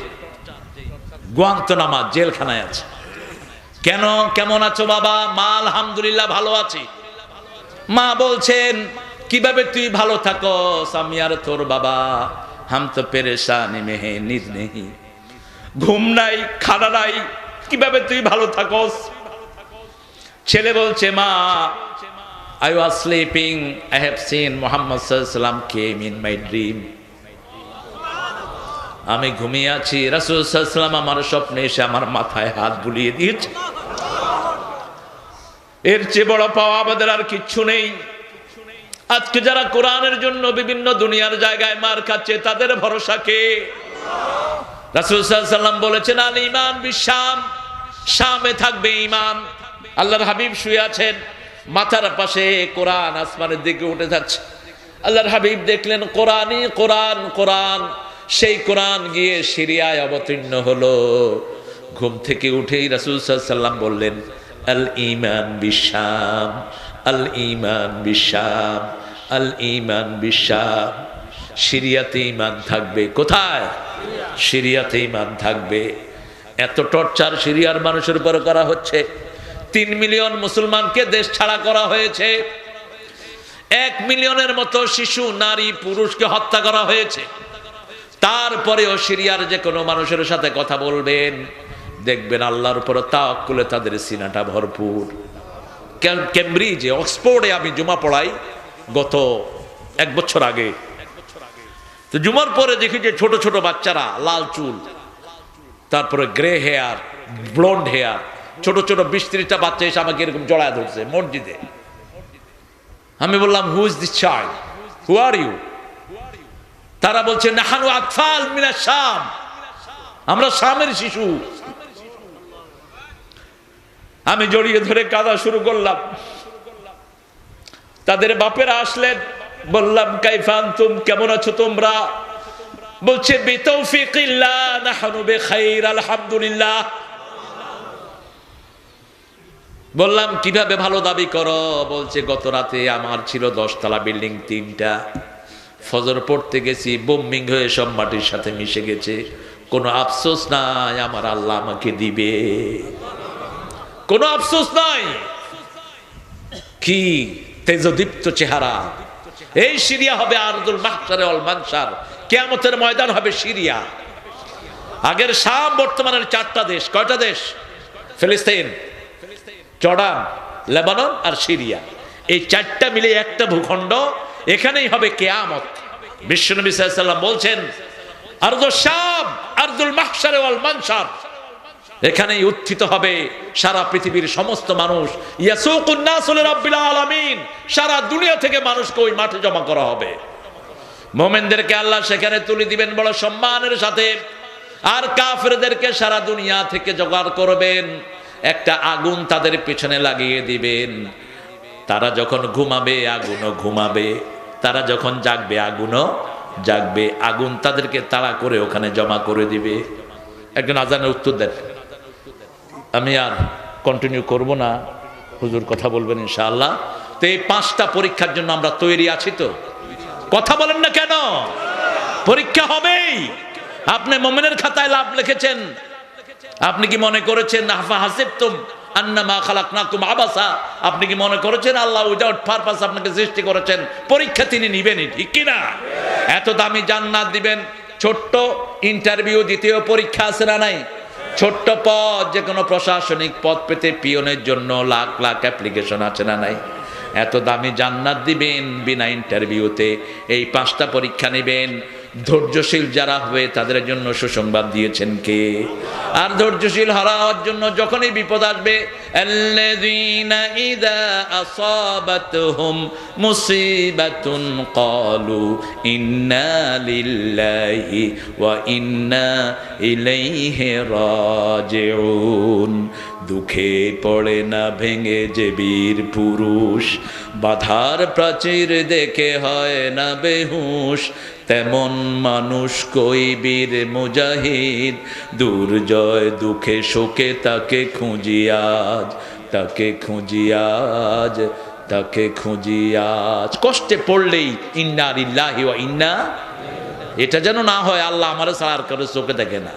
গুয়ান্তানামা জেলখানায় আছে। কেন, কেমন আছো বাবা? মা আলহামদুলিল্লাহ ভালো আছি। মা বলছেন কিভাবে তুই ভালো থাকস? আমি আর তোর বাবা হাম তো পেরেশানি মে হে, নিদ নেই, ঘুম নাই, খানা নাই, কিভাবে তুই ভালো থাকস? ছেলে বলছে মা I was sleeping, I have seen Muhammad sallallahu alaihi wasallam came in my dream. আমি ঘুমিয়ে আছি, রাসূল সাল্লাল্লাহু আলাইহি ওয়াসাল্লাম আমার স্বপ্নে এসে আমার মাথায় হাত বুলিয়ে দিয়েছে। এর চেয়ে বড় পাওয়া আমাদের আর কিচ্ছু নেই। আজকে যারা কোরআনের জন্য বিভিন্ন দুনিয়ার জায়গায় মার খাচ্ছে, তাদের ভরসা কে? রাসূল সাল্লাল্লাহু আলাইহি ওয়াসাল্লাম বলেছেন আল ঈমান বিশ-শাম, শামে থাকবে ঈমান। আল্লাহর হাবিব শুয়ে আছেন, মাথার পাশে কোরআন আসমানের দিকে উঠে যাচ্ছে। আল্লাহর হাবিব দেখলেন কোরআনই কোরআন, কোরআন। সেই কোরআন গিয়ে সিরিয়ায় অবতীর্ণ হলো। ঘুম থেকে উঠেই রাসূল সাল্লাল্লাহু আলাইহি ওয়াসাল্লাম বললেন আল ঈমান বিশ-শাম, আল ঈমান বিশ-শাম, আল ঈমান বিশ-শাম। সিরিয়াতে ঈমান থাকবে। কোথায়? সিরিয়াতে ঈমান থাকবে। এত টর্চার সিরিয়ার মানুষের উপর করা হচ্ছে। 3 মিলিয়ন মুসলমানকে দেশ ছাড়া করা হয়েছে। 1 মিলিয়নের মতো শিশু, নারী, পুরুষকে হত্যা করা হয়েছে। তারপরেও সিরিয়ার যে কোনো মানুষের সাথে কথা বলবেন, দেখবেন আল্লাহর উপর তাওয়াক্কুলে তাদের সিনাটা ভরপুর। কেমব্রিজে, অক্সফোর্ডে আমি জুমা পড়াই গত 1 বছর আগে। তো জুমার পরে দেখি যে ছোট ছোট বাচ্চারা, লাল চুল, তারপরে গ্রে হেয়ার, ব্লন্ড হেয়ার, ছোট ছোট 20-30টা বাচ্চা এসে আমাকে এরকম জড়ায় ধরছে মসজিদে। আমি বললাম who is this child, who are you? তারা বলছে নাহানু আতফাল মিনাশ শাম, আমরা শামের শিশু। আমি জড়িয়ে ধরে কাঁদা শুরু করলাম। তাদের বাপেরা আসলেন, বললাম কাইফা আনতুম, কেমন আছো তোমরা? বলছে বিতৌফিকিল্লাহ নাহনু বিখাইর আলহামদুলিল্লাহ। বললাম কিভাবে ভালো দাবি করো? বলছে গত রাতে আমার ছিল 10 তলা বিল্ডিং 3টা, ফজর পড়তে গেছি, বোম্বিং হয়ে সব মাটির সাথে মিশে গেছে। কোনো আফসোস নাই, আমার আল্লাহ আমাকে দিবে, কোনো আফসোস নাই। কি তেজদীপ্ত চেহারা! এই সিরিয়া হবে আরদুল মাহশার ওয়াল মানশার, কিয়ামতের ময়দান হবে সিরিয়া। আগের শাম, বর্তমানের 4টা দেশ। কয়টা দেশ? ফিলিস্তিন, জর্ডান, লেবানন আর সিরিয়া। এই 4টা মিলে একটা ভূখণ্ড, এখানেই হবে কিয়ামত। বিশ্বনবী সাল্লাল্লাহু আলাইহি ওয়াসাল্লাম বলছেন আরদুল শাম আরদুল মাহশার ওয়াল মানশার, এখানেই উত্থিত হবে সারা পৃথিবীর সমস্ত মানুষ, ইয়াসুকুন নাসু লিরাব্বিল আলামিন, সারা দুনিয়া থেকে মানুষকে ওই মাঠে জমা করা হবে। মুমিনদেরকে আল্লাহ সেখানে তুলে দিবেন বড় সম্মানের সাথে, আর কাফেরদেরকে সারা দুনিয়া থেকে জোগাড় করবেন, একটা আগুন তাদের পিছনে লাগিয়ে দিবেন। তারা যখন ঘুমাবে আগুনও ঘুমাবে, তারা যখন জাগবে আগুনও জাগবে, আগুন তাদেরকে তাড়া করে ওখানে জমা করে দিবে। একজন আজানের উত্তর দেন। আমি আর কন্টিনিউ করব না, হুজুর কথা বলবেন ইনশাআল্লাহ। তো এই 5টা পরীক্ষার জন্য আমরা তৈরি আছি তো? কথা বলেন না কেন? পরীক্ষা হবেই। আপনি মুমিনের খাতায় লাভ লিখেছেন, আপনি কি মনে করেছেন আফা হাসিবতুম আন্নামা খালাকনাকুম আবাসা? আপনি কি মনে করেছেন আল্লাহ উইদাউট পারপাস আপনাকে সৃষ্টি করেছেন? পরীক্ষা তিনি নিবেনই, ঠিক কি না? এত দামি জান্নাত দিবেন, ছোট্ট ইন্টারভিউ দ্বিতীয় পরীক্ষা আছে না নাই? ছোট্ট পদ, যে কোনো প্রশাসনিক পদ পেতে পিয়নের জন্য লাখ লাখ অ্যাপ্লিকেশন আছে না নাই? এত দামি জান্নাত দিবেন বিনা ইন্টারভিউতে, এই 5টা পরীক্ষা নেবেন। ধৈর্যশীল যারা হবে তাদের জন্য সুসংবাদ দিয়েছেন কে? আর ধৈর্যশীল হওয়ার জন্য যখনই বিপদ আসবে, আল্লাযীনা ইযা আসাবাতহুম মুসিবাতুন ক্বালু ইন্না লিল্লাহি ওয়া ইন্না ইলাইহি রাজিউন। দুঃখে পড়ে না ভেঙে যে বীর পুরুষ, বাধার প্রাচীর দেখে হয় না বেহুশ, তেমন মানুষ কই বীর মুজাহিদ, দুর্জয় দুঃখে শোকে তাকে খুঁজি আজ, তাকে খুঁজি আজ, তাকে খুঁজি আজ। কষ্টে পড়লেই ইন্না লিল্লাহি ওয়া ইন্না, এটা যেন না হয় আল্লাহ আমার ছাড়া আর কারো চোখে দেখে না,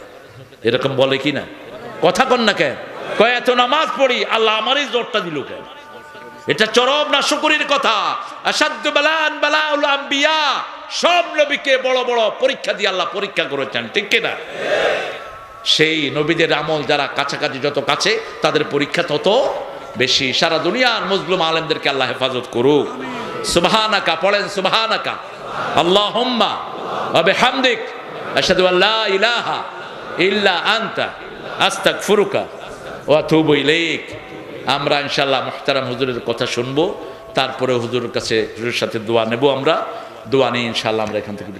এরকম বলে কি না? কথা কন না কেন? কয় এত নামাজ পড়ি আল্লাহ আমারই জোরটা দিল কেন? এটা চরম না শুকরির কথা। আসাদ্দু বালান বালাউল আম্বিয়া, সব নবীকে বড় বড় পরীক্ষা দিয়ে আল্লাহ পরীক্ষা করেছেন, ঠিক কিনা? সেই নবীদের আমল যারা কাছাকাছি, যত কাছে তাদের পরীক্ষা তত বেশি। সারা দুনিয়ার মজলুম আলেমদেরকে আল্লাহ হেফাজত করুক। সুবহানাকা পড়েন, সুবহানাকা আল্লাহুম্মা ওয়া বিহামদিক আশহাদু আল্লা ইলাহা ইল্লা আনতা আস্তাগফিরুকা ওয়া আতুবু ইলাইক। আমরা ইনশাআল্লাহ মুহতারাম হুজুরের কথা শুনবো, তারপরে হুজুরের কাছে, হুজুরের সাথে দোয়া নেব। আমরা দোয়া নিয়ে ইনশাআল্লাহ আমরা এখান থেকে